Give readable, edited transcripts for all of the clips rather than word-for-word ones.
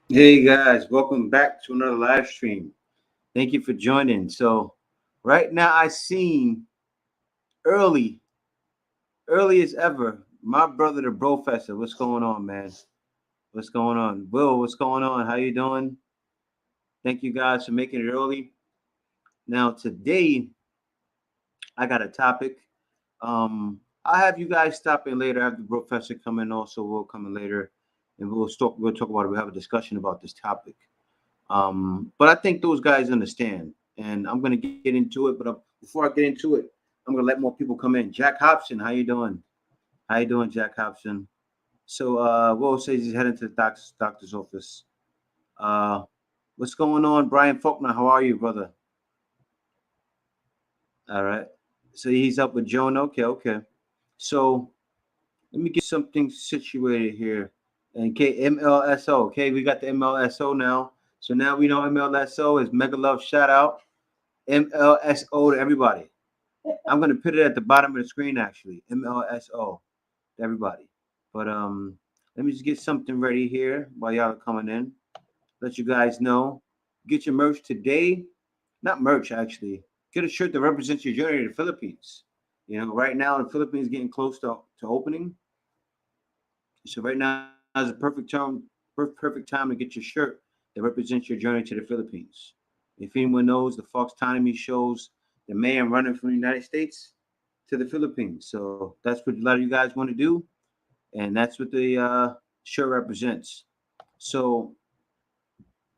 Hey guys, welcome back to another live stream. Thank you for joining. So, right now I seen early, early as ever, my brother the Professor. What's going on, man? What's going on? Will, what's going on? How you doing? Thank you guys for making it early. Now today I got a topic. I'll have you guys stop in later. I have the Professor come in also. Will come in later, and we'll talk about it. We'll have a discussion about this topic. But I think those guys understand, and I'm gonna get into it. But before I get into it, I'm gonna let more people come in. Jack Hobson, how you doing? How you doing, Jack Hobson? So, Will says he's heading to the doctor's office. Uh, what's going on, Brian Faulkner? How are you, brother? All right. So he's up with Joan. Okay, okay. So let me get something situated here. And okay, MLSO. Okay, we got the MLSO now. So now we know MLSO is Mega Love Shout Out. MLSO to everybody. I'm gonna put it at the bottom of the screen actually. MLSO to everybody. But let me just get something ready here while y'all are coming in. Let you guys know. Get your merch today. Not merch actually. Get a shirt that represents your journey to the Philippines. You know, right now the Philippines getting close to opening. So right now is a perfect time to get your shirt that represents your journey to the Philippines. If anyone knows, the Fox Autonomy shows the man running from the United States to the Philippines. So that's what a lot of you guys want to do, and that's what the shirt represents. So,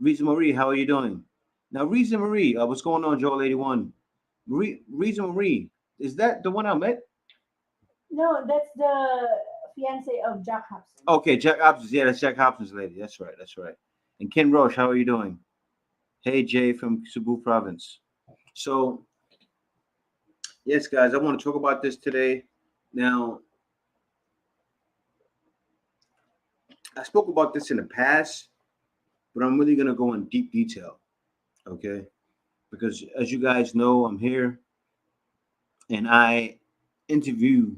Reza Marie, how are you doing? Now, Reza Marie, what's going on, Joel 81? Reza Marie, is that the one I met? No, that's the fiance of Jack Hobson. Okay, Jack Hobson's. Yeah, that's Jack Hobson's lady. That's right. That's right. And Ken Roche, how are you doing? Hey, Jay from Cebu Province. So, yes, guys, I want to talk about this today. Now, I spoke about this in the past, but I'm really going to go in deep detail, okay? Because as you guys know, I'm here and I interview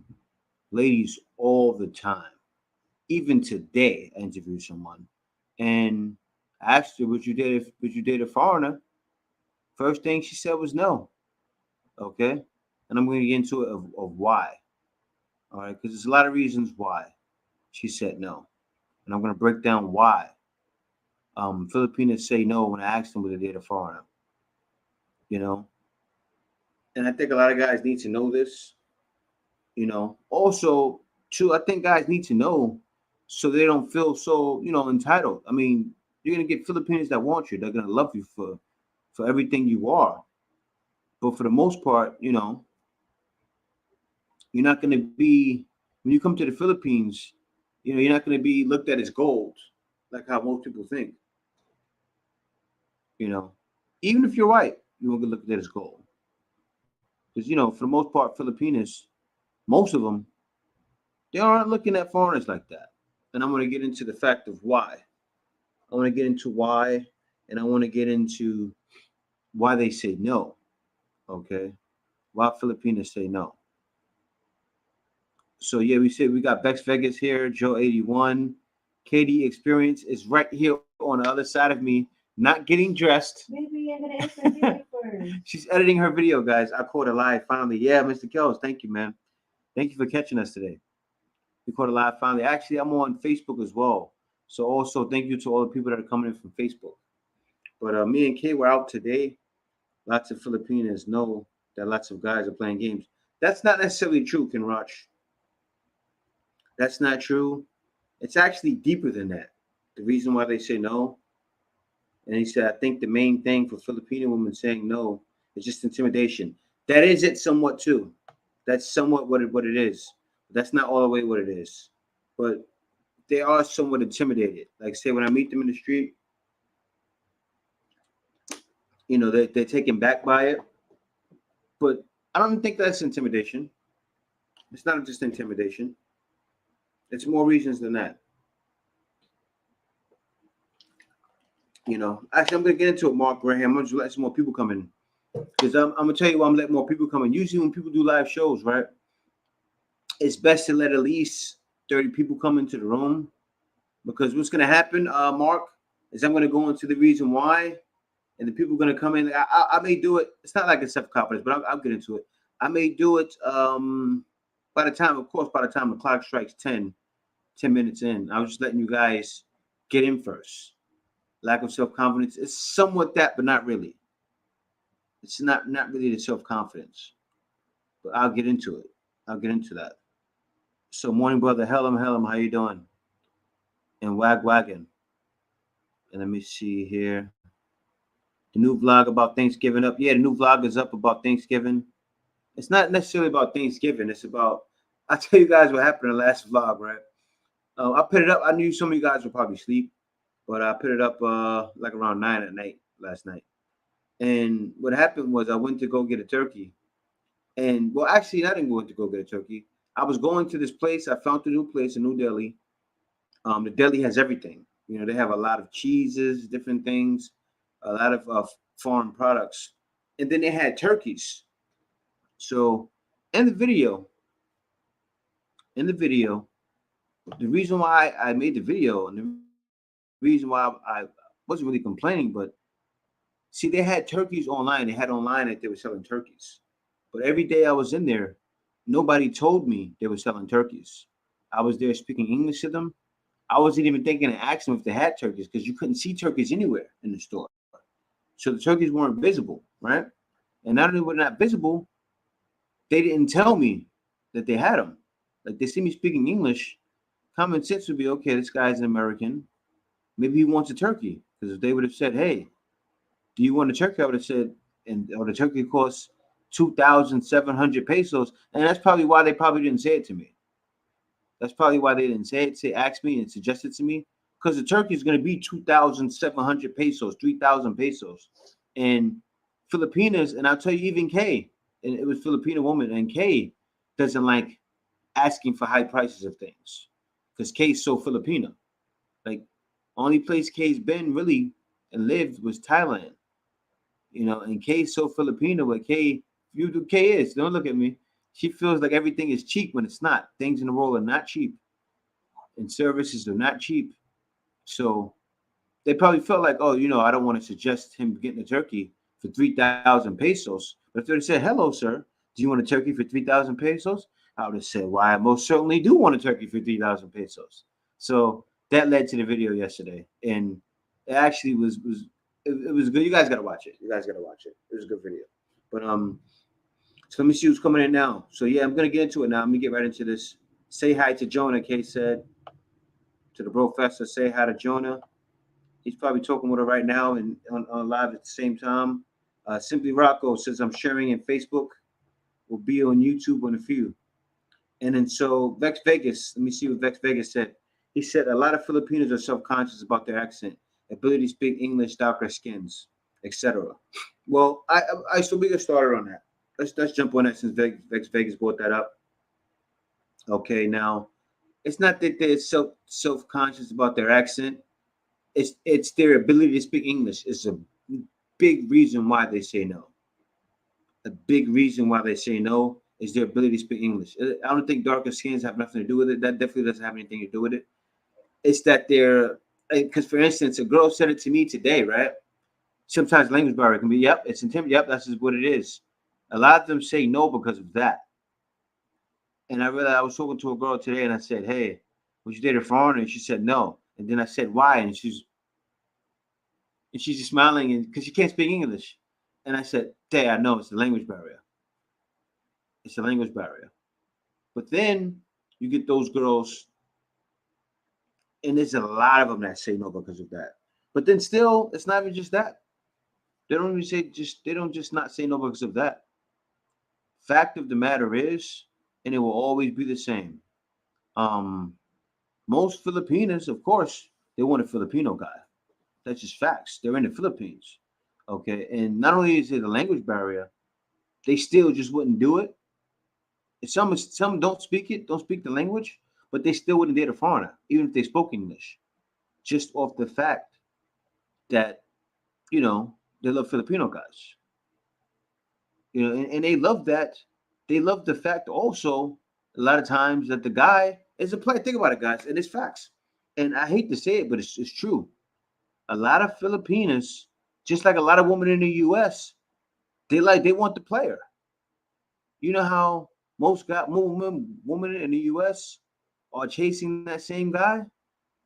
ladies all the time. Even today, I interviewed someone and I asked her, would you date a foreigner? First thing she said was no, okay? And I'm going to get into it of why, all right? Because there's a lot of reasons why she said no. And I'm going to break down why Filipinos say no when I ask them would they date a foreigner, you know? And I think a lot of guys need to know this, you know. Also, too, I think guys need to know so they don't feel so, entitled. I mean, you're gonna get Filipinos that want you. They're gonna love you for everything you are. But for the most part, you're not gonna be when you come to the Philippines, you're not gonna be looked at as gold, like how most people think. You know, even if you're white, you won't get looked at as gold. Because for the most part, Filipinos, most of them, they aren't looking at foreigners like that. And I'm going to get into the fact of why. I want to get into why, and I want to get into why they say no. Okay, why Filipinos say no. So yeah, we said we got Vex Vegas here, Joe 81, KD Experience is right here on the other side of me, not getting dressed. Baby, I'm gonna answer video first. She's editing her video, guys. I caught her live finally. Yeah, Mr. Kells, thank you, man. Thank you for catching us today. We caught it live finally. Actually, I'm on Facebook as well. So also thank you to all the people that are coming in from Facebook. But me and Kay were out today. Lots of Filipinos know that lots of guys are playing games. That's not necessarily true, Ken Roch. That's not true. It's actually deeper than that. The reason why they say no, and he said, I think the main thing for Filipino women saying no is just intimidation. That is it somewhat too. That's somewhat what it is. That's not all the way what it is. But they are somewhat intimidated. Like say when I meet them in the street, they're taken back by it. But I don't think that's intimidation. It's not just intimidation. It's more reasons than that. Actually, I'm gonna get into it, Mark Graham. I'm gonna just let some more people come in because I'm gonna tell you why I'm letting more people come in. Usually, when people do live shows, right, it's best to let at least 30 people come into the room because what's gonna happen, Mark? is I'm going to go into the reason why, and the people are going to come in. I may do it. It's not like it's self-confidence, but I'll get into it. I may do it by the time, of course, by the time the clock strikes 10 minutes in. I was just letting you guys get in first. Lack of self-confidence. It's somewhat that, but not really. It's not really the self-confidence. But I'll get into it. I'll get into that. So morning, brother. Hellum, how you doing? And wagon. And let me see here. The new vlog about Thanksgiving up. Yeah, the new vlog is up about Thanksgiving. It's not necessarily about Thanksgiving. It's about, I'll tell you guys what happened in the last vlog, right? I put it up. I knew some of you guys would probably sleep, but I put it up like around 9 at night last night. And what happened was I went to go get a turkey. And well, actually, I didn't go to go get a turkey. I was going to this place. I found a new place in New Delhi. The deli has everything. You know, they have a lot of cheeses, different things, a lot of foreign products, and then they had turkeys. So, in the video, the reason why I made the video and the reason why I wasn't really complaining, but see, they had turkeys online. They had online that they were selling turkeys, but every day I was in there, nobody told me they were selling turkeys. I was there speaking English to them. I wasn't even thinking to ask them if they had turkeys because you couldn't see turkeys anywhere in the store. So the turkeys weren't visible, right? And not only were they not visible, they didn't tell me that they had them. Like they see me speaking English, common sense would be okay. This guy's an American. Maybe he wants a turkey. Because if they would have said, "Hey, do you want a turkey?" I would have said, "And or the turkey costs 2,700 pesos," and that's probably why they probably didn't say it to me. That's probably why they didn't say it. Say, ask me and suggest it to me because the turkey is going to be 2,700 pesos, 3,000 pesos, and Filipinas. And I'll tell you, even Kay, and it was Filipino woman, and Kay doesn't like asking for high prices of things because Kay's so Filipino. Like, only place Kay's been really and lived was Thailand, you know, and Kay's so Filipino. But Kay, you do Kay is, don't look at me. She feels like everything is cheap when it's not. Things in the world are not cheap, and services are not cheap. So they probably felt like, oh, you know, I don't want to suggest him getting a turkey for 3,000 pesos. But if they said, hello, sir, do you want a turkey for 3,000 pesos? I would have said, why, I most certainly do want a turkey for 3,000 pesos. So that led to the video yesterday. And it actually it was good. You guys got to watch it. You guys got to watch it. It was a good video. But, so let me see who's coming in now. So yeah, I'm going to get into it now. Let me get right into this. Say hi to Jonah, Kay said. To the professor, say hi to Jonah. He's probably talking with her right now and on live at the same time. Simply Rocco says, I'm sharing in Facebook. Will be on YouTube in a few. And then so Vex Vegas, let me see what Vex Vegas said. He said a lot of Filipinos are self-conscious about their accent, ability to speak English, darker skins, etc. Well, I so we get started on that. Let's jump on that since Vex Vegas brought that up. Okay, now it's not that they're self-conscious about their accent. It's their ability to speak English is a big reason why they say no. A big reason why they say no is their ability to speak English. I don't think darker skins have nothing to do with it. That definitely doesn't have anything to do with it. It's that they're, because for instance, a girl said it to me today, right? Sometimes language barrier can be, yep, it's intimidating. Yep, that's just what it is. A lot of them say no because of that. And I realized I was talking to a girl today and I said, hey, would you date a foreigner? And she said no. And then I said, why? And she's just smiling and because she can't speak English. And I said, hey, I know it's the language barrier. It's a language barrier. But then you get those girls, and there's a lot of them that say no because of that. But then still, it's not even just that. They don't even say they don't just not say no because of that. Fact of the matter is, and it will always be the same. Um, Most Filipinas, of course, they want a Filipino guy. That's just facts. They're in the Philippines. Okay. And not only is it a language barrier, they still just wouldn't do it. Some don't speak it, don't speak the language, but they still wouldn't date a foreigner, even if they spoke English, just off the fact that, you know, they love Filipino guys. You know, and they love that. They love the fact also a lot of times that the guy is a player. Think about it, guys, and it's facts. And I hate to say it, but it's true. a lot of Filipinas, just like a lot of women in the U.S., they want the player. You know how most women in the U.S. are chasing that same guy?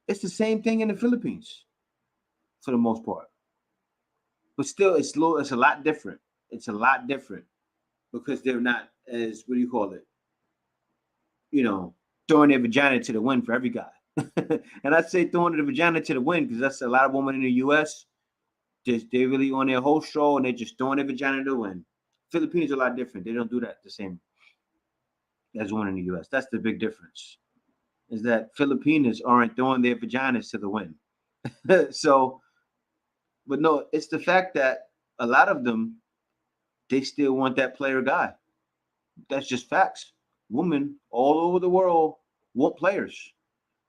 It's the same thing in the Philippines for the most part. But still, it's a lot different. It's a lot different because they're not as, what do you call it? You know, throwing their vagina to the wind for every guy. And I say throwing the vagina to the wind because that's a lot of women in the U.S. Just they really on their whole stroll and they're just throwing their vagina to the wind. Filipinos are a lot different. They don't do that the same as one in the U.S. That's the big difference. Is that Filipinos aren't throwing their vaginas to the wind. So, but no, it's the fact that a lot of them they still want that player guy. That's just facts. Women all over the world want players.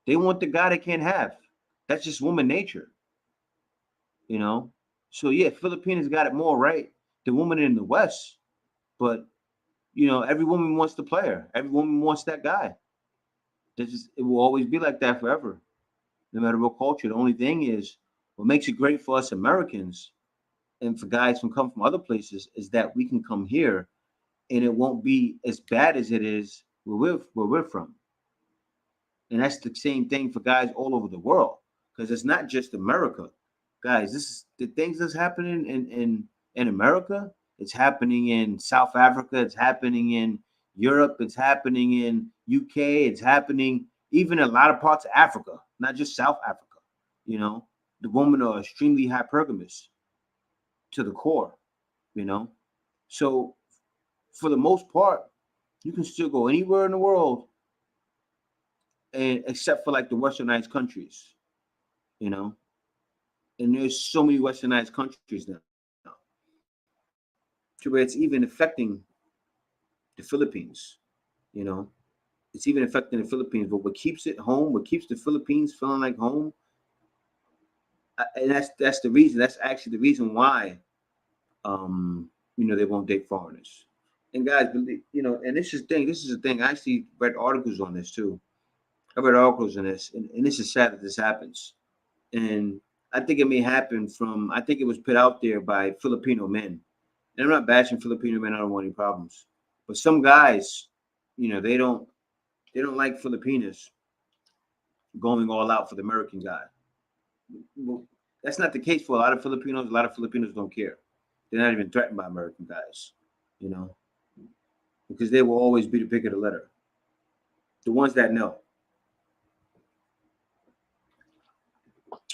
They want the guy they can't have. That's just woman nature, you know. So yeah, Filipinos got it more right than women in the West. But every woman wants the player. Every woman wants that guy. It will always be like that forever, no matter what culture. The only thing is, what makes it great for us Americans and for guys who come from other places is that we can come here and it won't be as bad as it is where we're from. And that's the same thing for guys all over the world because it's not just America, guys. This is the things that's happening in America. It's happening in South Africa. It's happening in Europe. It's happening in UK. It's happening even in a lot of parts of Africa, not just South Africa. You know, the women are extremely hypergamous to the core. You know, so for the most part, you can still go anywhere in the world, and except for like the westernized countries. You know, and there's so many westernized countries now, to where it's even affecting the Philippines. You know, it's even affecting the Philippines. But what keeps it home, what keeps the Philippines feeling like home, and that's the reason. That's actually the reason why, they won't date foreigners. And guys, believe, and this is the thing. This is the thing. I actually read articles on this too. I read articles on this, and this is sad that this happens. And I think it may happen from. I think it was put out there by Filipino men. And I'm not bashing Filipino men. I don't want any problems. But some guys, they don't like Filipinas going all out for the American guy. Well, that's not the case for a lot of Filipinos. A lot of Filipinos don't care. They're not even threatened by American guys, you know, because they will always be the pick of the litter. The ones that know.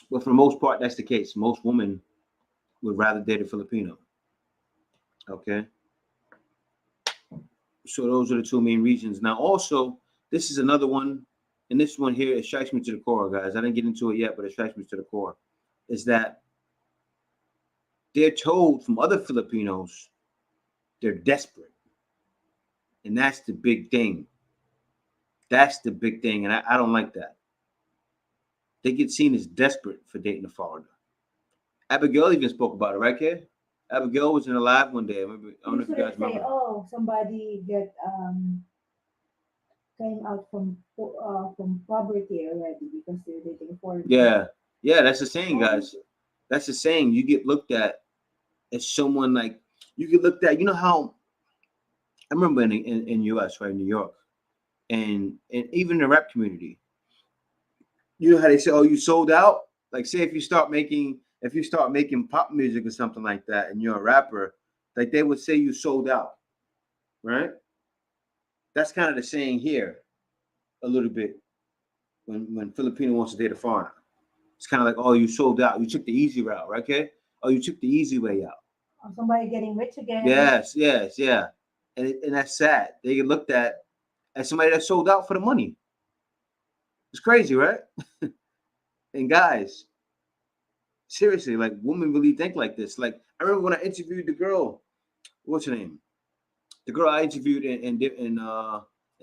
But for the most part, that's the case. Most women would rather date a Filipino. Okay. So those are the two main reasons. Now, also, this is another one, and this one here, it strikes me to the core, guys. I didn't get into it yet, but it strikes me to the core. Is that they're told from other Filipinos they're desperate. And that's the big thing. That's the big thing. And I don't like that. They get seen as desperate for dating a foreigner. Abigail even spoke about it, right, kid? Abigail was in a live one day. I don't know if you guys Usually say, remember. oh, somebody get came out from poverty already because they're dating foreign. Yeah. Yeah, that's the saying, guys. That's the saying. You get looked at as someone like, you get looked at, you know how, I remember in US, right, New York, and even the rap community, you know how they say, oh, you sold out? Like, say if you start making pop music or something like that and you're a rapper, like they would say you sold out, right? That's kind of the saying here a little bit when Filipino wants to date a foreigner. It's kind of like, oh, you sold out. You took the easy route, right? Okay? Oh, you took the easy way out. Or somebody getting rich again. Yes, yes, yeah. And that's sad. They get looked at as somebody that sold out for the money. It's crazy, right? And guys, seriously, like women really think like this. Like I remember when I interviewed the girl, what's her name? The girl I interviewed in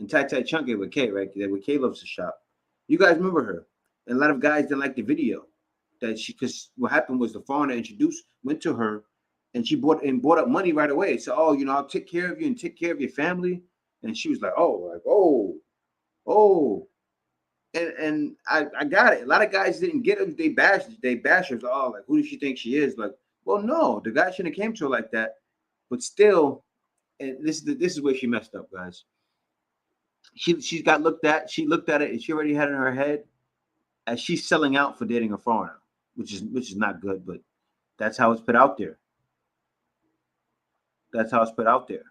Tai Tai Chunky with Kay, right? With Kay Loves to Shop. You guys remember her? And a lot of guys didn't like the video because what happened was the foreigner went to her, and she brought up money right away. So, oh, I'll take care of you and take care of your family. And she was like, oh, oh. And I got it. A lot of guys didn't get it. They bash her. Oh, like who does she think she is? Like, well, no, the guy shouldn't have came to her like that. But still, and this is where she messed up, guys. She got looked at. She looked at it, and she already had it in her head as she's selling out for dating a foreigner, which is not good. But that's how it's put out there. That's how it's put out there.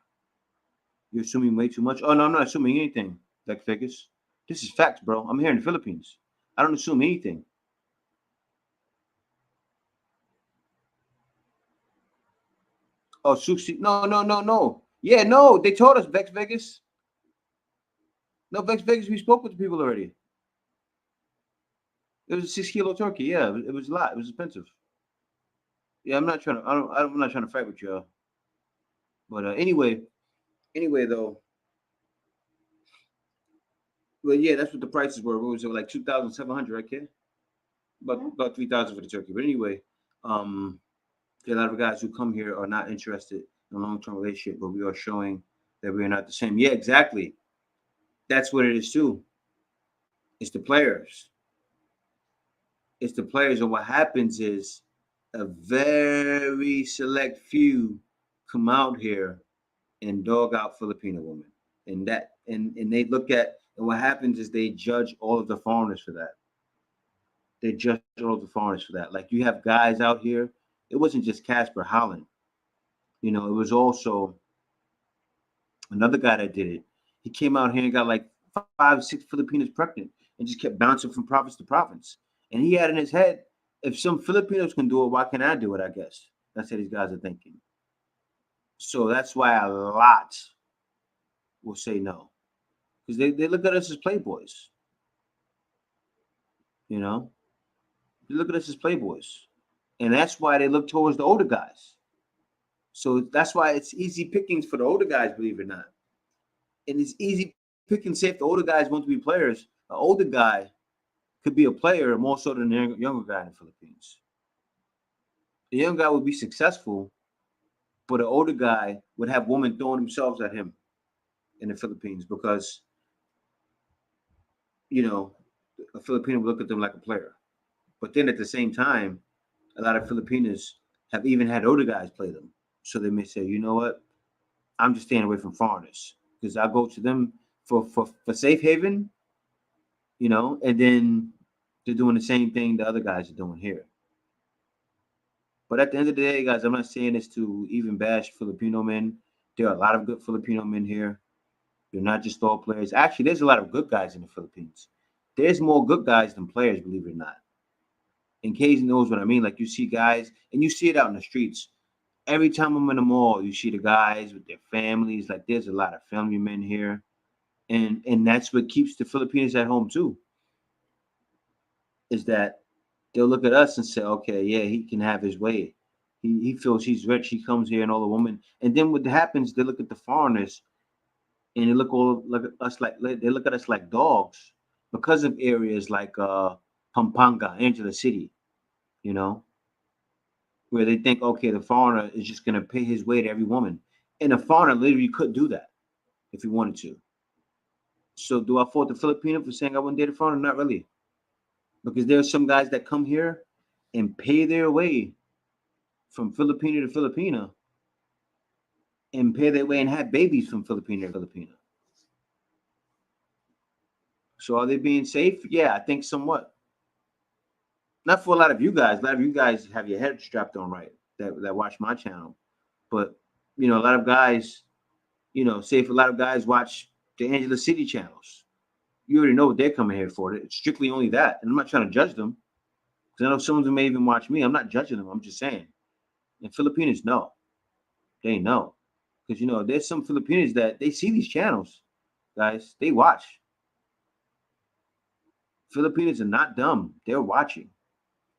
You're assuming way too much. Oh no, I'm not assuming anything. Vex Vegas. This is facts, bro. I'm here in the Philippines. I don't assume anything. Oh, Sushi. No, no, no, no. Yeah, no. They told us Vex Vegas. No, Vex Vegas. We spoke with the people already. It was a 6 kilo turkey. Yeah, it was a lot. It was expensive. Yeah, I'm not trying to. I'm not trying to fight with y'all. But anyway though. Well, yeah, that's what the prices were. What was it like 2,700? Right, kid? About 3,000 for the turkey. But anyway, um, a lot of guys who come here are not interested in a long term relationship, but we are showing that we are not the same. Yeah, exactly. That's what it is too. It's the players. It's the players, and what happens is a very select few come out here and dog out Filipino women, and they look at, and what happens is they judge all of the foreigners for that. They judge all of the foreigners for that. Like you have guys out here. It wasn't just Casper Holland. It was also another guy that did it. He came out here and got like 5, 6 Filipinos pregnant and just kept bouncing from province to province. And he had in his head, if some Filipinos can do it, why can't I do it? I guess that's what these guys are thinking. So that's why a lot will say no because they look at us as playboys. You know, they look at us as playboys, and that's why they look towards the older guys. So that's why it's easy pickings for the older guys, believe it or not. And it's easy pickings. Say if the older guys want to be players, an older guy could be a player more so than a younger guy in the Philippines. The young guy would be successful, but an older guy would have women throwing themselves at him in the Philippines because you know a Filipino would look at them like a player. But then at the same time, a lot of Filipinos have even had older guys play them. So they may say, you know what, I'm just staying away from foreigners because I go to them for safe haven, and then they're doing the same thing the other guys are doing here. But at the end of the day, guys, I'm not saying this to even bash Filipino men. There are a lot of good Filipino men here. They're not just all players. Actually, there's a lot of good guys in the Philippines. There's more good guys than players, believe it or not. And Casey knows what I mean. Like you see guys, and you see it out in the streets. Every time I'm in the mall, you see the guys with their families. Like there's a lot of family men here, and that's what keeps the Filipinos at home too. Is that they'll look at us and say, okay, yeah, he can have his way. He feels he's rich. He comes here and all the women. And then what happens? They look at the foreigners and they look at us like they look at us like dogs because of areas like Pampanga, Angela City, you know, where they think, okay, the foreigner is just gonna pay his way to every woman, and a foreigner literally could do that if he wanted to. So do I fault the Filipino for saying I wouldn't date a foreigner? Not really, because there are some guys that come here and pay their way from Filipino to Filipina and pay their way and have babies from Filipino to Filipina. So are they being safe? Yeah, I think somewhat. Not for a lot of you guys. A lot of you guys have your head strapped on right that watch my channel. But a lot of guys, say if a lot of guys watch the Angela City channels, you already know what they're coming here for. It's strictly only that. And I'm not trying to judge them. Because I know some of them may even watch me. I'm not judging them. I'm just saying. And Filipinos know. They know. Because there's some Filipinos that they see these channels, guys. They watch. Filipinos are not dumb. They're watching.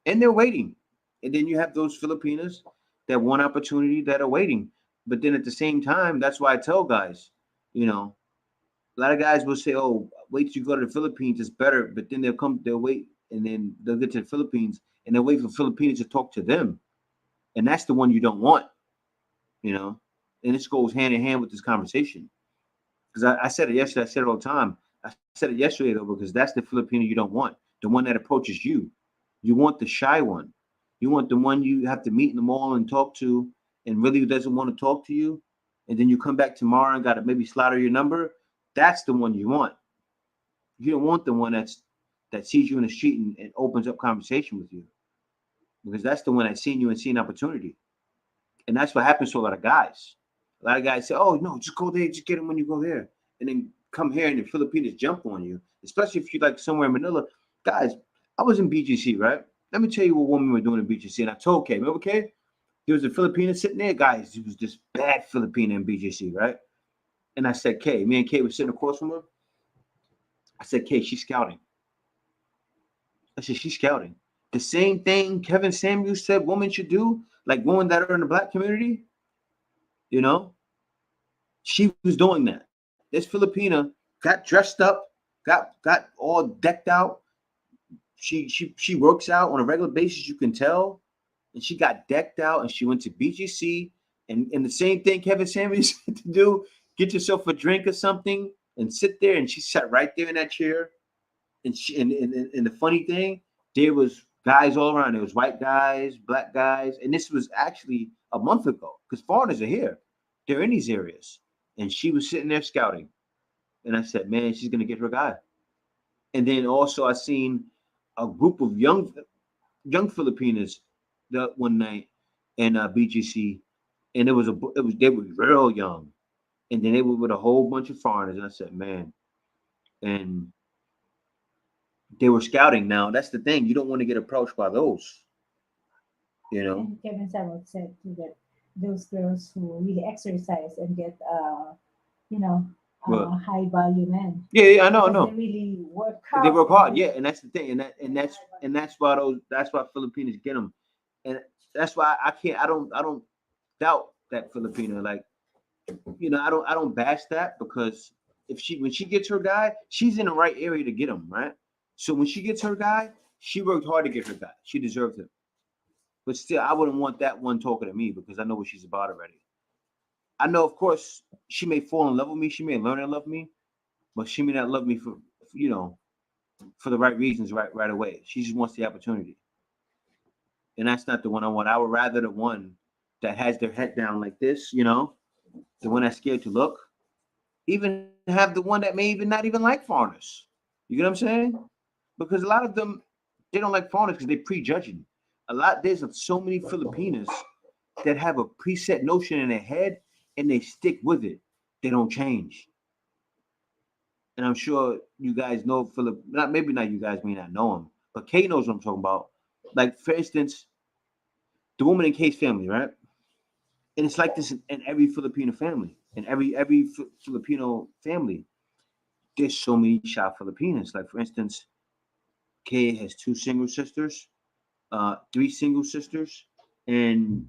And they're waiting. And then you have those Filipinos that want opportunity that are waiting. But then at the same time, that's why I tell guys, a lot of guys will say, "Oh, wait till you go to the Philippines, it's better." But then they'll wait, and then they'll get to the Philippines, and they'll wait for Filipinos to talk to them, and that's the one you don't want, you know. And this goes hand in hand with this conversation because I said it yesterday. I said it all the time. I said it yesterday though, because that's the Filipino you don't want. The one that approaches you. You want the shy one. You want the one you have to meet in the mall and talk to and really doesn't want to talk to you. And then you come back tomorrow and gotta maybe slaughter your number. That's the one you want. You don't want the one that sees you in the street and opens up conversation with you. Because that's the one that's seen you and seen opportunity. And that's what happens to a lot of guys. A lot of guys say, "Oh no, just go there, just get them when you go there," and then come here and the Filipinos jump on you. Especially if you're like somewhere in Manila, guys. I was in BGC, right? Let me tell you what women were doing in BGC, and I told Kay, remember Kay? There was a Filipino sitting there, guys. He was this bad Filipino in BGC, right? And I said, Kay, me and Kay were sitting across from her. I said, Kay, she's scouting. I said, she's scouting. The same thing Kevin Samuels said women should do, like women that are in the black community, you know, she was doing that. This Filipina got dressed up, got all decked out. She works out on a regular basis, you can tell. And she got decked out and she went to BGC and the same thing Kevin Samuels said to do, get yourself a drink or something and sit there. And she sat right there in that chair. And the funny thing, there was guys all around. There was white guys, black guys, and this was actually a month ago because foreigners are here. They're in these areas, and she was sitting there scouting. And I said, "Man, she's gonna get her guy." And then also I seen a group of young Filipinas the one night in BGC, and they were real young, and then they were with a whole bunch of foreigners. And I said, "Man," and they were scouting. Now that's the thing. You don't want to get approached by those, you know. And Kevin Samuel said to that those girls who really exercise and get you know But high value men yeah, I because they know. really work They out work and hard, they yeah, and that's the thing, and that's why Filipinos get them, and that's why I don't doubt that Filipino, like, I don't bash that because if she when she gets her guy, she's in the right area to get him, right? So when she gets her guy, she worked hard to get her guy. She deserves it. But still, I wouldn't want that one talking to me because I know what she's about already. I know, of course, she may fall in love with me. She may learn to love me, but she may not love me you know, for the right reasons right away. She just wants the opportunity. And that's not the one I want. I would rather the one that has their head down like this, the one that's scared to look. Even have the one that may even not even like foreigners. You get what I'm saying? Because a lot of them they don't like foreigners because they prejudging. There's so many Filipinos that have a preset notion in their head and they stick with it. They don't change. And I'm sure you guys know Philip. Not maybe not you guys may not know him, but Kay knows what I'm talking about. Like for instance, the woman in Kay's family, right? And it's like this in every Filipino family, in every Filipino family. There's so many shy Filipinas. Like for instance, Kay has two single sisters, three single sisters, and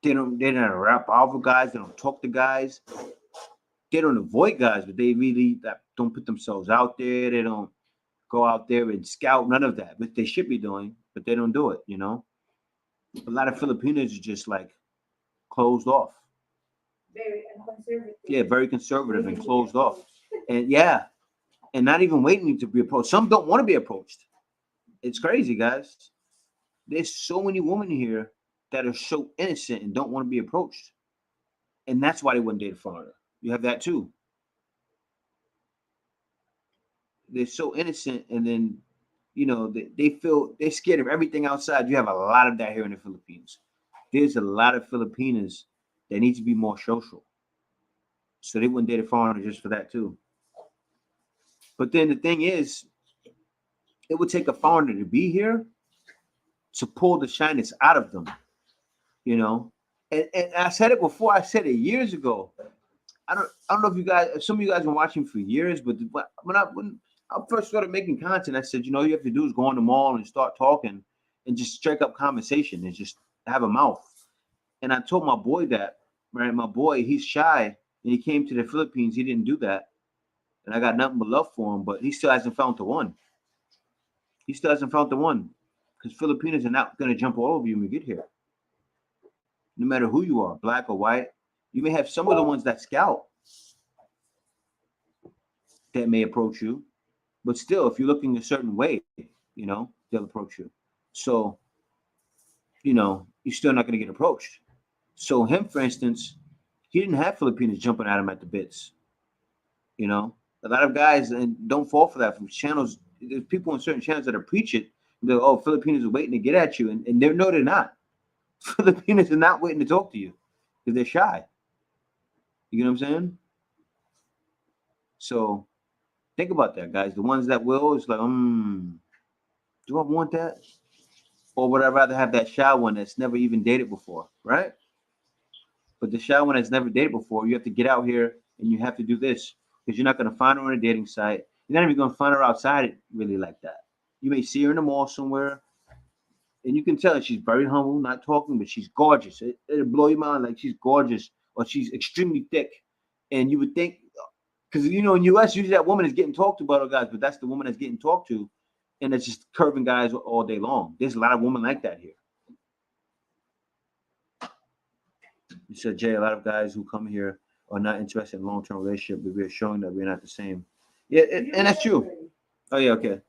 they don't rap over guys. They don't talk to guys. They don't avoid guys, but they really don't put themselves out there. They don't go out there and scout. None of that, but they should be doing, but they don't do it. A lot of Filipinos are just like closed off. very Yeah, conservative, very conservative and waiting to be closed off. approached. And yeah, and not even waiting to be approached. Some don't want to be approached. It's crazy, guys. There's so many women here that are so innocent and don't want to be approached. And that's why they wouldn't date a foreigner. You have that too. They're so innocent and then they feel they're scared of everything outside. You have a lot of that here in the Philippines. There's a lot of Filipinas that need to be more social. So they wouldn't date a foreigner just for that too. But then the thing is, it would take a foreigner to be here to pull the shyness out of them, you know. And I said it before, I said it years ago. I don't know if some of you guys been watching for years, but when I first started making content, I said, all you have to do is go on the mall and start talking and just strike up conversation and just have a mouth. And I told my boy that, right? My boy, he's shy and he came to the Philippines. He didn't do that. And I got nothing but love for him, but he still hasn't found the one. He still hasn't found the one because Filipinos are not going to jump all over you when you get here. No matter who you are, black or white. You may have some of the ones that scout. that may approach you. But still, if you're looking a certain way, they'll approach you. So, you're still not going to get approached. So him, for instance, he didn't have Filipinos jumping at him at the bits. You know, a lot of guys and don't fall for that from channels. There's people on certain channels that are preach it. They're, oh, Filipinos are waiting to get at you, and they're no, they're not. Filipinos are not waiting to talk to you because they're shy. You know what I'm saying? So think about that, guys. The ones that will, it's like, do I want that? Or would I rather have that shy one that's never even dated before, right? But the shy one that's never dated before, you have to get out here and you have to do this because you're not going to find her on a dating site. You're not even going to find her outside it really like that. You may see her in the mall somewhere, and you can tell she's very humble, not talking, but she's gorgeous. It'll blow your mind like she's gorgeous or she's extremely thick. And you would think, because in U.S. usually that woman is getting talked to by other guys, but that's the woman that's getting talked to, and it's just curving guys all day long. There's a lot of women like that here. You said, Jay, a lot of guys who come here are not interested in long-term relationship, but we're showing that we're not the same. Yeah, and that's true. Oh yeah, okay.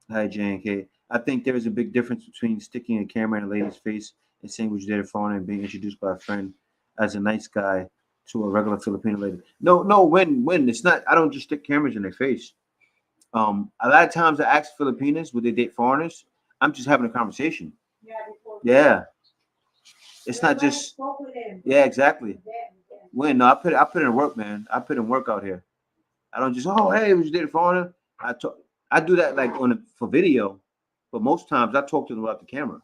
Hi, Jay and Kate. I think there is a big difference between sticking a camera in a lady's face and saying what you did for and being introduced by a friend as a nice guy to a regular Filipino lady. No, when it's not. I don't just stick cameras in their face. A lot of times I ask Filipinas would they date foreigners. I'm just having a conversation. Yeah, it's not just. Yeah, exactly. When no, I put in work, man. I put in work out here. I don't just hey, would you date a foreigner? I do that like for video, but most times I talk to them about the camera,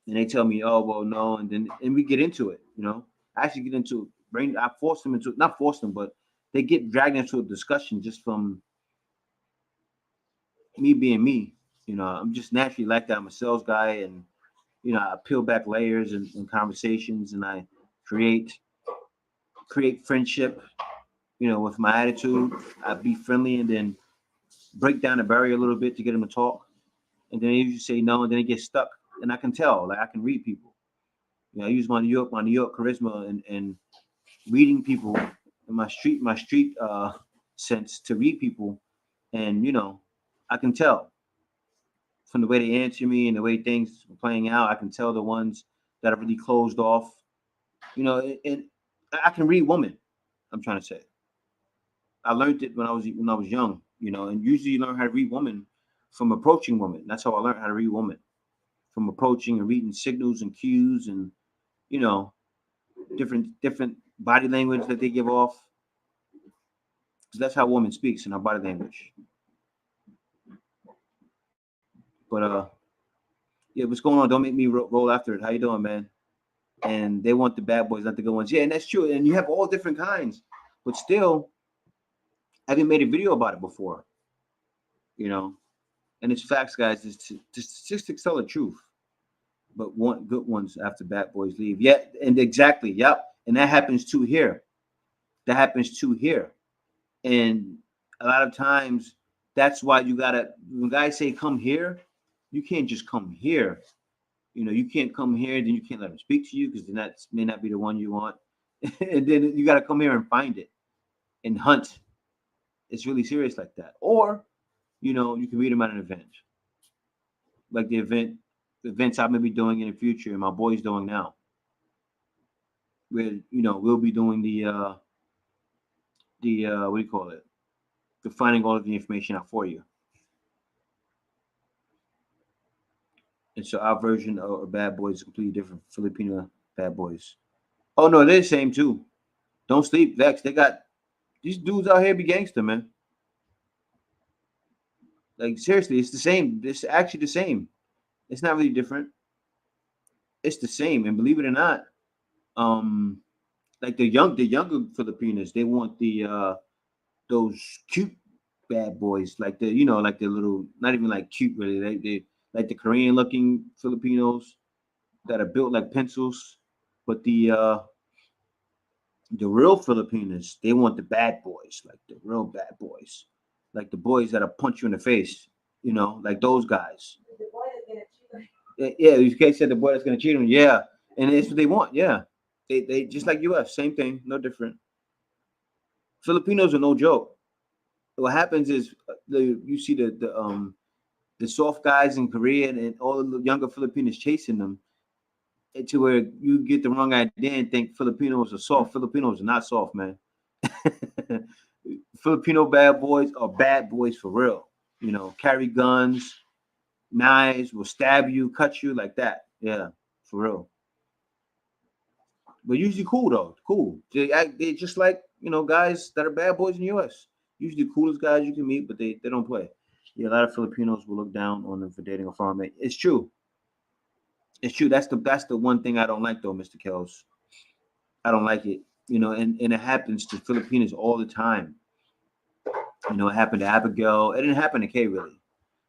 and they tell me, oh well, no, and we get into it. I actually get into I force them into not force them, but they get dragged into a discussion just from me being me. I'm just naturally like that. I'm a sales guy, and I peel back layers and conversations, and I create friendship. With my attitude, I be friendly, and then break down the barrier a little bit to get them to talk. And then they usually say no, and then they get stuck. And I can tell, like I can read people. I use my New York charisma and reading people in my street sense to read people, and I can tell from the way they answer me and the way things are playing out. I can tell the ones that are really closed off. And I can read women. I'm trying to say. I learned it when I was young. And usually you learn how to read women from approaching women. That's how I learned how to read women, from approaching and reading signals and cues and you know different body language that they give off. So that's how a woman speaks in her body language. But yeah, what's going on? Don't make me roll after it. How you doing, man? And they want the bad boys, not the good ones. Yeah, and that's true. And you have all different kinds, but still, I haven't made a video about it before. And it's facts, guys. The statistics tell the truth. But want good ones after bad boys leave. Yeah, and exactly. Yep. And that happens too here. That happens too here. And a lot of times, that's why you gotta. When guys say come here, you can't just come here. You can't come here, then you can't let them speak to you because then that may not be the one you want. And then you got to come here and find it and hunt. It's really serious like that. Or, you can meet them at an event, like the events I may be doing in the future, and my boy's doing now. Where we'll be doing the what do you call it? The finding all of the information out for you. And so our version of Bad Boys is completely different. Filipino Bad Boys. Oh no, they're the same too. Don't sleep, Vex. They got these dudes out here be gangster, man. Like seriously, it's the same. It's actually the same. It's not really different. It's the same. And believe it or not, um, like the younger Filipinos, they want those cute bad boys, like like the little, not even like cute really. They like the Korean looking Filipinos that are built like pencils, but the real Filipinos, they want the bad boys, like the real bad boys, like the boys that'll punch you in the face, like those guys. Yeah, you can't say the boy that's gonna cheat on you. Yeah, and it's what they want. Yeah, they just like US, same thing, no different. Filipinos are no joke. What happens is you see the soft guys in Korea and all the younger Filipinos chasing them to where you get the wrong idea and think Filipinos are soft. Filipinos are not soft, man. Filipino bad boys are bad boys for real. You know, carry guns, knives, will stab you, cut you like that. Yeah, for real. But usually cool though. Cool. They just like, guys that are bad boys in the US. Usually the coolest guys you can meet, but they don't play. Yeah, a lot of Filipinos will look down on them for dating a foreign mate. It's true. It's true. That's the one thing I don't like though, Mr. Kells. I don't like it. And it happens to Filipinos all the time. It happened to Abigail. It didn't happen to Kay really,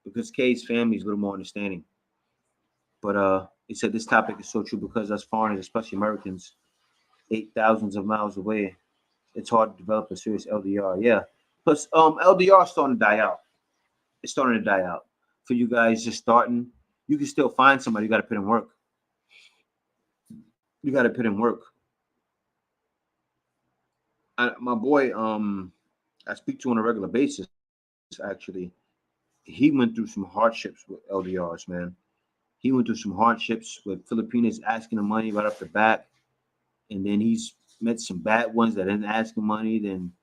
because Kay's family is a little more understanding. But it said this topic is so true because us foreigners, especially Americans, 8 thousands of miles away, it's hard to develop a serious LDR. Yeah. Plus, LDR is starting to die out. It's starting to die out. For you guys just starting, you can still find somebody. You got to put in work. You got to put in work. My boy, I speak to on a regular basis. Actually, he went through some hardships with LDRs, man. He went through some hardships with Filipinos asking him money right off the bat, and then he's met some bad ones that didn't ask him money. Then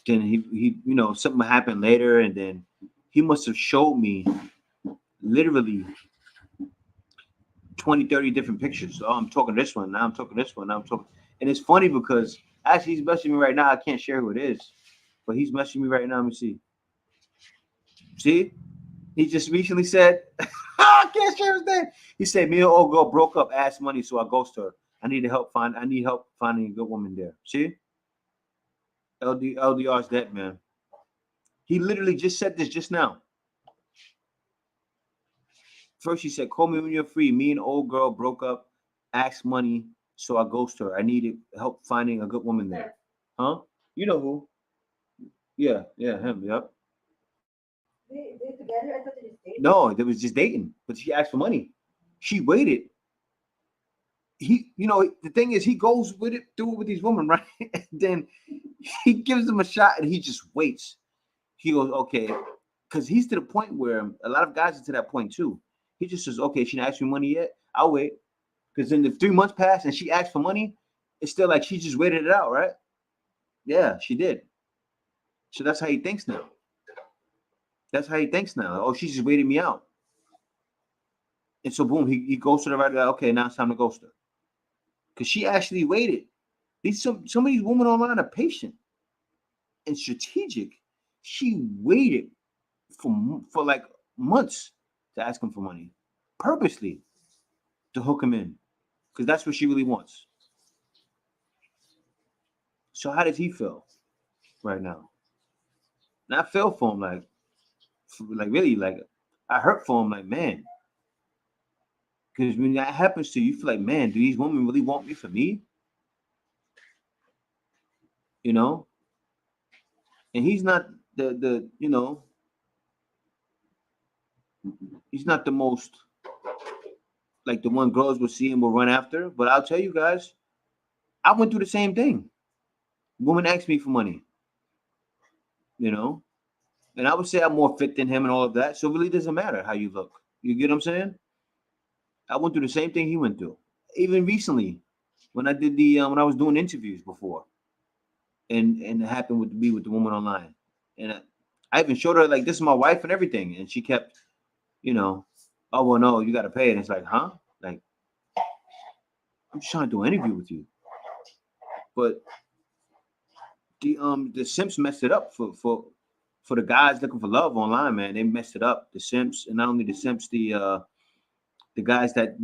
he something happened later, and then he must have showed me literally 20, 30 different pictures. Oh, I'm talking this one, now I'm talking this one, now I'm talking. And it's funny because actually he's messaging me right now. I can't share who it is, but he's messaging me right now. Let me see. See? He just recently said, I can't share his name. He said, me and old girl broke up, asked money, so I ghosted her. I need help finding a good woman there. See? LDR's dead, man. He literally just said this just now. First he said, call me when you're free. Me and old girl broke up, asked money, so I ghosted her. I needed help finding a good woman there. Huh? You know who? Yeah, him, yep. They together? I thought they just dated. No, they was just dating, but she asked for money. She waited. The thing is, he goes with it, through it with these women, right? And then he gives them a shot, and he just waits. He goes, okay, because he's to the point where a lot of guys are to that point too. He just says, okay, she didn't ask me money yet. I'll wait. Because then the 3 months passed, and she asked for money. It's still like she just waited it out, right? Yeah, she did. So that's how he thinks now. That's how he thinks now. Oh, she just waited me out. And so boom, he goes to the right guy. Okay, now it's time to ghost her. Because she actually waited. Some of these women online are patient and strategic. She waited for like months to ask him for money, purposely to hook him in, because that's what she really wants. So how does he feel right now? And I feel for him, like really, like I hurt for him, like man, because when that happens to you, you feel like, man, do these women really want me for me? You know, and he's not he's not the most like the one girls will see and will run after. But I'll tell you guys, I went through the same thing. Woman asked me for money, you know, and I would say I'm more fit than him and all of that. So it really doesn't matter how you look. You get what I'm saying? I went through the same thing he went through. Even recently, when I did when I was doing interviews before, and it happened with me with the woman online, and I even showed her like this is my wife and everything, and she kept, oh well, no, you got to pay, and it's like, huh? Like I'm just trying to do an interview with you, but the simps messed it up for the guys looking for love online, man. They messed it up. The simps, and not only the simps, the guys that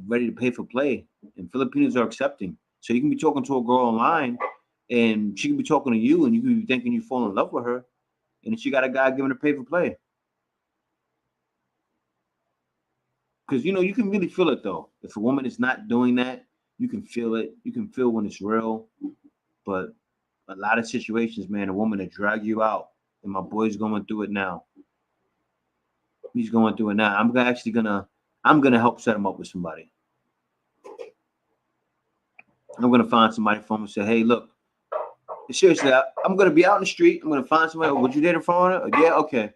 ready to pay for play, and Filipinos are accepting. So you can be talking to a girl online, and she can be talking to you, and you can be thinking you fall in love with her, and then she got a guy giving her pay for play. Because you can really feel it though. If a woman is not doing that, you can feel it. You can feel when it's real. But a lot of situations, man, a woman that drag you out, and my boy's going through it now. He's going through it now. I'm gonna help set him up with somebody. I'm gonna find somebody for him and say, hey, look, Seriously, I'm gonna be out in the street. I'm gonna find somebody. Would you date a foreigner? Yeah, okay.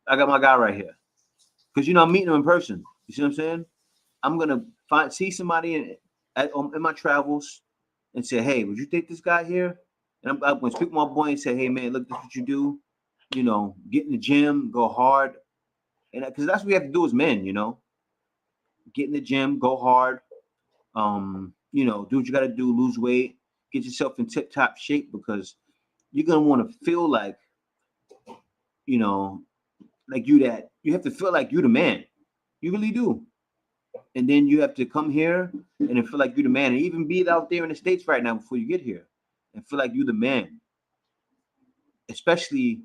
I got my guy right here. Because I'm meeting him in person. You see what I'm saying? I'm gonna see somebody in my travels and say, hey, would you date this guy here? And I'm gonna speak to my boy and say, hey man, look, this is what you do. Get in the gym, go hard, and because that's what we have to do as men. Get in the gym, go hard. Do what you got to do, lose weight, get yourself in tip top shape because you're gonna want to feel you know, like you have to feel like you're the man. You really do. And then you have to come here and then feel like you're the man, and even be out there in the States right now before you get here, and feel like you're the man. Especially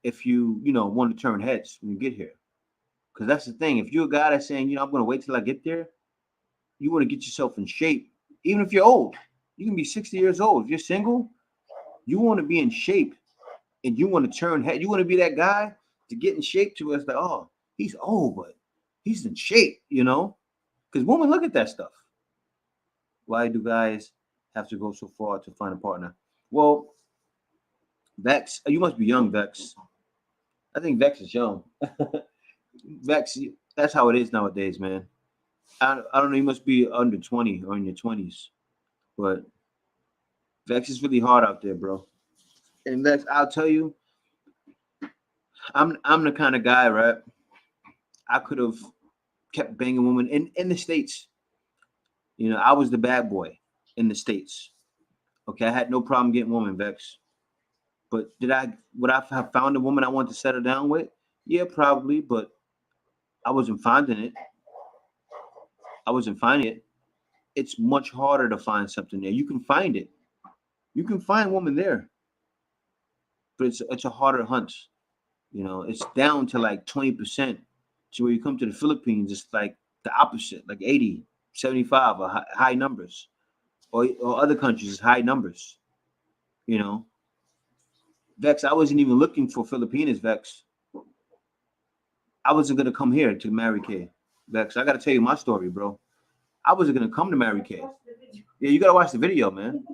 if you want to turn heads when you get here, because that's the thing. If you're a guy that's saying, I'm going to wait till I get there, you want to get yourself in shape. Even if you're old, you can be 60 years old. If you're single, you want to be in shape, and you want to turn head. You want to be that guy to get in shape to us. Like, oh, he's old, but he's in shape. Because women look at that stuff. Why do guys have to go so far to find a partner? Well, Vex, you must be young, Vex. I think Vex is young. Vex, that's how it is nowadays, man. I don't know. You must be under 20 or in your 20s, but Vex is really hard out there, bro. And Vex, I'll tell you, I'm the kind of guy, right? I could have kept banging women in the states. I was the bad boy in the states. Okay, I had no problem getting women, Vex. But would I have found a woman I wanted to settle down with? Yeah, probably, but I wasn't finding it. I wasn't finding it. It's much harder to find something there. You can find it. You can find women there, but it's a harder hunt. It's down to like 20%. To where you come to the Philippines, it's like the opposite, like 80, 75, or high numbers. Or other countries, it's high numbers. You know, Vex, I wasn't even looking for Filipinas, Vex. I wasn't gonna come here to marry Kay. Vex, I gotta tell you my story, bro. I wasn't gonna come to marry Kay. Yeah, you gotta watch the video, man.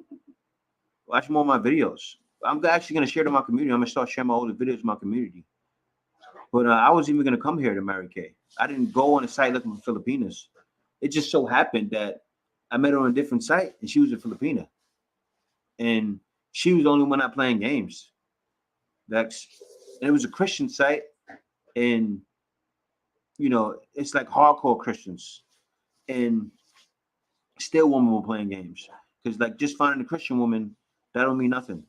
Watch more of my videos. I'm actually gonna share to my community. I'm gonna start sharing my older videos to my community. But I wasn't even gonna come here to marry Kay. I didn't go on a site looking for Filipinas. It just so happened that I met her on a different site, and she was a Filipina, and she was the only one not playing games. Vex, and it was a Christian site, and it's like hardcore Christians, and still women were playing games because like just finding a Christian woman that don't mean nothing.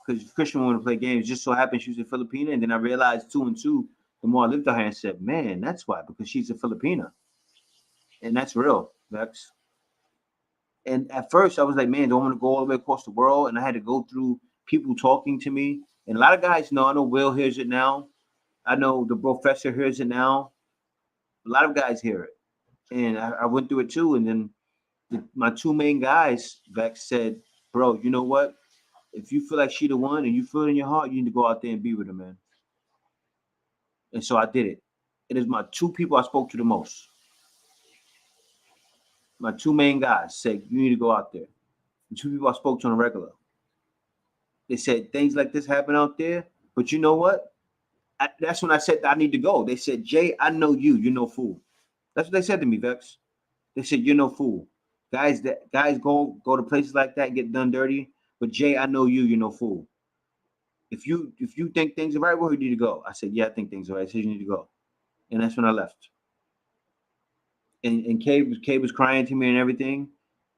Because Christian woman play games just so happened she was a Filipina, and then I realized two and two. The more I looked at her and said, "Man, that's why because she's a Filipina, and that's real, Vex." And at first I was like, "Man, don't want to go all the way across the world," and I had to go through people talking to me, and a lot of guys know. I know Will hears it now. I know the professor hears it now. A lot of guys hear it, and I went through it too. And then my two main guys, Vex, said, "Bro, you know what? If you feel like she the one and you feel it in your heart, you need to go out there and be with her, man." And so I did it. It is my two people I spoke to the most. My two main guys said, "You need to go out there." The two people I spoke to on a regular. They said things like this happen out there, but you know what? That's when I said I need to go. They said, "Jay, I know you. You're no fool." That's what they said to me, Vex. They said, "You're no fool. Guys go to places like that and get done dirty. But Jay, I know you. You're no fool. If you think things are right, well, you need to go." I said, "Yeah, I think things are right." I said, "You need to go," and that's when I left. And Kay was crying to me and everything,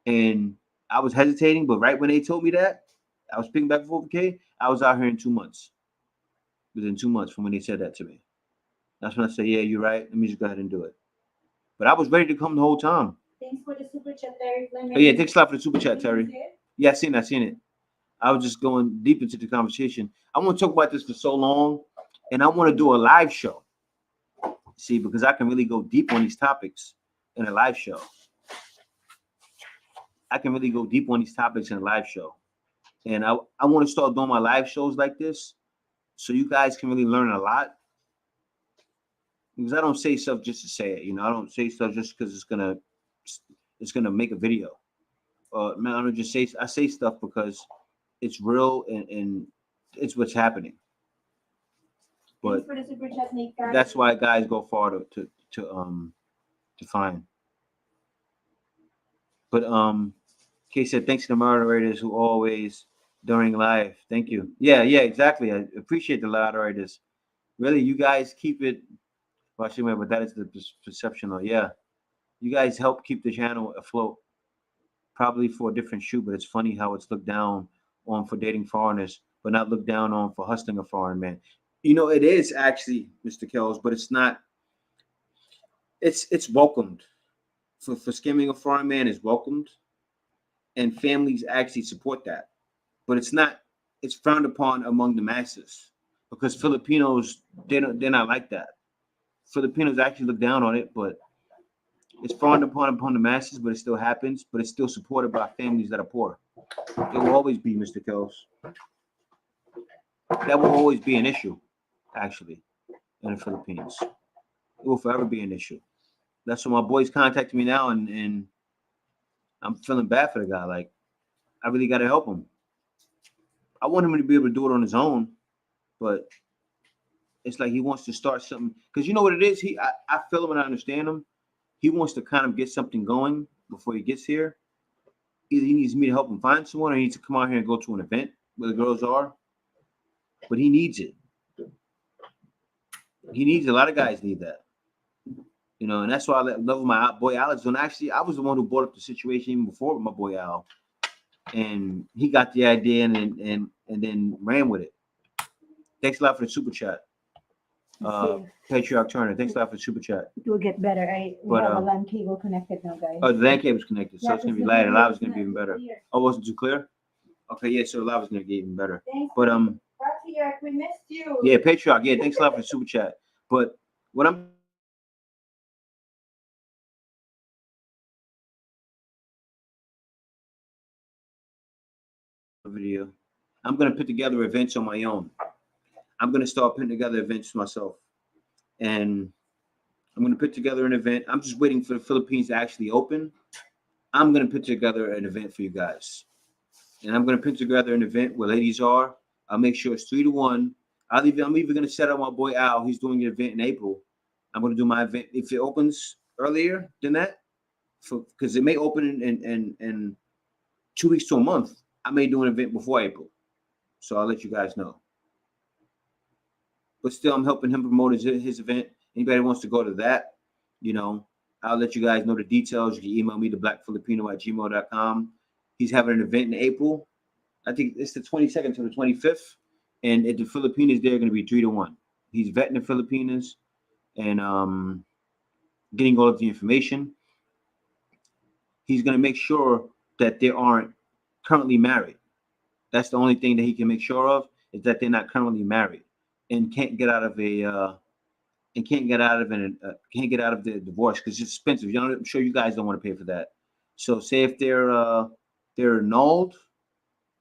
and I was hesitating. But right when they told me that, I was picking back and forth with Kay. I was out here in 2 months. Within 2 months from when they said that to me, that's when I said, "Yeah, you're right. Let me just go ahead and do it." But I was ready to come the whole time. Thanks for the super chat, Terry. Oh, yeah, thanks a lot for the super chat, Terry. Yeah, I seen it. I was just going deep into the conversation. I want to talk about this for so long, and I want to do a live show. See, because I can really go deep on these topics in a live show. I can really go deep on these topics in a live show. And I want to start doing my live shows like this so you guys can really learn a lot. Because I don't say stuff just to say it. I don't say stuff just because it's gonna make a video. Man, I don't just say I say stuff because it's real and it's what's happening. Thanks But for the super chat, Nick. Carly. that's why guys go far to find. But Kay said thanks to the moderators who always during live. Thank you. Yeah, yeah, exactly. I appreciate the moderators. Really, you guys keep it. Well, actually, but that is the perception. Of yeah, you guys help keep the channel afloat. Probably for a different shoot, but it's funny how it's looked down on for dating foreigners, but not looked down on for hustling a foreign man. You know, it is actually, Mr. Kells, but it's not. It's welcomed for skimming a foreign man is welcomed, and families actually support that. But it's not. It's frowned upon among the masses because Filipinos they're not like that. Filipinos actually look down on it, but it's frowned upon the masses. But it still happens. But it's still supported by families that are poor. It will always be, Mr. Kells. That will always be an issue, actually, in the Philippines. It will forever be an issue. That's why my boys contacting me now, and I'm feeling bad for the guy. Like, I really got to help him. I want him to be able to do it on his own, but it's like he wants to start something. Because you know what it is? I feel him and I understand him. He wants to kind of get something going before he gets here. Either he needs me to help him find someone or he needs to come out here and go to an event where the girls are. But he needs it. He needs a lot of guys need that. You know, and that's why I love my boy Alex. And actually, I was the one who brought up the situation even before with my boy Al, and he got the idea and then ran with it. Thanks a lot for the super chat, Patriarch Turner. Thanks a lot for the super chat. It will get better. We But have a LAN cable connected now, guys. oh, the LAN cable's connected, so Yeah, it's gonna be because the lighter. video Live is is gonna be not even too better. clear. Oh, wasn't too clear? Okay, yeah, so live is gonna get even better. Thanks, But Patriarch, we missed you. yeah, Patriarch. Yeah, thanks a lot for the super chat. But what I'm video, I'm gonna put together events on my own. I'm gonna start putting together events myself, and I'm gonna put together an event. I'm just waiting for the Philippines to actually open. I'm gonna put together an event for you guys, and I'm gonna put together an event where ladies are. I'll make sure it's 3 to 1. I'm even gonna set up my boy Al. He's doing an event in April. I'm gonna do my event if it opens earlier than that, because it may open in 2 weeks to a month. I may do an event before April, so I'll let you guys know. But still, I'm helping him promote his event. Anybody wants to go to that, you know, I'll let you guys know the details. You can email me, theblackfilipino@gmail.com. He's having an event in April. I think it's the 22nd to the 25th. And at the Filipinas, they're going to be 3 to 1. He's vetting the Filipinas and getting all of the information. He's going to make sure that they aren't currently married. That's the only thing that he can make sure of is that they're not currently married and can't get out of can't get out of the divorce because it's expensive. You know, I'm sure you guys don't want to pay for that. So say if they're annulled,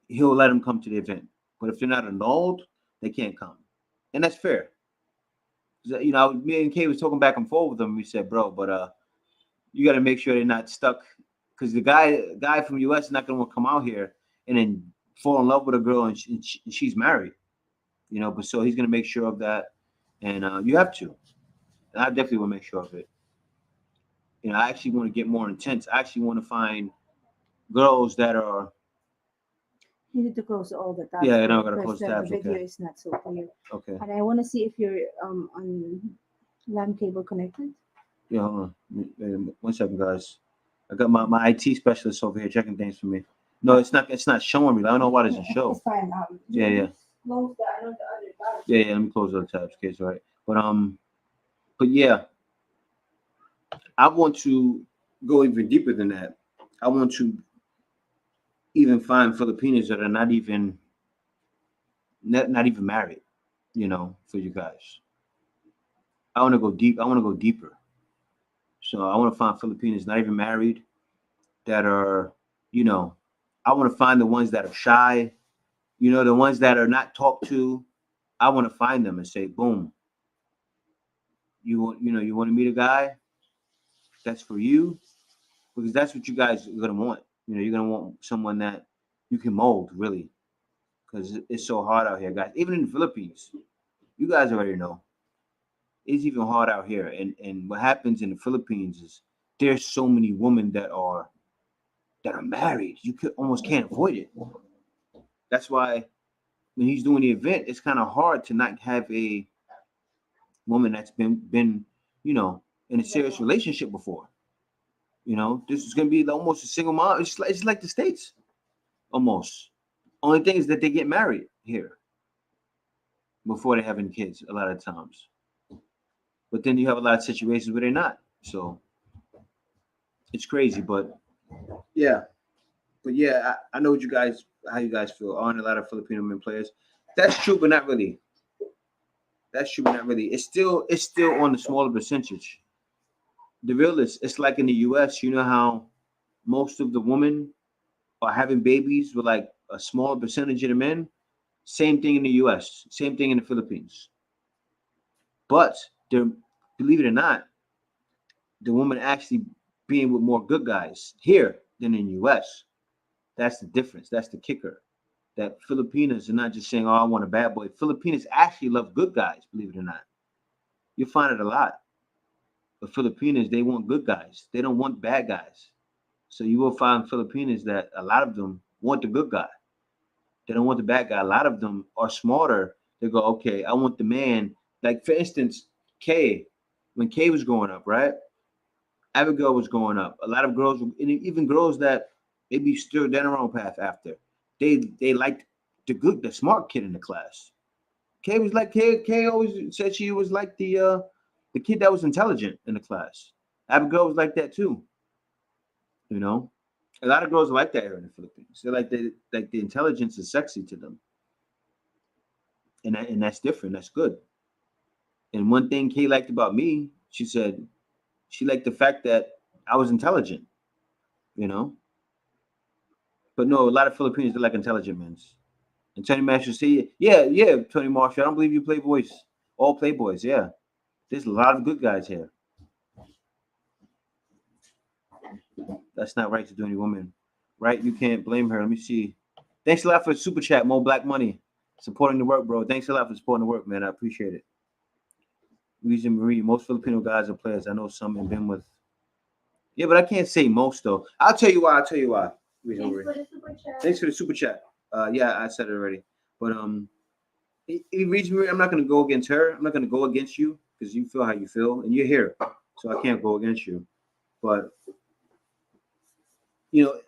he'll let them come to the event. But if they're not annulled, they can't come, and that's fair. You know, me and Kay was talking back and forth with them. We said, bro, but you got to make sure they're not stuck because the guy from US is not going to want to come out here and then fall in love with a girl and she's married. You know, but so he's going to make sure of that, and you have to. And I definitely want to make sure of it. You know, I actually want to get more intense. I actually want to find girls that are. You need to close all the tabs. Yeah, no, I gotta because close the tabs. video Okay. is not so clear. Okay. And I want to see if you're on LAN cable connected. Yeah, hold on. 1 second, guys. I got my IT specialist over here checking things for me. No, it's not. It's not showing me. I don't know why it doesn't show. It's fine. Yeah. Close the other tabs. Yeah. Let me close the tabs. Okay, it's all right. But yeah, I want to go even deeper than that. I want to even find Filipinos that are not even married. You know, for you guys. I want to go deep. I want to go deeper. So I want to find Filipinos not even married that are, you know, I want to find the ones that are shy, you know, the ones that are not talked to. I want to find them and say, boom, you want to meet a guy that's for you because that's what you guys are gonna want. You're gonna want someone that you can mold really, because it's so hard out here, guys. Even in the Philippines, you guys already know it's even hard out here. And what happens in the Philippines is there's so many women that are married. You could almost can't avoid it. That's why when he's doing the event, it's kind of hard to not have a woman that's been you know in a serious relationship before. This is gonna be almost a single mom. It's like the states almost. Only thing is that they get married here before they having kids a lot of times. But then you have a lot of situations where they're not. So it's crazy, but yeah, I know what you guys how you guys feel. Aren't a lot of Filipino men players? That's true, but not really. That's true, but not really. It's still on the smaller percentage. The real is it's like in the U.S. You know how most of the women are having babies with like a small percentage of the men. Same thing in the U.S. Same thing in the Philippines. But they're believe it or not, the woman actually being with more good guys here than in the U.S. That's the difference. That's the kicker. That Filipinas are not just saying, "Oh, I want a bad boy." Filipinas actually love good guys. Believe it or not, you find it a lot. But Filipinas, they want good guys. They don't want bad guys. So you will find Filipinas that a lot of them want the good guy. They don't want the bad guy. A lot of them are smarter. They go, okay, I want the man. Like for instance, Kay, when Kay was growing up, right? Abigail was growing up. A lot of girls, and even girls that maybe still down their own path after, they liked the smart kid in the class. Kay was like Kay always said she was like the kid that was intelligent in the class. Abigail was like that too. You know, a lot of girls like that here in the Philippines. They like the intelligence is sexy to them, and that's different. That's good. And one thing Kay liked about me, she said she liked the fact that I was intelligent. You know, but no, a lot of Filipinos they like intelligent men. And Tony Marshall say, yeah, Tony Marshall. I don't believe you play boys, all playboys. Yeah, there's a lot of good guys here. That's not right to do any woman, right? You can't blame her. Let me see. Thanks a lot for the super chat, Mo Black Money, supporting the work, bro. Thanks a lot for supporting the work, man. I appreciate it. Reason Marie, most Filipino guys are players. I know some have been with. Yeah, but I can't say most though. I'll tell you why. I'll tell you why. Reason Marie. Thanks for the super chat. Yeah, I said it already. But Reason Marie, I'm not gonna go against her. I'm not gonna go against you because you feel how you feel, and you're here, so I can't go against you. But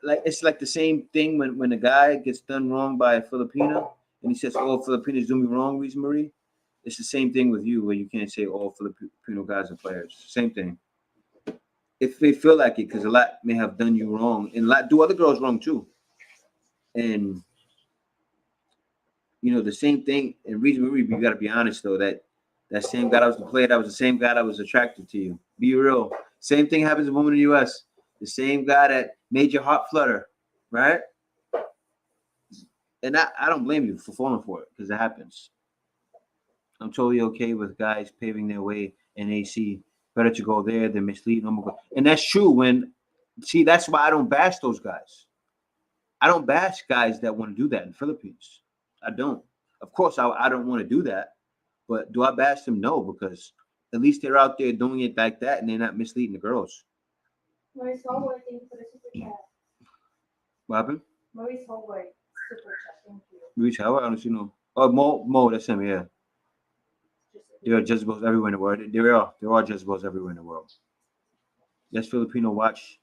like it's like the same thing when a guy gets done wrong by a Filipino and he says, "All Filipinos do me wrong," Reese Marie. It's the same thing with you where you can't say all Filipino guys are players. Same thing. If they feel like it, because a lot may have done you wrong, and a lot do other girls wrong too. And the same thing. And Reese Marie, you got to be honest though that same guy that was the player, that was the same guy that was attracted to you. Be real. Same thing happens to women in the U.S. The same guy that made your heart flutter, right? And I don't blame you for falling for it because it happens. I'm totally okay with guys paving their way and they see better to go there than mislead them. And that's true that's why I don't bash those guys. I don't bash guys that want to do that in the Philippines. I don't. Of course, I don't want to do that. But do I bash them? No, because at least they're out there doing it like that and they're not misleading the girls. Maurice Howard, thank you for the super chat. What happened? Maurice Howard, super chat, thank you. Reach how? I don't know. Oh, Mo, that's him, yeah. There are Jezebels everywhere in the world. There are Jezebels everywhere in the world. That's Filipino Watch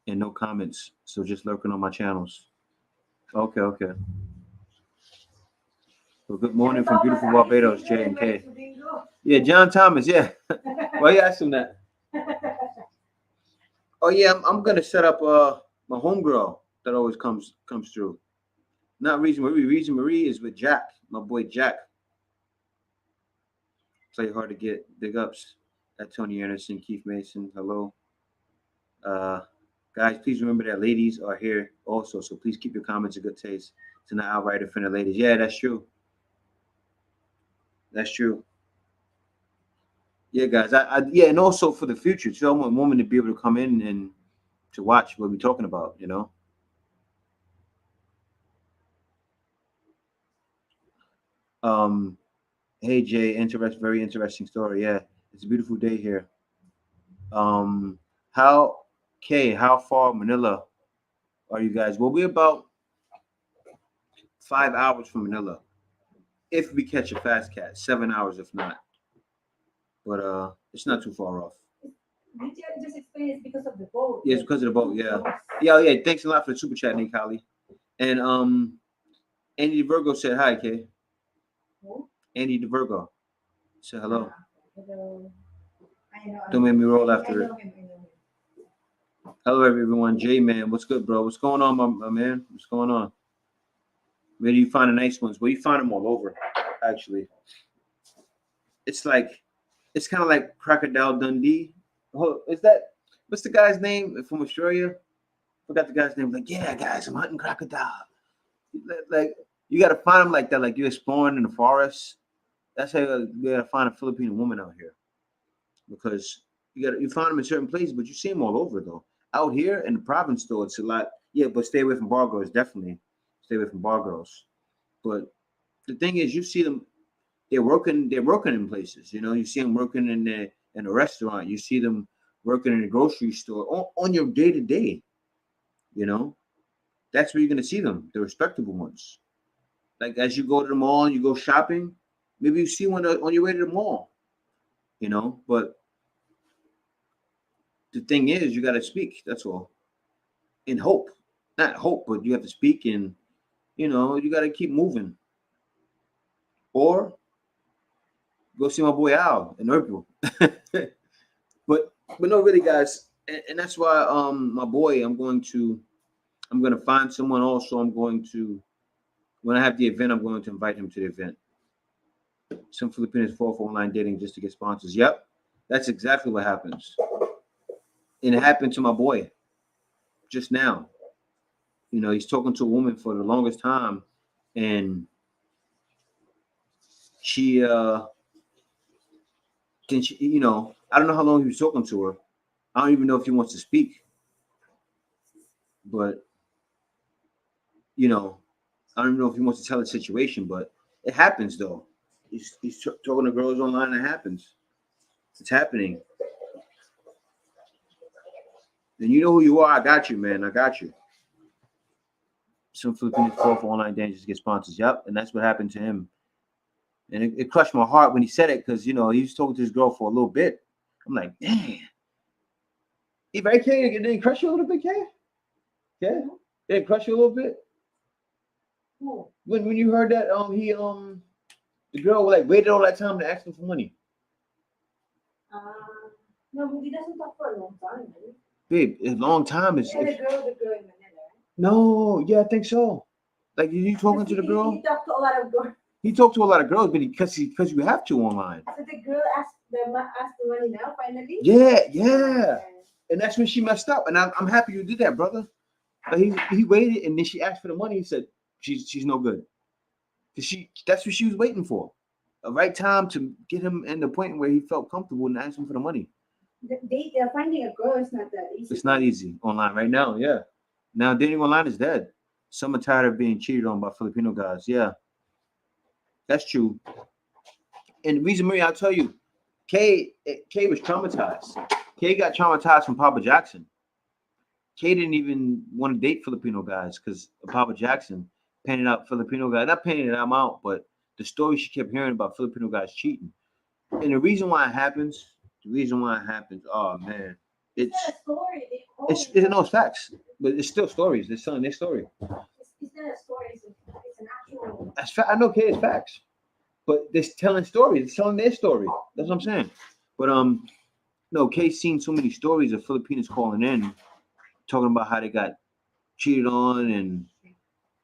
and no comments. So just lurking on my channels. Okay. Well, good morning from beautiful Barbados, J and K. Yeah, John Thomas. Yeah. Why you ask him that? Oh yeah, I'm gonna set up my homegirl that always comes through. Not Reason Marie. Reason Marie is with Jack, my boy Jack. Play hard to get. Big ups at Tony Anderson, Keith Mason. Hello. Guys, please remember that ladies are here also. So please keep your comments in good taste to not outright offend the ladies. Yeah, that's true. That's true. Yeah, guys. Yeah, and also for the future, too, I want women to be able to come in and to watch what we're talking about. Um, hey Jay, very interesting story. Yeah, it's a beautiful day here. Um, how how far Manila are you guys? Well, we're about 5 hours from Manila. If we catch a fast cat, 7 hours if not. But it's not too far off. Did you just explain it's because of the boat? Yeah, it's because of the boat. Yeah, yeah, yeah. Thanks a lot for the super chat, Nick Holly. And Andy DeVirgo said hi, Kay. Who? Andy DeVirgo said hello. Hello. I know. Don't make me roll I after it. know him. I know him. Hello, everyone. J Man, what's good, bro? What's going on, my man? What's going on? Where do you find the nice ones? Well, you find them all over, actually. It's like, it's kind of like Crocodile Dundee. Oh, is that, what's the guy's name from Australia? Forgot the guy's name. Like, yeah, guys, I'm hunting crocodile. Like, you got to find them like that, like you're exploring in the forest. That's how you got to find a Filipino woman out here. Because you find them in certain places, but you see them all over, though. Out here in the province, though, it's a lot. Yeah, but stay away from bar girls, definitely. Stay away from bar girls. But the thing is, you see them. They're working in places. You see them working in a restaurant. You see them working in a grocery store on your day to day. You know, that's where you're gonna see them, the respectable ones. Like as you go to the mall, you go shopping. Maybe you see one on your way to the mall. But the thing is, you got to speak. That's all. In hope, not hope, but you have to speak, and you got to keep moving. Or go see my boy Al in Urkel. but no, really, guys, and that's why my boy, I'm gonna find someone. Also, I'm going to, when I have the event, I'm going to invite him to the event. Some Filipinos fall for online dating just to get sponsors. Yep, that's exactly what happens. And it happened to my boy just now. He's talking to a woman for the longest time, and she then she, I don't know how long he was talking to her. I don't even know if he wants to speak, but you know, I don't know if he wants to tell the situation, but it happens though. He's talking to girls online. It happens. It's happening. And you know who you are. I got you, man. I got you. Some Filipinos fall for online dangers to get sponsors. Yep, and that's what happened to him. And it crushed my heart when he said it because he was talking to his girl for a little bit. I'm like, dang. If I can't, did it crush you a little bit, Kay? Yeah, did it crush you a little bit? Who? When you heard that the girl like waited all that time to ask him for money. No, he doesn't talk for a long time, right? Babe, a long time is. Yeah, the girl in Manila. No, yeah, I think so. Like you talking to the girl? He talked to a lot of girls. He talked to a lot of girls, but because you have to online. So the girl asked the money now finally. Yeah. And that's when she messed up. And I'm happy you did that, brother. But he waited, and then she asked for the money. He said she's no good. That's what she was waiting for. A right time to get him in the point where he felt comfortable and ask him for the money. Finding a girl is not that easy. It's not easy online right now. Yeah. Now dating online is dead. Some are tired of being cheated on by Filipino guys. Yeah. That's true. And the reason, Marie, I'll tell you, Kay was traumatized. Kay got traumatized from Papa Jackson. Kay didn't even want to date Filipino guys because Papa Jackson painted out Filipino guys. Not painting them out, but the story she kept hearing about Filipino guys cheating. And the reason why it happens, oh man, it's not a story. it's facts, but it's still stories. They're telling their story. It's not a story. It's an actual. I know, Kay, it's facts, but they're telling stories. They're telling their story. That's what I'm saying. But no, Kay's seen so many stories of Filipinos calling in, talking about how they got cheated on, and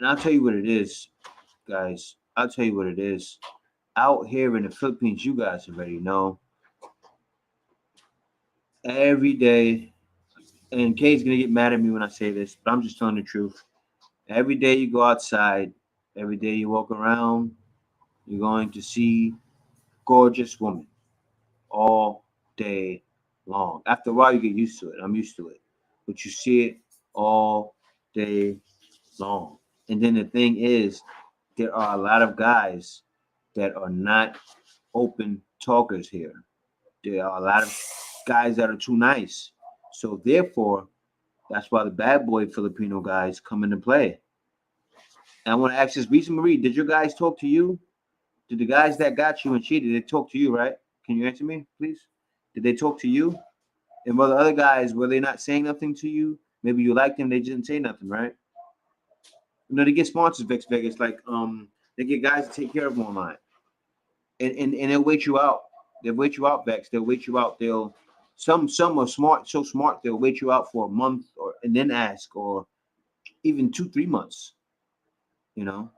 I'll tell you what it is, guys. I'll tell you what it is. Out here in the Philippines, you guys already know. Every day, and Kay's gonna get mad at me when I say this, but I'm just telling the truth. Every day you go outside, every day you walk around, you're going to see gorgeous women all day long. After a while, you get used to it. I'm used to it, but you see it all day long. And then the thing is, there are a lot of guys that are not open talkers here. There are a lot of guys that are too nice. So therefore, that's why the bad boy Filipino guys come into play. And I want to ask this, Lisa Marie, did your guys talk to you? Did the guys that got you and cheated, they talk to you, right? Can you answer me, please? Did they talk to you? And were the other guys, were they not saying nothing to you? Maybe you liked them, they didn't say nothing, right? They get sponsors, Vex Vegas, like they get guys to take care of them online. And they'll wait you out. They'll wait you out, Vex. They'll wait you out. They'll some are smart, so smart they'll wait you out for a month or and then ask, or even 2, 3 months, you know.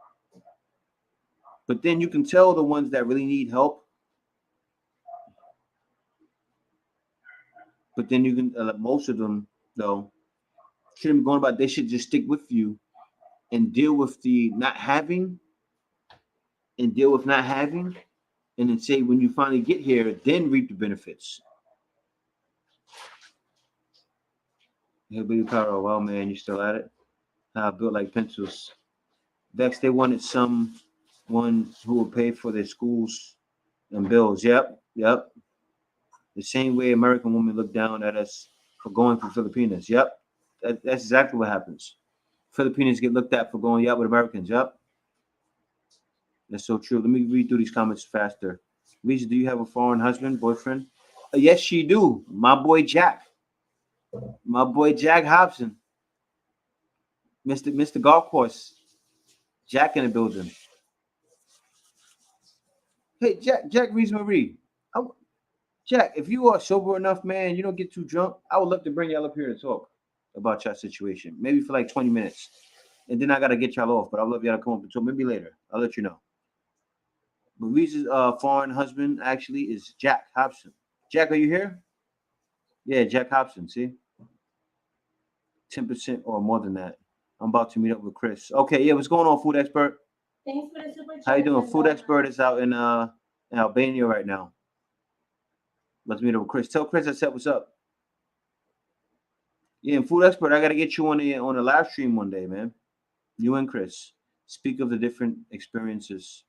But then you can tell the ones that really need help. But then you can most of them though shouldn't be going about. They should just stick with you and deal with the not having and deal with not having, and then say when you finally get here, then reap the benefits. Hillbilly Power, oh, well, man, you still at it? Built like pencils. Vex, they wanted someone who would pay for their schools and bills. Yep, yep. The same way American women look down at us for going for Filipinas. Yep, that's exactly what happens. Filipinos get looked at for going out with Americans. Yep, that's so true. Let me read through these comments faster. Lisa, do you have a foreign husband, boyfriend? Yes, she do. My boy Jack. My boy Jack Hobson. Mr. Golf Course. Jack in the building. Hey, Jack Reese Marie. Jack, if you are sober enough, man, you don't get too drunk, I would love to bring y'all up here to talk about your situation. Maybe for like 20 minutes. And then I got to get y'all off, but I'd love y'all to come up and talk. Maybe later. I'll let you know. But Reese's foreign husband actually is Jack Hobson. Jack, are you here? Yeah, Jack Hobson, see? 10% or more than that. I'm about to meet up with Chris. Okay, yeah, what's going on, food expert? Thanks for the super How you chat. doing? And Food expert is out in Albania right now. Let's meet up with Chris. Tell Chris I said what's up. Yeah, and food expert, I gotta get you on a live stream one day, man. You and Chris speak of the different experiences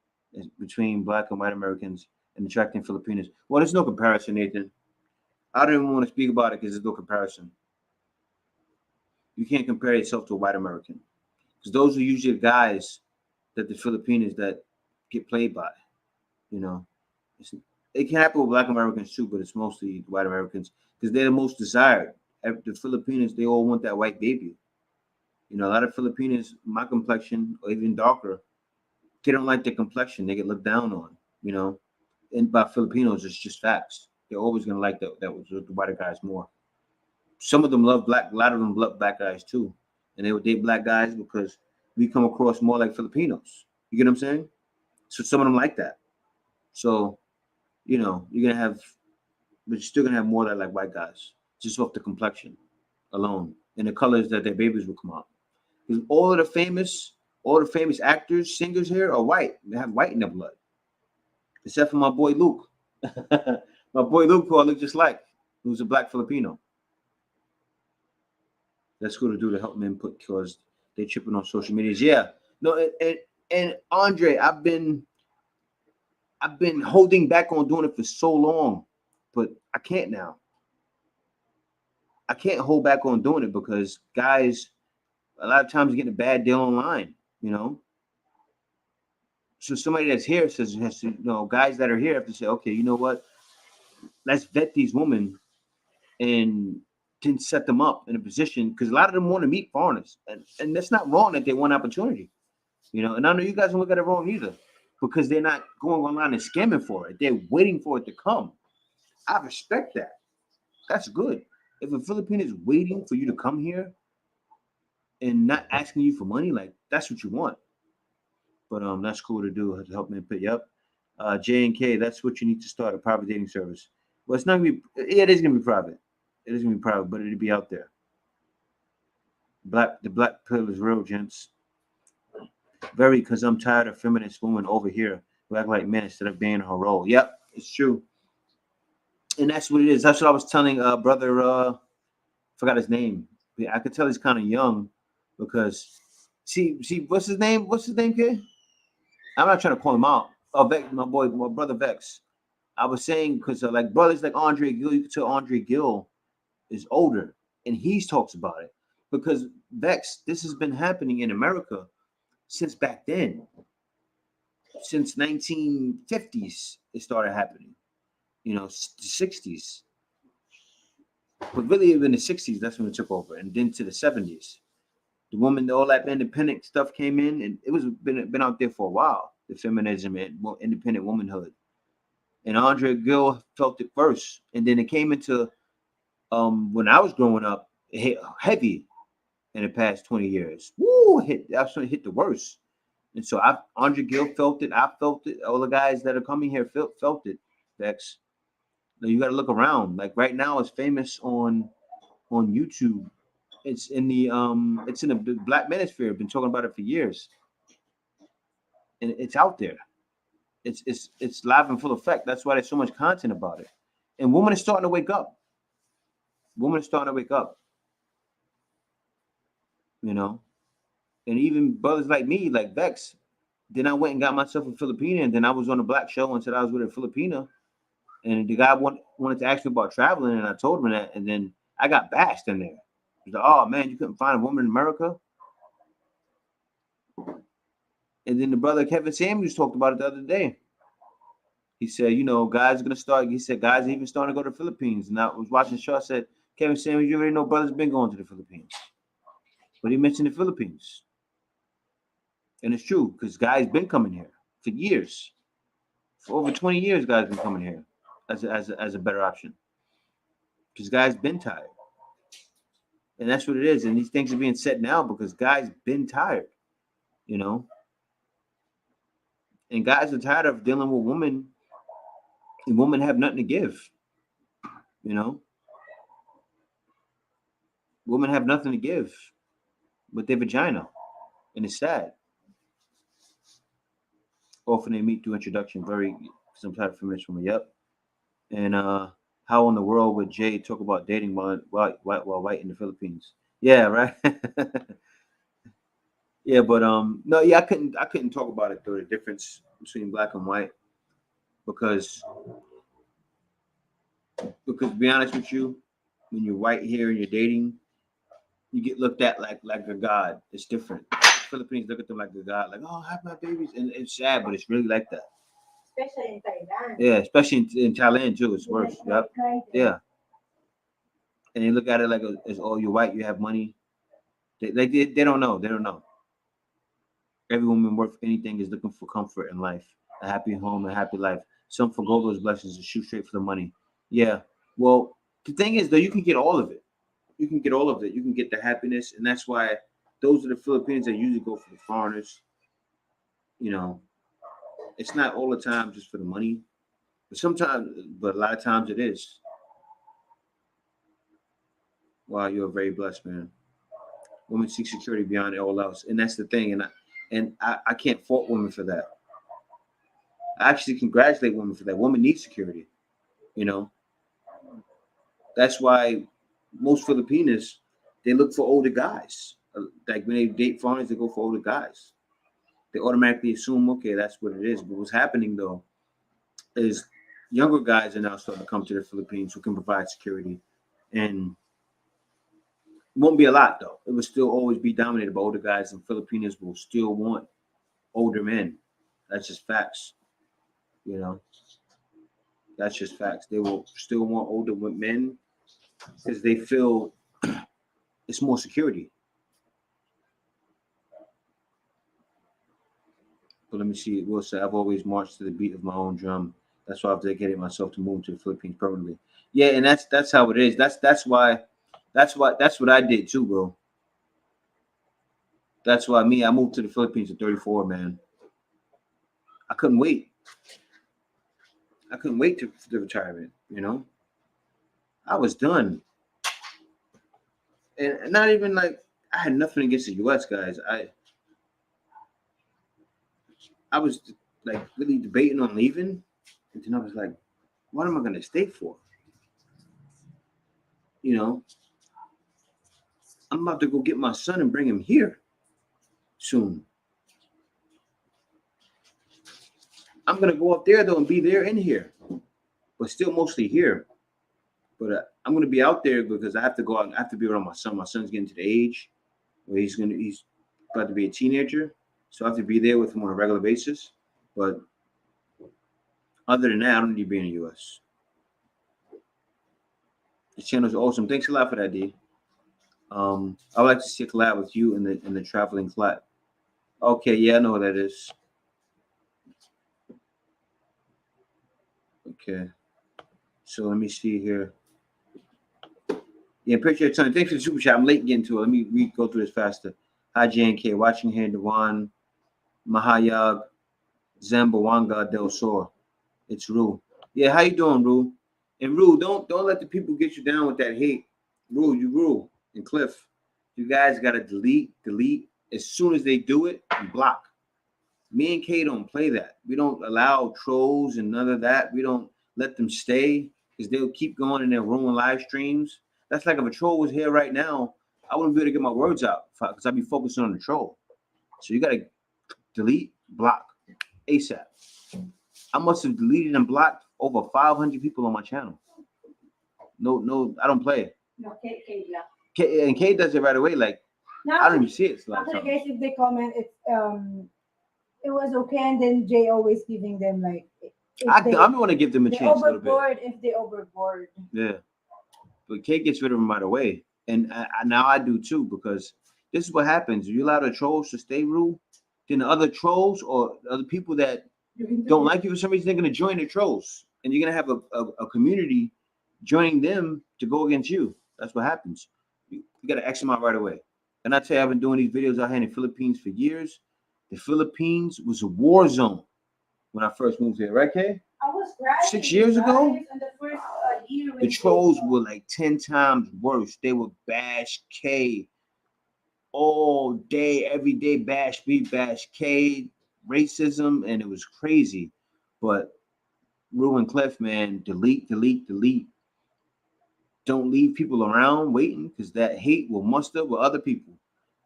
between Black and white Americans and attracting Filipinos. Well, there's no comparison, Nathan. I don't even want to speak about it because there's no comparison. You can't compare yourself to a white American because those are usually the guys that the Filipinos that get played by. You know, it's, it can happen with Black Americans too, but it's mostly white Americans because they're the most desired. The Filipinos, they all want that white baby. You know, a lot of Filipinos, my complexion or even darker, they don't like their complexion. They get looked down on. You know, and by Filipinos, it's just facts. They're always gonna like that was the white guys more. Some of them love black. A lot of them love black guys too, and they would date black guys because we come across more like Filipinos. You get what I'm saying? So some of them like that. So you're gonna have, but you're still gonna have more that like white guys, just off the complexion alone and the colors that their babies will come out. Because all the famous actors, singers here are white. They have white in their blood, except for my boy Luke. My boy Luke, who I look just like, who's a black Filipino. That's cool to do to help men put because they tripping on social medias. Yeah, no, and Andre, I've been holding back on doing it for so long, but I can't now. I can't hold back on doing it because guys, a lot of times get a bad deal online. You know, so somebody that's here has to, guys that are here have to say, okay, you know what? Let's vet these women and then set them up in a position because a lot of them want to meet foreigners, and that's not wrong that they want opportunity. And I know you guys don't look at it wrong either because they're not going online and scamming for it. They're waiting for it to come. I respect that. That's good. If a Filipino is waiting for you to come here and not asking you for money, like that's what you want. But that's cool to do to help men pick you up. J and K, that's what you need to start a private dating service. Well, it's not gonna be. Yeah, it is gonna be private. It is gonna be private, but it'll be out there. The black pill is real, gents. Very, because I'm tired of feminist women over here who act like men instead of being her role. Yep, it's true. And that's what it is. That's what I was telling brother. Forgot his name. I could tell he's kind of young because see, what's his name? What's his name, kid? I'm not trying to call him out. Oh, Vex, my brother Vex. I was saying because like brothers like Andre Gill, you could tell Andre Gill is older, and he talks about it because Vex. This has been happening in America since back then, since 1950s. It started happening. You know, 60s, but really in the 60s, that's when it took over, and then to the 70s. The woman, all that independent stuff came in, and it was been out there for a while. The feminism and independent womanhood, and Andre Gill felt it first, and then it came into when I was growing up, it hit heavy in the past 20 years. Woo, that's when it hit the worst. And so Andre Gill felt it. I felt it. All the guys that are coming here felt it. Vex. Now you got to look around. Like right now, it's famous on YouTube. It's in the Black Manosphere. Been talking about it for years, and it's out there. It's live in full effect. That's why there's so much content about it. And women are starting to wake up. Women are starting to wake up. You know, and even brothers like me, like Vex. Then I went and got myself a Filipina, and then I was on a black show and said I was with a Filipina, and the guy wanted to ask me about traveling, and I told him that, and then I got bashed in there. He's like, "Oh man, you couldn't find a woman in America." And then the brother Kevin Samuels talked about it the other day. He said, you know, guys are gonna start. He said guys are even starting to go to the Philippines. And I was watching the show. I said, Kevin Samuels, you already know brothers been going to the Philippines, but he mentioned the Philippines, and it's true because guys been coming here for years, for over 20 years. Guys been coming here as a better option because guys been tired, and that's what it is. And these things are being set now because guys been tired, you know, and guys are tired of dealing with women, and women have nothing to give, you know. Women have nothing to give but their vagina, and it's sad. Often they meet through introduction, very some type of feminist woman. Yep. And how in the world would Jay talk about dating while white in the Philippines? Yeah, right. Yeah, but no, yeah, I couldn't talk about it though, the difference between black and white because to be honest with you, when you're white here and you're dating, you get looked at like a god. It's different. Philippines look at them like a god, like, oh, have my babies, and it's sad, but it's really like that. Especially in Thailand. Yeah, especially in Thailand too, it's They like worse. white Yep. guys. Yeah, and they look at it like as oh, you're white, you have money. They don't know. They don't know. Every woman worth anything is looking for comfort in life, a happy home, a happy life. Some forgo those blessings and shoot straight for the money. Yeah. Well, the thing is though, you can get all of it. You can get all of it. You can get the happiness, and that's why those are the Filipinos that usually go for the foreigners. You know, it's not all the time just for the money, but sometimes, but a lot of times it is. Wow, you're a very blessed man. Women seek security beyond all else, and that's the thing. And I can't fault women for that. I actually congratulate women for that. Women need security. You know, that's why most Filipinas they look for older guys. Like when they date foreigners, they go for older guys. They automatically assume, okay, that's what it is. But what's happening though is younger guys are now starting to come to the Philippines who can provide security, and it won't be a lot though. It will still always be dominated by older guys, and Filipinos will still want older men. That's just facts. You know, that's just facts. They will still want older men because they feel it's more security. But let me see. Will say I've always marched to the beat of my own drum. That's why I've dedicated myself to moving to the Philippines permanently. Yeah, and that's how it is. That's what I did too, bro. That's why me, I moved to the Philippines at 34, man. I couldn't wait. I couldn't wait to for the retirement, you know? I was done. And not even like I had nothing against the US guys. I was like really debating on leaving. And then I was like, what am I gonna stay for? You know, I'm about to go get my son and bring him here soon. I'm gonna go up there though and be there in here, but still mostly here. But I'm gonna be out there because I have to go out. I have to be around my son. My son's getting to the age where he's about to be a teenager, so I have to be there with him on a regular basis. But other than that, I don't need to be in the U.S. The channel's awesome. Thanks a lot for that, D. I would like to see a collab with you in the traveling flat. Okay, yeah, I know what that is. Okay, so let me see here. Yeah, appreciate your time. Thanks for the super chat. I'm late getting to it. Let me go through this faster. Hi, JNK. Watching here, Dewan, Mahayag, Zambawanga Del Sur. It's Ru. Yeah, how you doing, Ru? And Ru, don't let the people get you down with that hate. Ru, and Cliff. You guys gotta delete as soon as they do it and block. Me and Kay don't play that. We don't allow trolls and none of that. We don't let them stay because they'll keep going and they'll ruin live streams. That's like if a troll was here right now, I wouldn't be able to get my words out because I'd be focusing on the troll. So you gotta delete, block, ASAP. I must have deleted and blocked over 500 people on my channel. No, I don't play it. No, Kate, yeah. And Kay does it right away. Like Now, I don't even see it. actually, guys, if they comment, it was okay, and then Jay always giving them like. I'm the one to give them a chance a little bit. Overboard if they overboard. Yeah, but Kate gets rid of them right away, and now I do too because this is what happens. You allow the trolls to stay rude, then the other trolls or other people that don't like you for some reason, they're gonna join the trolls, and you're gonna have a community joining them to go against you. That's what happens. You gotta X them out right away. And I tell you, I've been doing these videos out here in the Philippines for years. The Philippines was a war zone when I first moved here, right, Kay? I was crying 6 years ago. in the first year. The trolls were like 10 times worse. They would bash K all day, every day, bash me, bash K, racism, and it was crazy. But Ruin Cliff, man, delete. Don't leave people around waiting because that hate will muster with other people.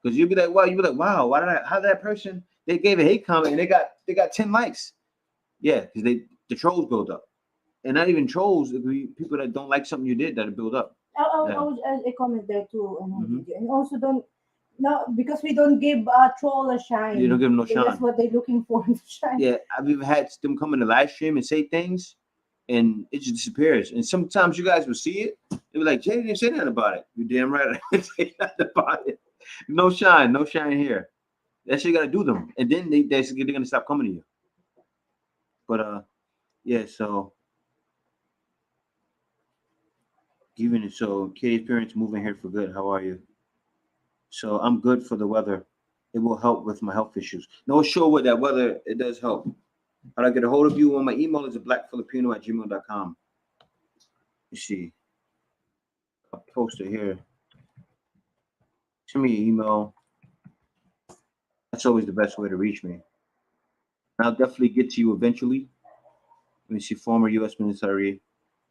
Because you'll be like, wow, how did that person, they gave a hate comment and they got 10 likes. Yeah, because the trolls build up. And not even trolls, it could be people that don't like something you did that'll build up. I comment there too on Mhm. video. And also don't no because we don't give troll a shine. You don't give them no shine. That's what they're looking for, the shine. Yeah, I've even had them come in the live stream and say things, and it just disappears. And sometimes you guys will see it. They be like, Jay didn't say nothing about it. You damn right, I didn't say nothing about it. No shine here. That's what you gotta do them, and then they're gonna stop coming to you. But yeah. So even so, Katie's parents moving here for good. How are you? So I'm good for the weather. It will help with my health issues. No, sure with that weather, it does help. How do I get a hold of you? On my email is blackfilipino@gmail.com. You see, I'll post it here. Send me an email. That's always the best way to reach me. I'll definitely get to you eventually. Let me see, former U.S. military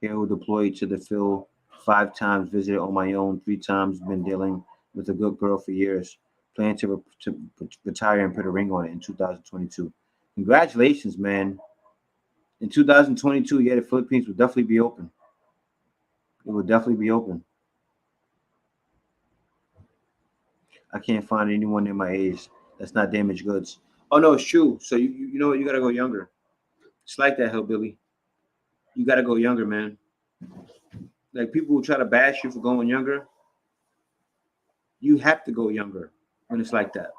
here who deployed to the field 5 times, visited on my own 3 times, been dealing with a good girl for years. Plan to retire and put a ring on it in 2022. Congratulations, man. In 2022, yeah, the Philippines will definitely be open. It will definitely be open. I can't find anyone in my age that's not damaged goods. Oh no, it's true. So you know what? You gotta go younger. It's like that, hillbilly. You gotta go younger, man. Like people who try to bash you for going younger, you have to go younger when it's like that.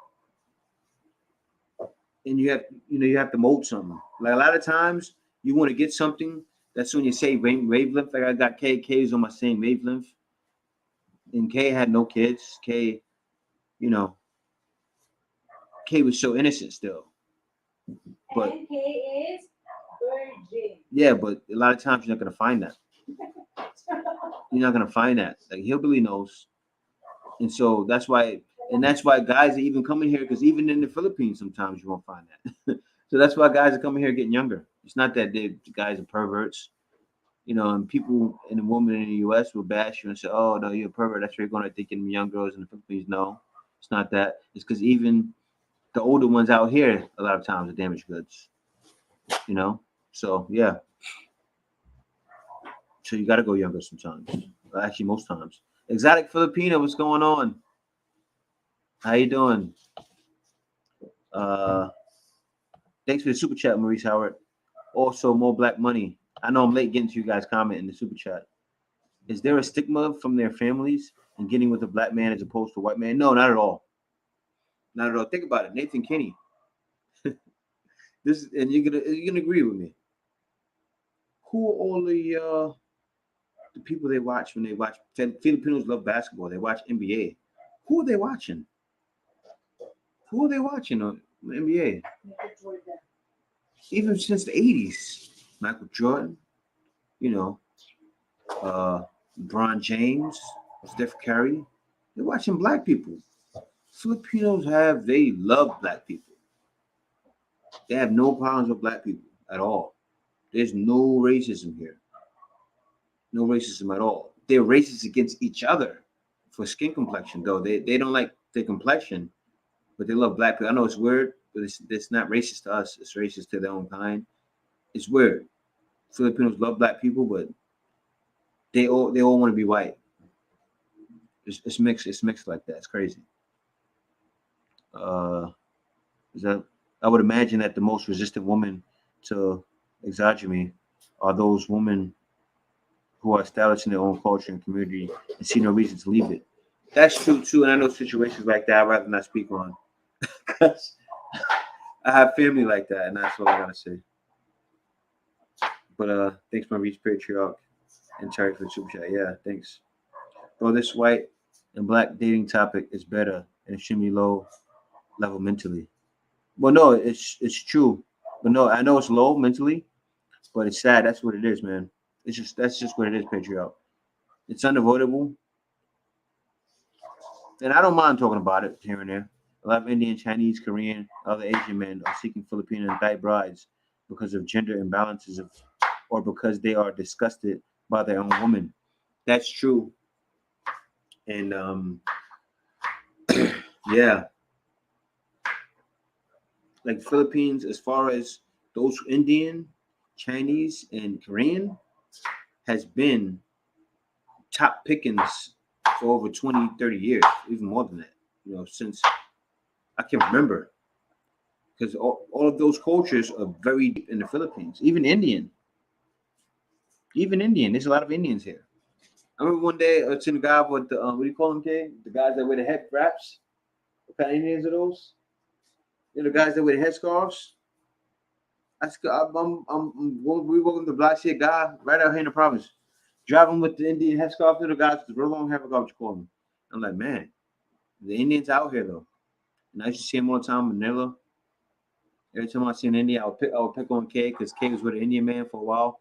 And you have to mold something. Like a lot of times you want to get something that's when you say wavelength. Like I got K's on my same wavelength. And K had no kids. K, you know, K was so innocent still. But and K is virgin. yeah, but a lot of times you're not gonna find that. You're not gonna find that. Like hillbilly knows. And so that's why guys are even coming here because even in the Philippines sometimes you won't find that. So that's why guys are coming here getting younger. It's not that the guys are perverts, and people and the women in the U.S. will bash you and say, "Oh no, you're a pervert." That's where you're going to thinking young girls in the Philippines. No, it's not that. It's because even the older ones out here a lot of times are damaged goods. you know. So yeah, so you got to go younger sometimes. Well, actually, most times. Exotic Filipino, what's going on? How you doing? Uh, thanks for the super chat, Maurice Howard. Also, more black money. I know I'm late getting to you guys' comment in the super chat. Is there a stigma from their families in getting with a black man as opposed to a white man? No, not at all. Not at all. Think about it. Nathan Kinney. This and you're gonna agree with me. Who are all the people they watch when they watch? Filipinos love basketball. They watch NBA. Who are they watching? Who are they watching on the NBA? Even since the '80s, Michael Jordan. You know, uh, LeBron James, Steph Curry. They're watching black people. Filipinos they love black people. They have no problems with black people at all. There's no racism here. No racism at all. They're racist against each other for skin complexion, though. They don't like their complexion, but they love black people. I know it's weird, but it's not racist to us. It's racist to their own kind. It's weird. Filipinos love black people, but they all want to be white. It's mixed. It's mixed like that. It's crazy. Uh, is that I would imagine that the most resistant women to exogamy are those women who are establishing their own culture and community and see no reason to leave it. That's true too, and I know situations like that I'd rather not speak on because I have family like that, and that's all I gotta say. But thanks, my Reach Patriarch and Terry for the super chat. Yeah, thanks. Bro, this white and black dating topic is better and extremely low level mentally. Well, no, it's true, but no, I know it's low mentally, but it's sad. That's what it is, man. It's just that's just what it is, Patriarch. It's unavoidable, and I don't mind talking about it here and there. A lot of Indian, Chinese, Korean, other Asian men are seeking Filipino and Thai brides because of gender imbalances or because they are disgusted by their own woman. That's true, and yeah, like Philippines, as far as those Indian, Chinese, and Korean, has been top pickings for over 20, 30 years, even more than that, since I can remember. Because all of those cultures are very deep in the Philippines, even Indian. Even Indian. There's a lot of Indians here. I remember one day I was in a guy with the, what do you call them, Kay? The guys that wear the head wraps. What kind of Indians are those? The guys that wear the headscarves. We welcome the black shit guy right out here in the province. Driving with the Indian headscarf to the guys with the real long hair, what you call them. I'm like, man, the Indians out here though. And I used to see him all the time in Manila. Every time I see an Indian, I would pick on K because K was with an Indian man for a while.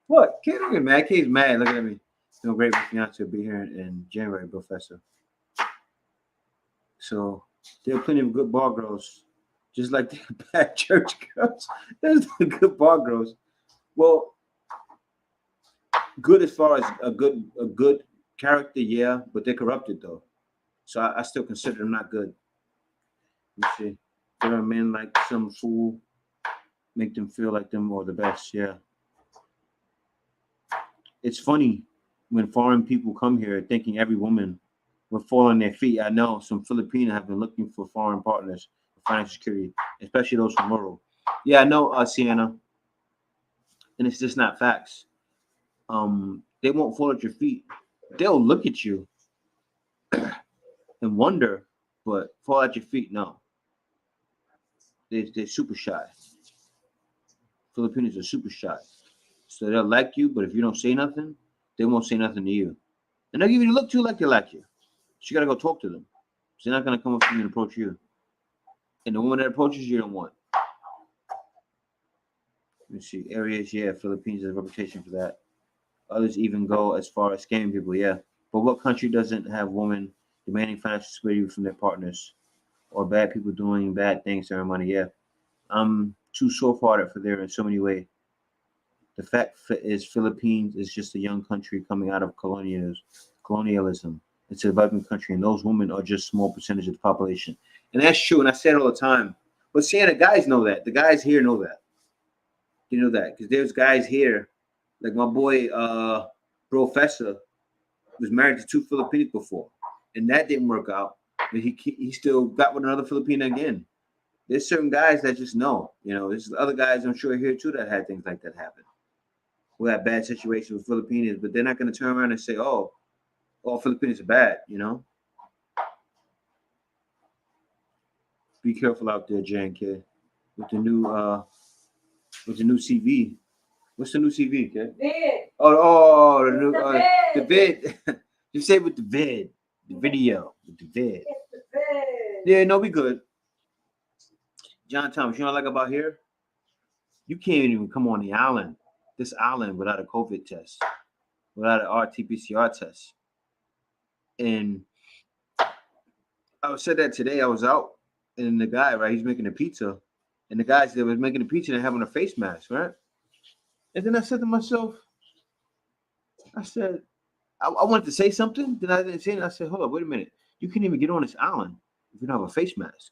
What? K don't get mad. K's mad. Look at me. Doing great with fiance will be here in January, Professor. So there are plenty of good bar girls, just like the bad church girls. There's the good bar girls. Well, good as far as a good character, yeah, but they're corrupted though. So I still consider them not good. You see, there are men like some fool make them feel like them or the best. Yeah, it's funny when foreign people come here thinking every woman will fall on their feet. I know some Filipino have been looking for foreign partners for financial security, especially those from rural. Yeah, I know, Sienna, and it's just not facts. They won't fall at your feet. They'll look at you and wonder, but fall at your feet, no. They're super shy. Filipinos are super shy. So they'll like you, but if you don't say nothing, they won't say nothing to you. And they'll give you the look too like they like you. So you gotta go talk to them. So they're not gonna come up to you and approach you. And the woman that approaches you don't want. Let me see. Areas, yeah, Philippines has a reputation for that. Others even go as far as scamming people, yeah. But what country doesn't have women demanding financial security from their partners? Or bad people doing bad things to earn money, yeah. I'm too soft-hearted for there in so many ways. The fact is, Philippines is just a young country coming out of colonialism. It's a developing country, and those women are just a small percentage of the population. And that's true, and I say it all the time. But Sienna, guys know that. The guys here know that. You know that because there's guys here, like my boy, Professor, was married to two Filipinos before, and that didn't work out. But he still got with another Filipina again. There's certain guys that just know. There's other guys I'm sure here too that had things like that happen. Who had bad situations with Filipinos, but they're not going to turn around and say, "Oh, all Filipinos are bad." Be careful out there, J&K, with the new CV. What's the new CV, kid? Vid. Oh, the new The the vid. You say with the vid, the video, with the vid. It's the vid. Yeah, no, we good. John Thomas, you know what I like about here? You can't even come on the island, this island, without a COVID test, without an RT-PCR test. And I said that today. I was out, and the guy, right, he's making a pizza, and the guys that was making the pizza, they're having a face mask, right? And then I said to myself, I said, I wanted to say something, then I didn't say it. I said, hold up, wait a minute. You can't even get on this island if you don't have a face mask.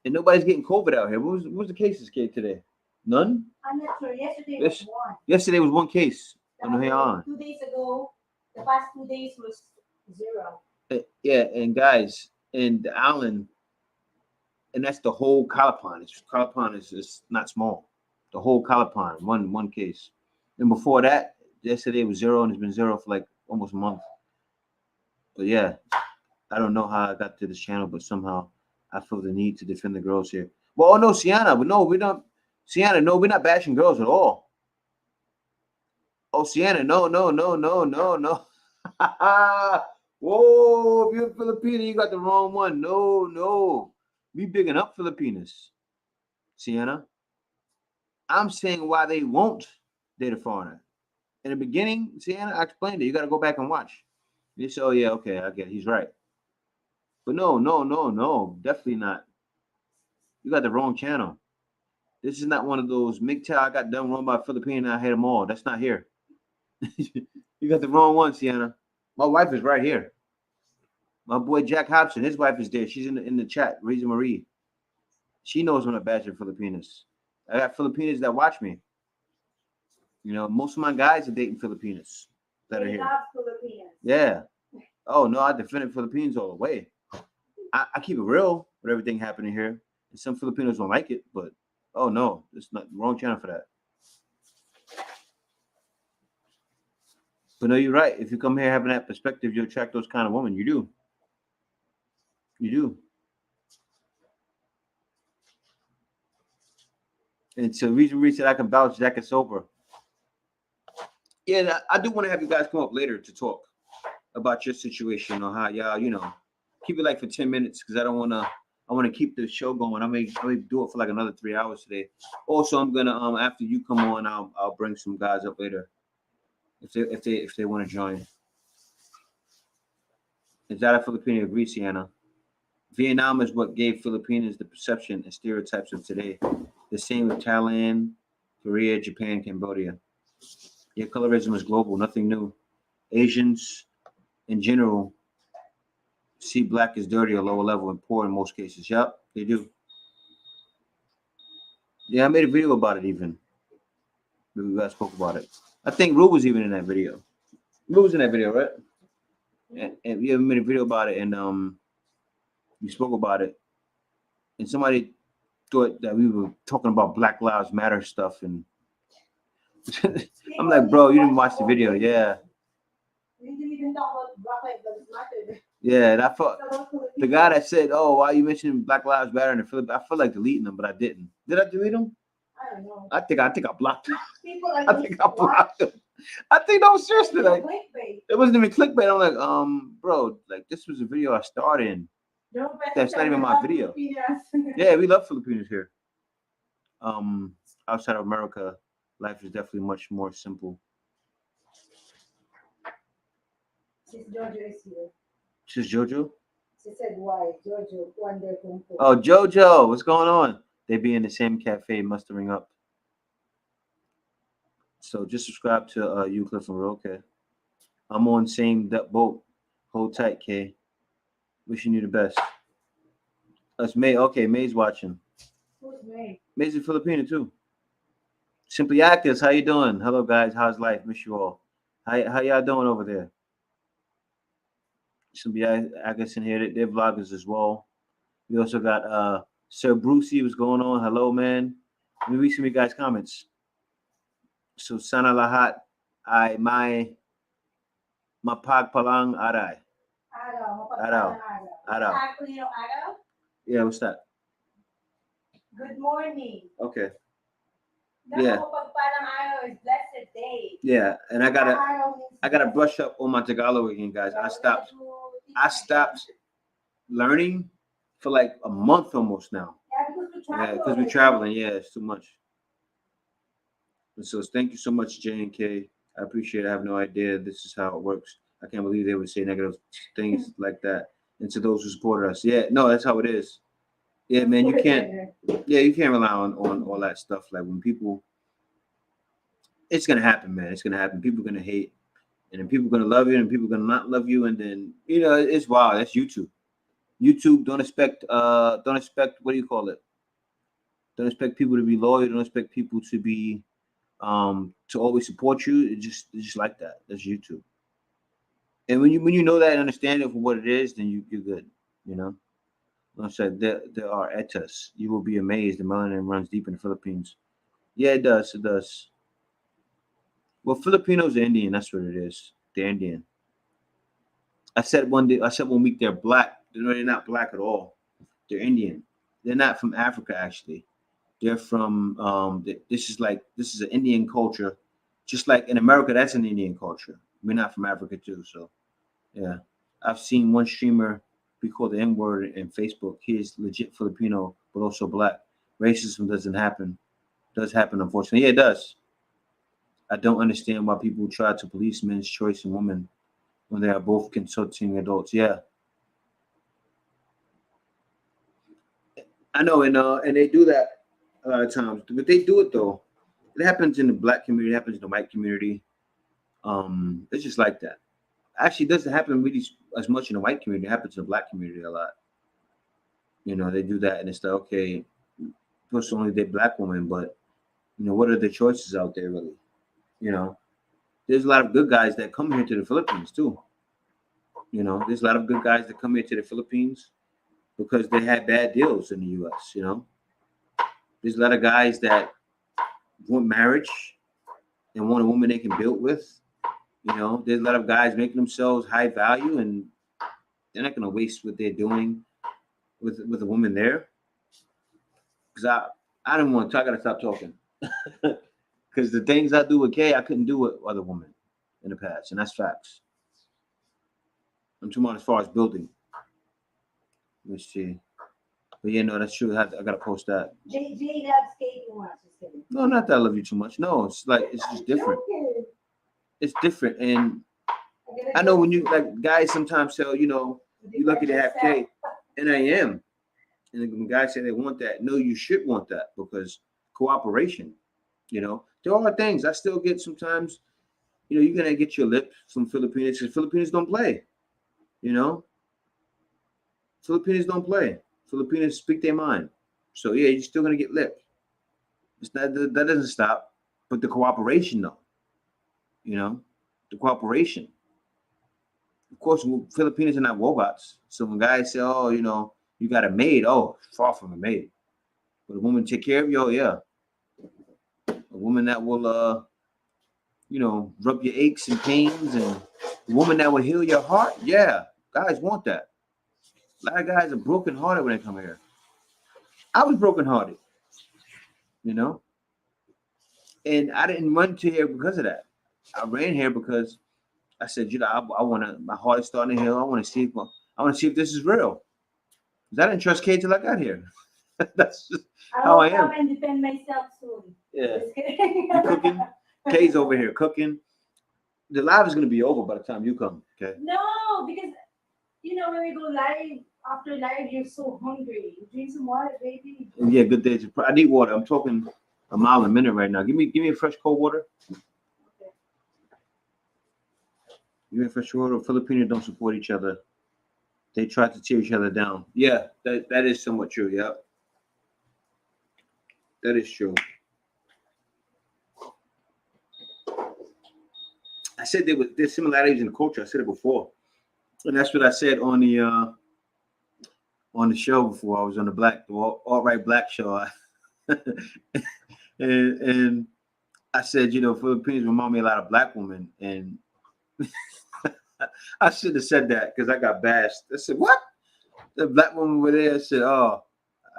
And nobody's getting COVID out here. What was the cases, Kate, today? None? I'm not sure. Yesterday was one. Yesterday was one case on the island. 2 days ago, the past 2 days was 0. Yeah, and guys, and the island, and that's the whole Calapan. Calapan is not small. The whole Calapan, one case. And before that, yesterday was 0, and it's been 0 for like almost a month. But yeah, I don't know how I got to this channel, but somehow I feel the need to defend the girls here. Well, oh no, Sienna, but no, we don't. Sienna, no, we're not bashing girls at all. Oh, Sienna, no. Whoa, if you're a Filipino, you got the wrong one. No. We bigging up Filipinas. Sienna. I'm saying why they won't date a foreigner. In the beginning, Sienna, I explained it. You got to go back and watch. You say, oh, yeah, okay, I get it. He's right. But no, definitely not. You got the wrong channel. This is not one of those MGTOW I got done wrong by Filipino and I hate them all. That's not here. You got the wrong one, Sienna. My wife is right here. My boy Jack Hobson, his wife is there. She's in the chat, Reza Marie. She knows when I bash Filipinas. I got Filipinas that watch me. Most of my guys are dating Filipinas that are here. Love Filipinas. Yeah. Oh no, I defended Philippines all the way. I keep it real with everything happening here. And some Filipinos don't like it, but oh no, it's not the wrong channel for that. But no, you're right. If you come here having that perspective, you attract those kind of women. You do. You do. And so the reason we said I can vouch Jack is sober. Yeah, I do want to have you guys come up later to talk about your situation or how y'all, keep it like for 10 minutes because I want to keep the show going. I may do it for like another 3 hours today. Also, I'm gonna after you come on, I'll bring some guys up later if they want to join. Is that a Filipino agree, Sienna? Vietnam is what gave Filipinos the perception and stereotypes of today. The same with Thailand, Korea, Japan, Cambodia. Yeah, colorism is global, nothing new. Asians, in general, see black as dirty or lower level and poor in most cases. Yep, they do. Yeah, I made a video about it even. We guys spoke about it. I think Rue was even in that video. Rue was in that video, right? And we made a video about it, and we spoke about it. And somebody thought that we were talking about Black Lives Matter stuff, and I'm like, bro, you didn't watch the video, yeah. We didn't even talk about Black Lives Matter. Yeah, and I thought the guy that said, "Oh, why are you mentioning Black Lives Matter in the Philippines?" I feel like deleting them, but I didn't. Did I delete them? I don't know. I think I blocked them. People I think I blocked them. I think no, seriously, like it wasn't even clickbait. I'm like, bro, like this was a video I started in. That's not even my video. Yeah, we love Filipinos here. Outside of America, life is definitely much more simple. Since Jojo is here. She's Jojo? She said why? Jojo, Wonder Kung Fu. Oh, Jojo, what's going on? They be in the same cafe mustering up. So just subscribe to Euclid and Roll, okay? I'm on same boat. Hold tight, K. Wishing you the best. That's May. Okay, May's watching. Who's great? Amazing Filipino too. Simply Actors, how you doing? Hello guys, how's life? Miss you all. How y'all doing over there? Simply Actors in here. They're vloggers as well. We also got Sir Brucey. What's going on? Hello, man. Let me read some of you guys' comments. So sana lahat ay may mapagpalang aray. Araw, Araw. mapagpalang araw. Araw. Actually, yung araw? Yeah, what's that? Good morning. Okay. No, Yeah. mapagpalang araw is blessed day. Yeah, and I gotta Araw means brush up on my Tagalog again, guys. I stopped learning for like a month almost now. Yeah, because we Yeah, travel. because we're traveling. Yeah, it's too much. And so thank you so much, J and K. I appreciate it. I have no idea this is how it works. I can't believe they would say negative things like that. And to those who supported us, yeah, no, that's how it is. Yeah, man, you can't. Yeah, you can't rely on all that stuff. Like when people, it's gonna happen, man. It's gonna happen. People are gonna hate, and then people are gonna love you, and people are gonna not love you, and then it's wild. That's YouTube. YouTube, don't expect what do you call it? Don't expect people to be loyal. Don't expect people to be to always support you. It's just like that. That's YouTube. And when you know that and understand it for what it is, then you're good. You know. Like I said, there are etas. You will be amazed. The melanin runs deep in the Philippines. Yeah, it does. It does. Well, Filipinos are Indian. That's what it is. They're Indian. I said one day. I said one week they're black. No, they're not black at all. They're Indian. They're not from Africa actually. They're from this is an Indian culture, just like in America. That's an Indian culture. We're not from Africa too, so yeah. I've seen one streamer be called the N word in Facebook. He is legit Filipino, but also black. Racism doesn't happen. Does happen, unfortunately. Yeah, it does. I don't understand why people try to police men's choice in women when they are both consulting adults. Yeah, I know, and they do that a lot of times, but they do it though. It happens in the black community. It happens in the white community. It's just like that. Actually, it doesn't happen really as much in the white community. It happens in the black community a lot. They do that, and it's like, okay, plus only they black women, but what are the choices out there really? You know, there's a lot of good guys that come here to the Philippines too. There's a lot of good guys that come here to the Philippines because they had bad deals in the U.S. There's a lot of guys that want marriage and want a woman they can build with. There's a lot of guys making themselves high value, and they're not going to waste what they're doing with a woman there. Because I don't want to talk. I got to stop talking. Because the things I do with Kay, I couldn't do with other women in the past, and that's facts. I'm talking about as far as building. Let's see. But yeah, no, that's true. I got to post that. J loves skating watch. Just kidding. No, not that I love you too much. No, it's like it's just different. It's different, and I know when you like guys sometimes tell you're lucky to have Kay, and I am. And when guys say they want that, no, you should want that because cooperation. There are things I still get sometimes. You're gonna get your lip from Filipinos because Filipinos don't play. Filipinos don't play. Filipinos speak their mind. So yeah, you're still gonna get lip. It's not that doesn't stop, but the cooperation though. The cooperation. Of course, Filipinos are not robots. So when guys say, "Oh, you got a maid," oh, far from a maid. But a woman take care of you, oh yeah. A woman that will rub your aches and pains, and a woman that will heal your heart, yeah. Guys want that. A lot of guys are brokenhearted when they come here. I was brokenhearted, and I didn't run to here because of that. I ran here because I said, I want to. My heart is starting to heal. I want to see if this is real. Because I didn't trust Kate till I got here. That's just how I am. I'll come and defend myself soon. Yeah. You cooking? Kay's over here cooking. The live is going to be over by the time you come. Okay. No, because when we go live after live, you're so hungry. Drink some water, baby. Yeah, good day. I need water. I'm talking a mile a minute right now. Give me a fresh cold water. Okay. Give me a fresh water. Filipinos don't support each other. They try to tear each other down. Yeah, that is somewhat true. Yeah. That is true. I said there's similarities in culture. I said it before, and that's what I said on the show before. I was on the alt right black show, and I said, Philippines remind me a lot of black women, and I should have said that because I got bashed. I said, "What? The black woman were there?" I said, "Oh,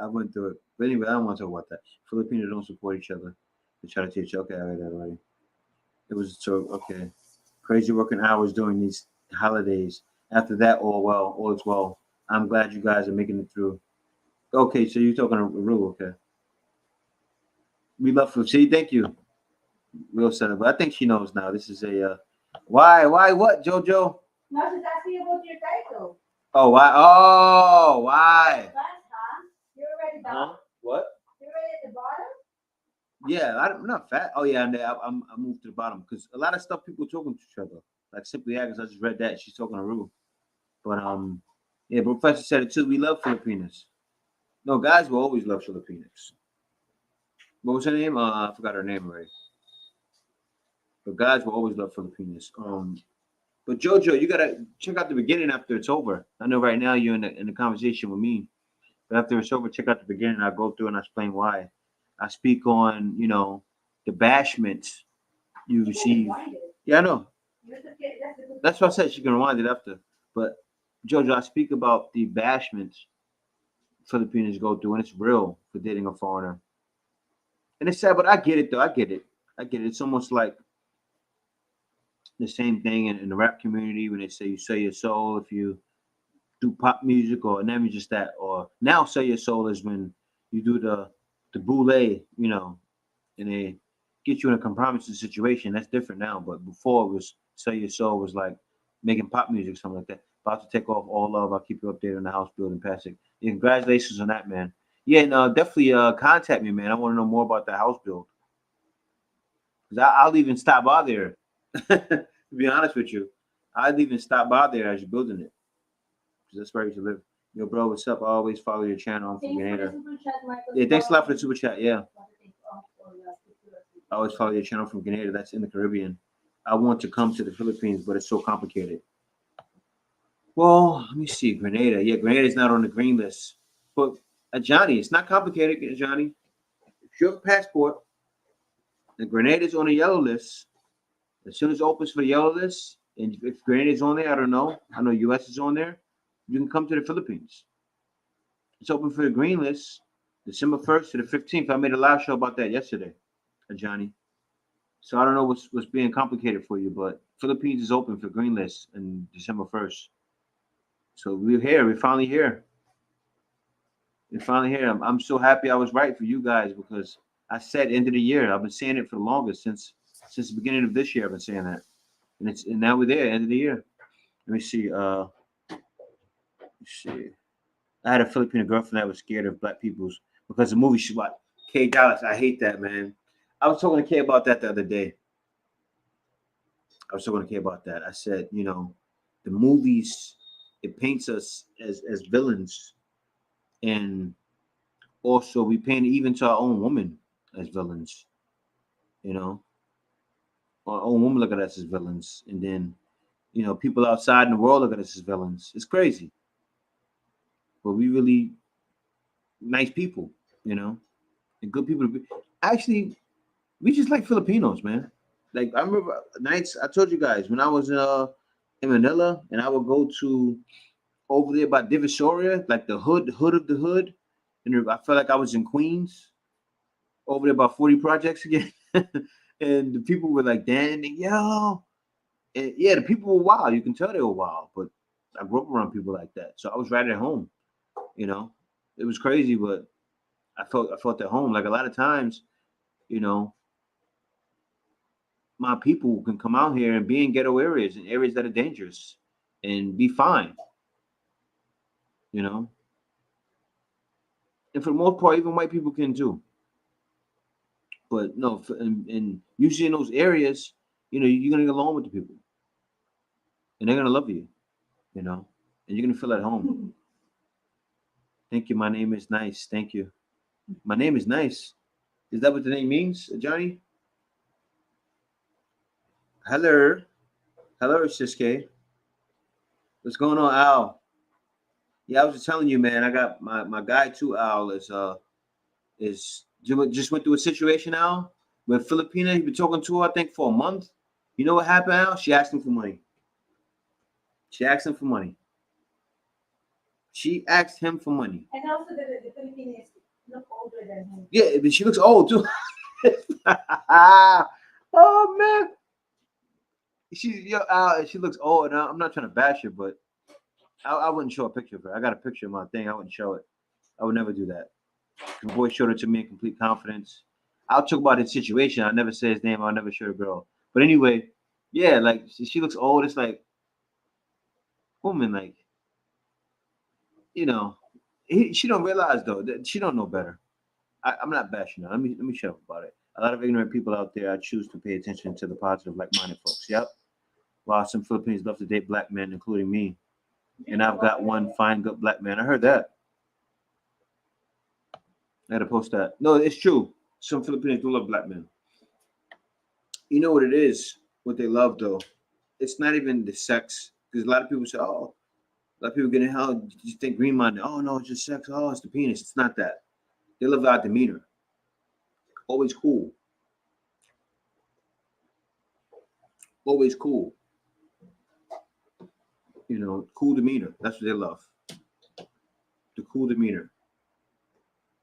I went through it." But anyway, I don't want to talk about that. Filipinos don't support each other. They try to teach. Okay, I read that already. It was so okay. Crazy working hours during these holidays. After that, all is well. I'm glad you guys are making it through. Okay, so you're talking to Rue. Okay, we love food. See, thank you. Real set but I think she knows now. This is a why, what, Jojo? Now she's asking about your title. Oh, why? Oh, why? Fast, huh? You're already Huh? down? What? You're already at the bottom? Yeah, I'm not fat. Oh yeah, and I moved to the bottom because a lot of stuff people talking to each other. Like Simply Agnes, I just read that she's talking to Rue. But yeah, Professor said it too. We love Filipinas. No, guys will always love Filipinas. What was her name? I forgot her name already. But guys will always love Filipinas. But Jojo, you gotta check out the beginning after it's over. I know right now you're in the conversation with me, but after it's over, check out the beginning. I go through and I explain why. I speak on the bashments you You can receive. rewind it. Yeah, I know. That's the good That's what I said. She can rewind it after. But Jojo, I speak about the bashments Filipinos go through, and it's real for dating a foreigner. And it's sad, but I get it though. I get it. I get it. It's almost like the same thing in the rap community when they say you sell your soul if you do pop music, or never just that, or now sell your soul is when you do the boule, and they get you in a compromising situation. That's different now, but before it was sell your soul was like making pop music, something like that. About to take off all love. I'll keep you updated on the house building passing. Yeah, congratulations on that, man. Yeah, no, definitely contact me, man. I want to know more about the house build. Cause I'll even stop by there. To be honest with you, I'd even stop by there as you're building it. Cause that's where I used to live. Yo, bro, what's up? I always follow your channel. I'm from Thanks for the Grenada. super chat, Michael. Yeah, thanks a lot for the super chat. Yeah, For the I always follow your channel from Grenada. That's in the Caribbean. I want to come to the Philippines, but it's so complicated. Well, let me see. Grenada. Yeah, Grenada's not on the green list. But Johnny, it's not complicated, Johnny. If you have a passport, and Grenada's on the yellow list, as soon as it opens for the yellow list, and if Grenada's on there, I don't know. I know US is on there. You can come to the Philippines. It's open for the green list, December 1st to the 15th. I made a live show about that yesterday, Johnny. So I don't know what's being complicated for you, but Philippines is open for green list on December 1st. So we're here. We're finally here. We're finally here. I'm so happy I was right for you guys because I said end of the year. I've been saying it for the longest since the beginning of this year. I've been saying that, and now we're there, end of the year. Let me see. Let's see. I had a Filipino girlfriend that was scared of black people's because the movie she watched. K Dallas, I hate that, man. I was talking to K about that the other day. I was talking to K about that. I said, the movies it paints us as villains, and also we paint even to our own women as villains. You know, our own women look at us as villains, and then people outside in the world look at us as villains. It's crazy, but we really nice people, and good people. Actually, we just like Filipinos, man. Like I remember nights I told you guys when I was in Manila, and I would go to over there by Divisoria, like the hood of the hood, and I felt like I was in Queens over there by 40 projects again. And the people were like, "Damn, yo," and yeah, the people were wild. You can tell they were wild, but I grew up around people like that, so I was right at home. You know, it was crazy, but I felt at home. Like a lot of times, you know, my people can come out here and be in ghetto areas and areas that are dangerous and be fine, you know. And for the most part, even white people can too. But no, and usually in those areas, you're gonna get along with the people, and they're gonna love you, and you're gonna feel at home. Thank you. My name is nice. Thank you. My name is nice. Is that what the name means, Johnny? Hello. Hello, Siske. What's going on, Al? Yeah, I was just telling you, man. I got my guy too, Al, is just went through a situation, Al, with Filipina. He been talking to her, I think, for a month. You know what happened, Al? She asked him for money. She asked him for money. She asked him for money. And also the Filipinos look older than him. Yeah, but she looks old too. Oh man, she looks old. Now I'm not trying to bash her, but I wouldn't show a picture of her. I got a picture of my thing. I wouldn't show it. I would never do that. The boy showed it to me in complete confidence. I'll talk about his situation. I never say his name. I'll never show the girl. But anyway, yeah, like she looks old. It's like woman, like you know, she don't realize though that she don't know better. I'm not bashing her. Let me shut up about it. A lot of ignorant people out there. I choose to pay attention to the positive, like-minded folks. Yep. While some Philippines love to date black men, including me, and I've got one fine, good black man. I heard that. I had to post that. No, it's true. Some Filipinos do love black men. You know what it is? What they love though? It's not even the sex. Because a lot of people say, "Oh, a lot of people getting hell. You think green minded? Oh no, it's just sex. Oh, it's the penis. It's not that. They love our demeanor. Always cool. Always cool. You know, cool demeanor. That's what they love. The cool demeanor.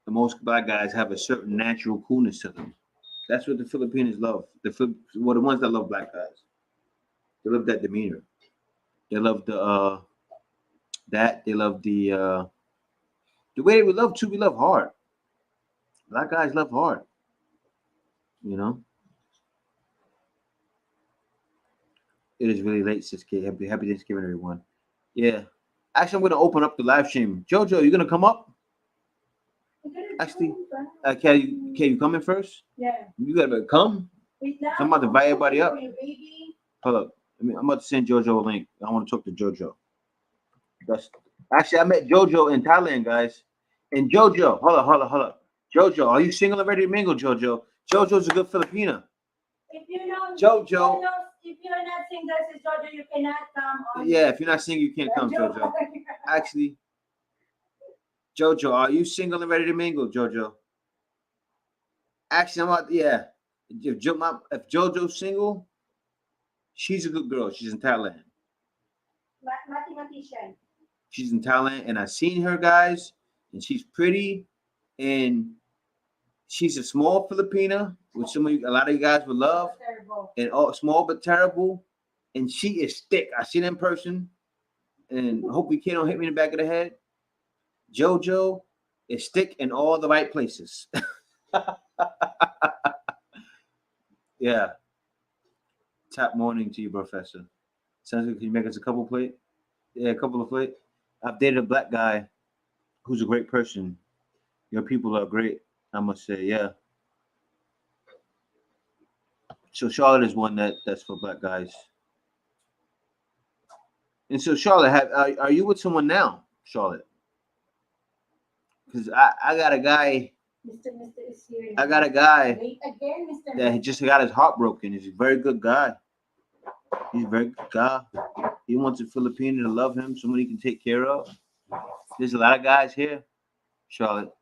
The most black guys have a certain natural coolness to them. That's what the Filipinos love. The ones that love black guys. They love that demeanor. They love the. They love the way we love too. We love hard. Black guys love hard. You know. It is really late, sis kid. Happy Thanksgiving, everyone. Yeah. Actually, I'm gonna open up the live stream. Jojo, you gonna come up? Actually, can you come in first? Yeah. You gotta come. Wait now. I'm about to invite everybody up. Baby. Hold up. I'm about to send Jojo a link. I want to talk to Jojo. That's actually I met Jojo in Thailand, guys. And Jojo, hold up. Jojo, are you single and ready to mingle, Jojo? Jojo's a good Filipina. If you know Jojo. if you're not single, sis Jojo, you cannot come on. Yeah, if you're not single, you can't come, Jojo. Actually, Jojo, are you single and ready to mingle, Jojo? Actually, I'm out. Yeah, if Jojo's single, she's a good girl. She's in Thailand. Mathematician. She's in Thailand, and I've seen her, guys, and she's pretty, and she's a small Filipina, which a lot of you guys would love, and all small but terrible, and she is thick. I seen her in person, and hopefully, kid don't hit me in the back of the head. Jojo is thick in all the right places. Yeah. Top morning to you, Professor. Sounds good. Can you make us a couple plate? Yeah, a couple of plate. I've dated a black guy who's a great person. Your people are great, I must say. Yeah. So Charlotte is one that's for black guys. And so Charlotte, are you with someone now, Charlotte? Because I got a guy. Mr. is here. I got a guy Wait again, Mr. that he just got his heart broken. He's a very good guy. He's a very good guy. He wants a Filipino to love him, someone he can take care of. There's a lot of guys here, Charlotte.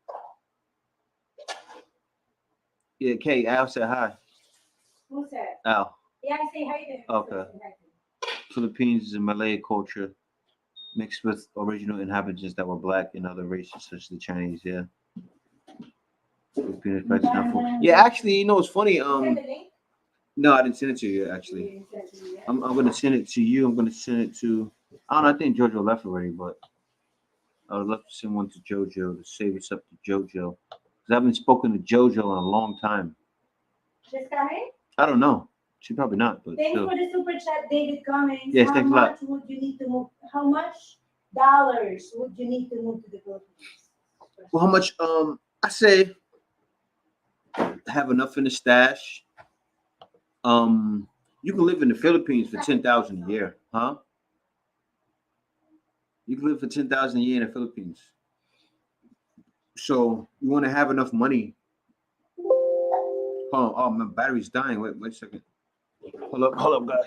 Yeah, Kay, Al said hi. Who said? Al. Yeah, I say hi to him. Okay. Philippines is a Malay culture mixed with original inhabitants that were black and other races such as the Chinese. Yeah. Yeah, actually, you know it's funny. No, I didn't send it to you actually. I'm gonna send it to you. I'm gonna send it to. I don't know. I think Jojo left already, but I would love to send one to Jojo to save us up to Jojo because I haven't spoken to Jojo in a long time. She's coming? I don't know. She probably not, but thanks still. for the super chat, David Cummings. Yes, thanks a lot. How much would you need to move? How much dollars would you need to move to the Philippines? Well, how much? I say have enough in the stash. You can live in the Philippines for 10,000 a year, huh? You can live for 10,000 a year in the Philippines. So you want to have enough money Hold on. Oh, my battery's dying. Wait a second. Hold up, guys.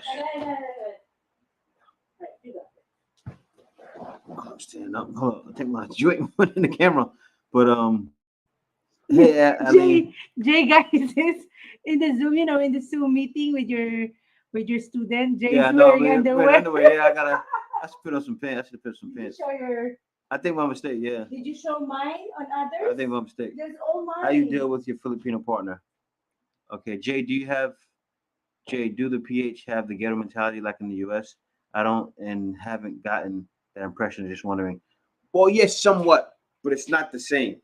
Right, you got it. Oh, I'm standing up. Hold on. I'll take my joint in the camera. But hey, Aline. Jay, guys, is in the Zoom, in the Zoom meeting with your student. Jay Yeah, is no, wearing wait, underwear. underwear. Yeah, I should put on some pants. I should put some Did you pants. show your? I think my mistake. Yeah, Did you show mine on I others? think my mistake. There's all mine. How you deal with your Filipino partner? Okay, Jay, do the PH have the ghetto mentality like in the US? I don't and haven't gotten that impression. Just wondering. Well, yes, somewhat, but it's not the same.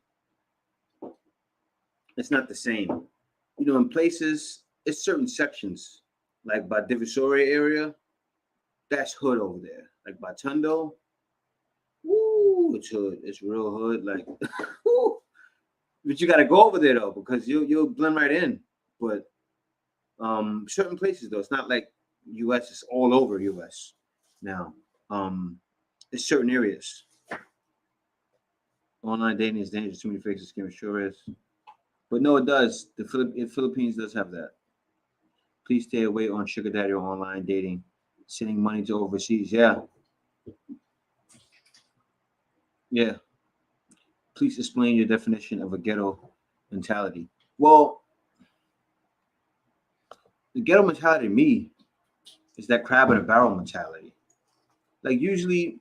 It's not the same. In places, it's certain sections, like by Divisoria area, that's hood over there. Like by Tundo, woo, it's hood. It's real hood. Like, woo. But you got to go over there though, because you'll blend right in. But certain places though, it's not like U.S. It's all over U.S. now. It's certain areas. Online dating is dangerous. Too many fakes. Scam sure is. But no, it does. The Philippines does have that. Please stay away on sugar daddy or online dating, sending money to overseas. Yeah, yeah. Please explain your definition of a ghetto mentality. Well, the ghetto mentality to me is that crab in a barrel mentality. Like usually,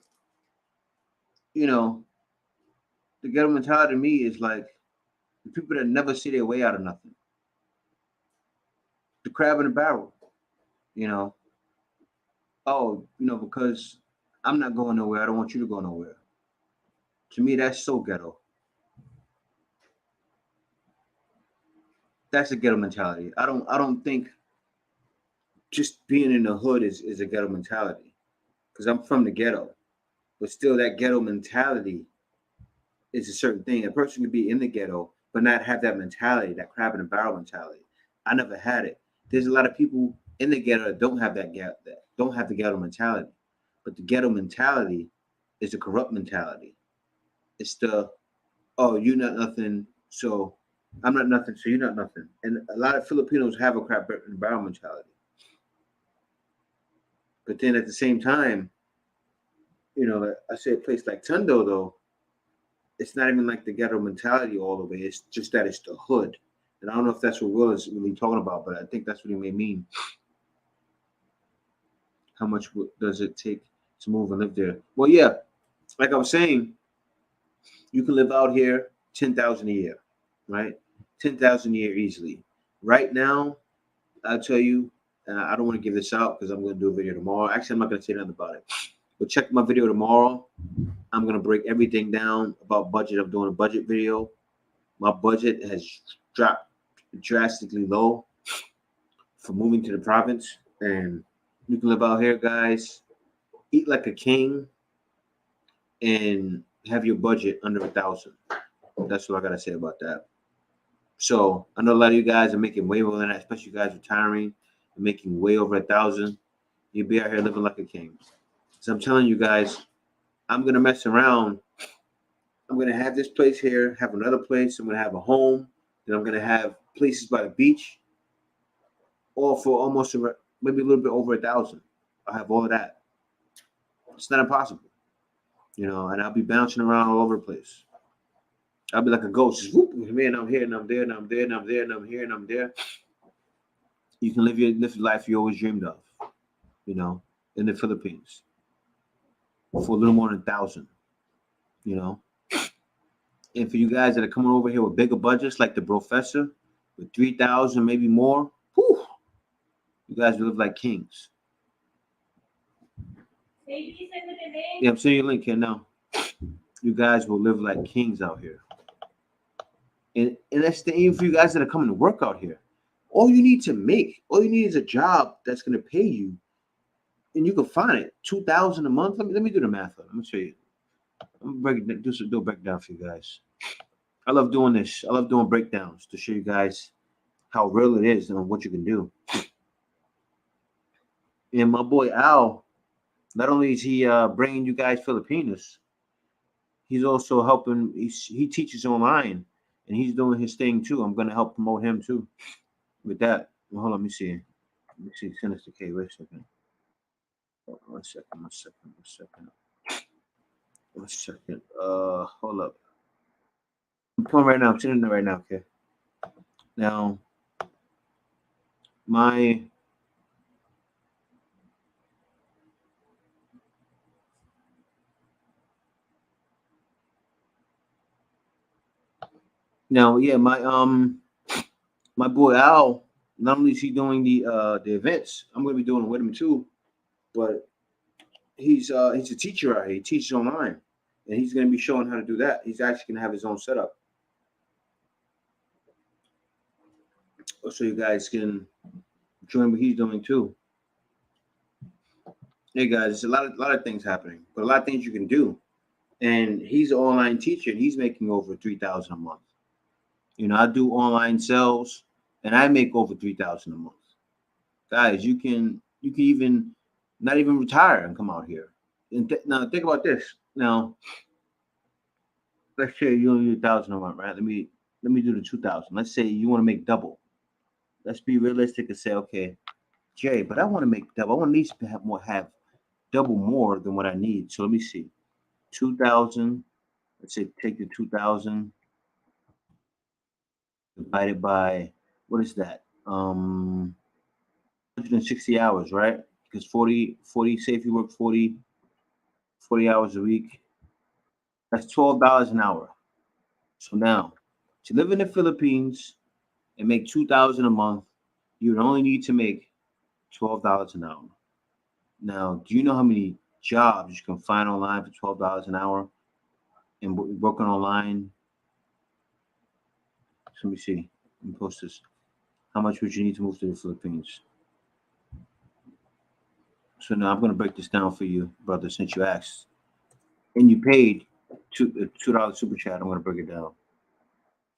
you know, the ghetto mentality to me is like the people that never see their way out of nothing. The crab in a barrel. You know, oh, because I'm not going nowhere. I don't want you to go nowhere. To me, that's so ghetto. That's a ghetto mentality. I don't think just being in the hood is a ghetto mentality. Because I'm from the ghetto. But still that ghetto mentality is a certain thing. A person can be in the ghetto but not have that mentality, that crab in a barrel mentality. I never had it. There's a lot of people in the ghetto that don't have that don't have the ghetto mentality. But the ghetto mentality is a corrupt mentality. It's the oh, you're not nothing, so I'm not nothing, so you're not nothing. And a lot of Filipinos have a crab in a barrel mentality. But then at the same time, I say a place like Tundo though, it's not even like the ghetto mentality all the way. It's just that it's the hood. And I don't know if that's what Will is really talking about, but I think that's what he may mean. How much does it take to move and live there? Well, yeah, like I was saying, you can live out here 10,000 a year, right? 10,000 a year easily. Right now, I'll tell you, and I don't want to give this out because I'm going to do a video tomorrow. Actually, I'm not going to say nothing about it. But check my video tomorrow. I'm going to break everything down about budget. I'm doing a budget video. My budget has dropped drastically low for moving to the province. And you can live out here, guys. Eat like a king and have your budget under 1,000. That's what I got to say about that. So I know a lot of you guys are making way more than that, especially you guys retiring and making way over 1,000. You'll be out here living like a king. So I'm telling you guys, I'm gonna mess around. I'm gonna have this place here, have another place. I'm gonna have a home. Then I'm gonna have places by the beach, all for almost maybe a little bit over 1,000. I'll have all of that. It's not impossible, and I'll be bouncing around all over the place. I'll be like a ghost, just whoop, man, I'm here and I'm there and I'm there and I'm there and I'm here and I'm there. You can live the life you always dreamed of, in the Philippines for a little more than 1,000, you know. And for you guys that are coming over here with bigger budgets, like the professor, with 3,000, maybe more, whew, you guys will live like kings. Maybe send me the link. Yeah, I'm sending you a link here now. You guys will live like kings out here. And that's the aim for you guys that are coming to work out here. All you need is a job that's going to pay you, and you can find it 2,000 a month. Let me do the math. Let me show you. I'm gonna do a breakdown for you guys. I love doing this. I love doing breakdowns to show you guys how real it is and what you can do. And my boy Al, not only is he bringing you guys Filipinos, he's also helping. He teaches online, and he's doing his thing too. I'm gonna help promote him too. with that. Well, hold on, let me see. Let me see. Send us the K. Wait a second. 1 second. 1 second. 1 second. 1 second. Hold up. I'm pulling right now. I'm sending it right now. Okay. Now, my now, yeah, my boy Al. Not only is he doing the events, I'm gonna be doing it with him too. But he's a teacher out here. He teaches online, and he's gonna be showing how to do that. He's actually gonna have his own setup, so you guys can join what he's doing too. Hey guys, there's a lot of things happening, but a lot of things you can do. And he's an online teacher, and he's making over 3,000 a month. I do online sales, and I make over 3,000 a month. Guys, you can even not even retire and come out here. And now think about this. Now, let's say you only do 1,000 a month, right? Let me do the 2,000. Let's say you want to make double. Let's be realistic and say, okay, Jay, but I want to make double. I want at least have double more than what I need. So let me see. 2,000. Let's say take the 2,000 divided by what is that? 160 hours, right? Because 40, say if you work 40 hours a week, that's $12 an hour. So now, to live in the Philippines and make 2,000 a month, you would only need to make $12 an hour. Now, do you know how many jobs you can find online for $12 an hour and working online? So let me see. Let me post this. How much would you need to move to the Philippines? So now I'm going to break this down for you, brother, since you asked. And you paid $2 super chat. I'm going to break it down.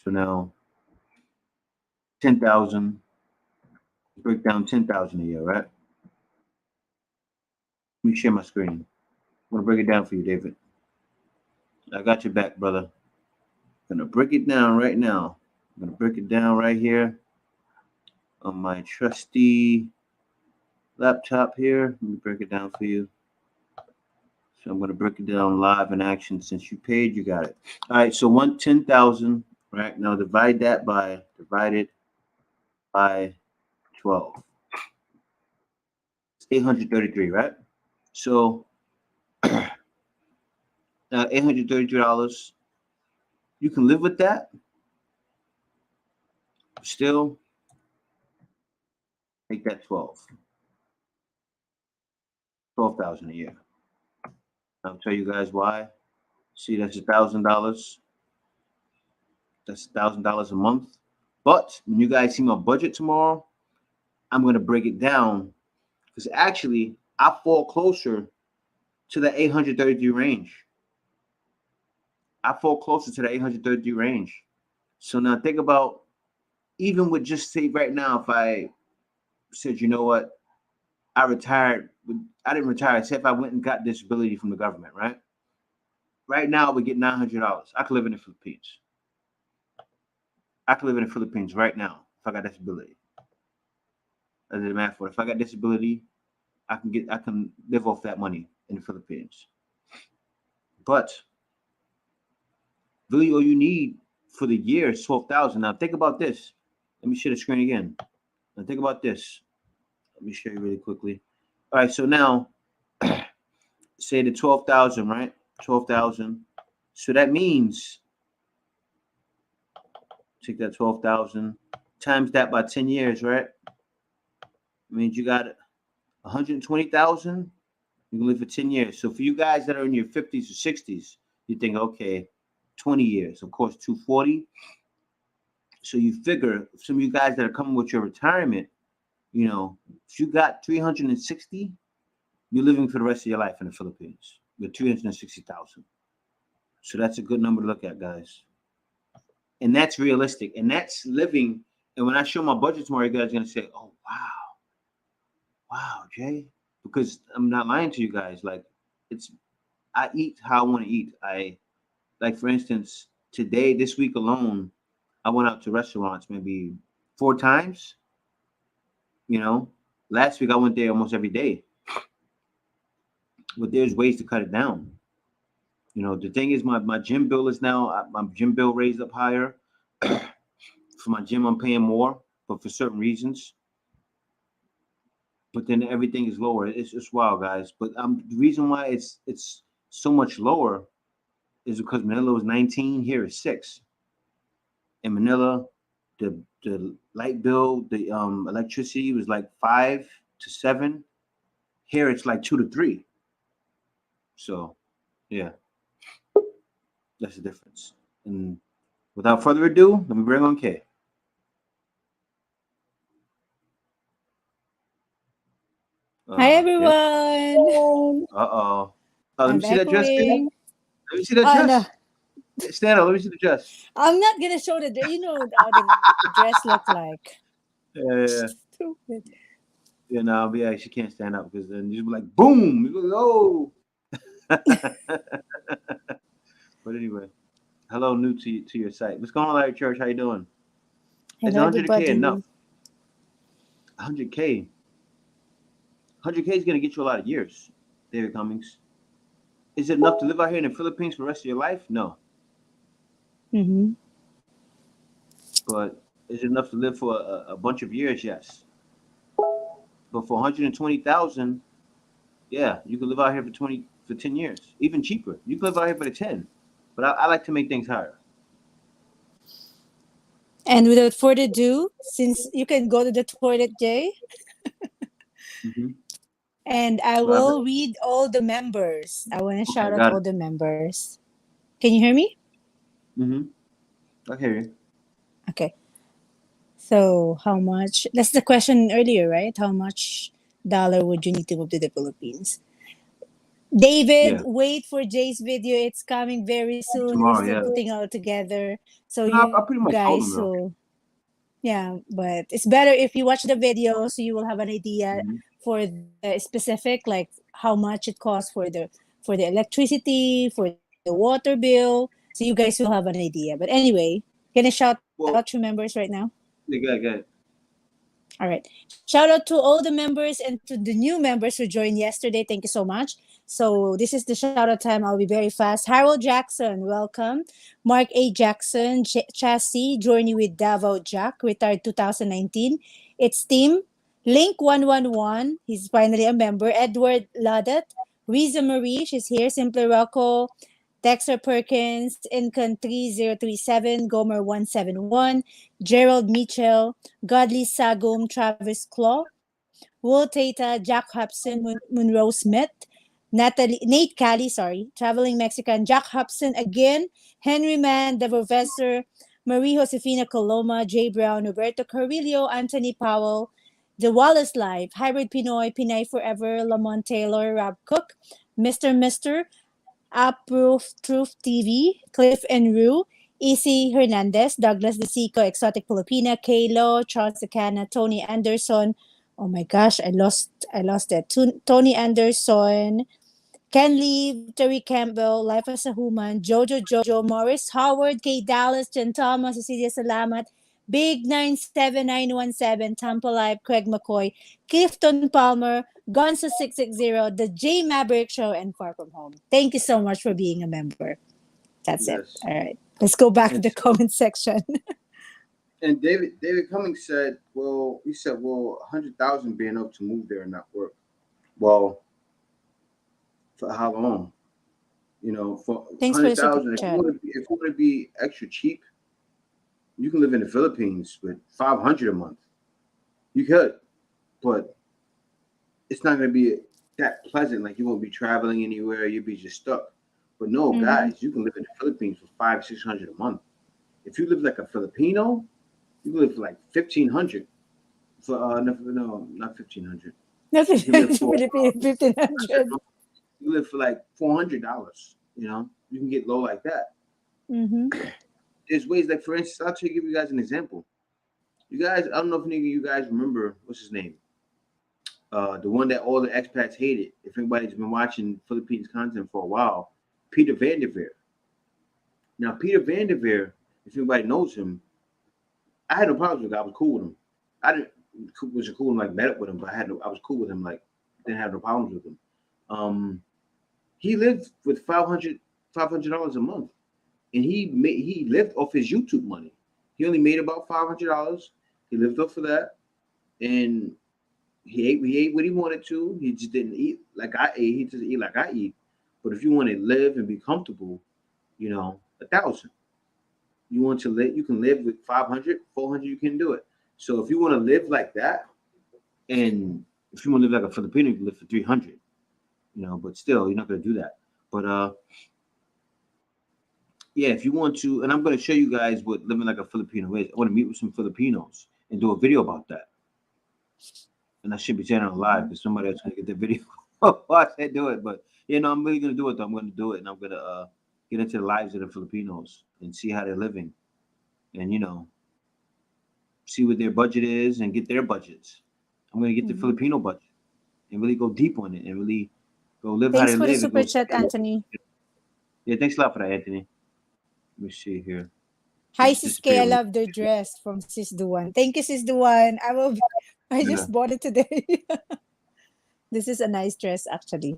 So now 10,000, break down 10,000 a year, right? Let me share my screen. I'm going to break it down for you, David. I got your back, brother. I'm going to break it down right now. I'm going to break it down right here on my trusty laptop here. Let me break it down for you. So I'm going to break it down live in action. Since you paid, you got it. All right. So 10,000, right? Now divided by 12. It's 833, right? So $833. You can live with that. Still make that 12,000 a year. I'll tell you guys why. See, that's $1,000. That's $1,000 a month. But when you guys see my budget tomorrow, I'm gonna break it down because actually I fall closer to the 833 range. I fall closer to the 833 range. So now think about even with just say right now, if I said, you know what, I retired. I didn't retire. Say if I went and got disability from the government, right? Right now we get $900. I could live in the Philippines. I could live in the Philippines right now if I got disability. That doesn't matter for it. If I got disability, I can live off that money in the Philippines. But really all you need for the year is 12,000. Now think about this. Let me share the screen again. Now think about this. Let me show you really quickly. All right, so now say the 12,000, right? 12,000. So that means take that 12,000 times that by 10 years, right? Means you got 120,000. You can live for 10 years. So for you guys that are in your 50s or 60s, you think, okay, 20 years. Of course, 240. So you figure some of you guys that are coming with your retirement, if you got 360, you're living for the rest of your life in the Philippines with 360,000. So that's a good number to look at, guys. And that's realistic. And that's living. And when I show my budget tomorrow, you guys are going to say, oh, wow, Jay. Because I'm not lying to you guys. Like, I eat how I want to eat. Like, for instance, this week alone, I went out to restaurants maybe 4 times. You know, last week I went there almost every day, but there's ways to cut it down. You know, the thing is, my gym bill is now my gym bill raised up higher. For my gym, I'm paying more, but for certain reasons. But then everything is lower. It's wild, guys. But the reason why it's so much lower is because Manila was 19, here is 6. In Manila, the light bill, the electricity was like 5 to 7. Here it's like 2 to 3. So yeah, that's the difference. And without further ado, let me bring on K. Hi K. everyone. Uh-oh. Let I'm me see that dress, K. echoing. Let me see that Oh no, dress. Stand up. Let me see the dress. I'm not gonna show the dress. You know how the dress look like. Yeah, Stupid. yeah, no, but yeah, she can't stand up because then you be like, boom, you go, oh. But anyway, hello, new to your site. What's going on, Larry Church? How you doing? Is Hello 100K enough? everybody. 100K, 100K is gonna get you a lot of years. David Cummings. Is it enough to live out here in the Philippines for the rest of your life? No, Mm-hmm. but is it enough to live for a bunch of years? Yes, but for 120,000, yeah, you can live out here for 10 years, even cheaper. You can live out here for the 10. But I like to make things higher. And without further ado, since you can go to the toilet, Jay, Mm-hmm. and I What happened? will read all the members. I want to Okay, shout out got all it. the members. Can you hear me? Mm-hmm. I hear you. Okay. So how much? That's the question earlier, right? How much dollar would you need to move to the Philippines? David, Yeah, wait for Jay's video. It's coming very soon. We're tomorrow. still Yeah. putting it all together. So No, you I guys, pretty much told him so though. yeah, but it's better if you watch the video so you will have an idea Mm-hmm. for the specific, like how much it costs for the electricity, for the water bill. So you guys will have an idea. But anyway, can I shout out to Well, members right now? yeah, good. All right. Shout out to all the members and to the new members who joined yesterday. Thank you so much. So this is the shout out time. I'll be very fast. Harold Jackson, welcome. Mark A. Jackson, Chassis, Journey with Davao Jack, retired 2019. It's Team. Link 111, he's finally a member. Edward Ladat. Riza Marie, she's here. Simply Rocco. Dexter Perkins, Incon 3037, Gomer 171, Gerald Mitchell, Godly Sagum, Travis Claw, Will Tata, Jack Hobson, Monroe Smith, Nate Cali, Traveling Mexican, Jack Hobson again, Henry Mann, the Professor, Marie Josefina Coloma, Jay Brown, Roberto Carrillo, Anthony Powell, The Wallace Live, Hybrid Pinoy, Pinay Forever, Lamont Taylor, Rob Cook, Mr. Approve Truth TV, Cliff and Rue, EC Hernandez, Douglas DeSico, Exotic Filipina, Kalo, Charles Acana, Tony Anderson. Oh my gosh, I lost it. Tony Anderson, Ken Lee, Terry Campbell, Life as a Human, Jojo, Morris Howard, K. Dallas, Jen Thomas, Cecilia Salamat, Big 97917, Tampa Live, Craig McCoy, Clifton Palmer, Gonza 660, The J Maverick Show, and Far From Home. Thank you so much for being a member. That's it. Yes. All right. Let's go back to And the so, comment section. and David Cummings said, well, he said, well, 100,000 being enough to move there and not work. Well, for how long? You know, for Thanks for the super 100,000, chat. if you want to be extra cheap, you can live in the Philippines with 500 a month. You could, but it's not going to be that pleasant. Like you won't be traveling anywhere. You'll be just stuck. But no, Mm-hmm. guys, you can live in the Philippines for 500-600 a month. If you live like a Filipino, you can live for like 1,500. For no, not 1,500. Nothing. You can live for Philippines, 1500. you live for like $400. You know, you can get low like that. Mm-hmm. There's ways like, for instance, I'll give you guys an example. You guys, I don't know if any of you guys remember what's his name, the one that all the expats hated. If anybody's been watching Philippines content for a while, Peter Vanderveer. Now, Peter Vanderveer, if anybody knows him, I had no problems with him. I was cool with him. I didn't. was cool and like met up with him, but I was cool with him, like didn't have no problems with him. He lived with $500 a month, and he lived off his YouTube money. He only made about $500. He lived off of that, and he ate what he wanted to. He just didn't eat like I ate. He just eat like I eat. But if you want to live and be comfortable, 1,000. You want to live, you can live with 500, 400. You can do it. So if you want to live like that, and if you want to live like a Filipino, you can live for 300. But still, you're not gonna do that. But yeah, if you want to, and I'm gonna show you guys what living like a Filipino is. I want to meet with some Filipinos and do a video about that. And I should be saying it on live because somebody else gonna get the video. I said do it, but I'm really gonna do it. Though. I'm gonna do it, and I'm gonna get into the lives of the Filipinos and see how they're living, and see what their budget is and get their budgets. I'm gonna get the Filipino budget and really go deep on it and really go live Thanks how for they the live. super chat, Anthony. Yeah, thanks a lot for that, Anthony. Let me see here. Hi, Just Sis K. I disappeared. love the dress from Sis Duan. Thank you, Sis Duan. I Yeah. just bought it today. This is a nice dress, actually.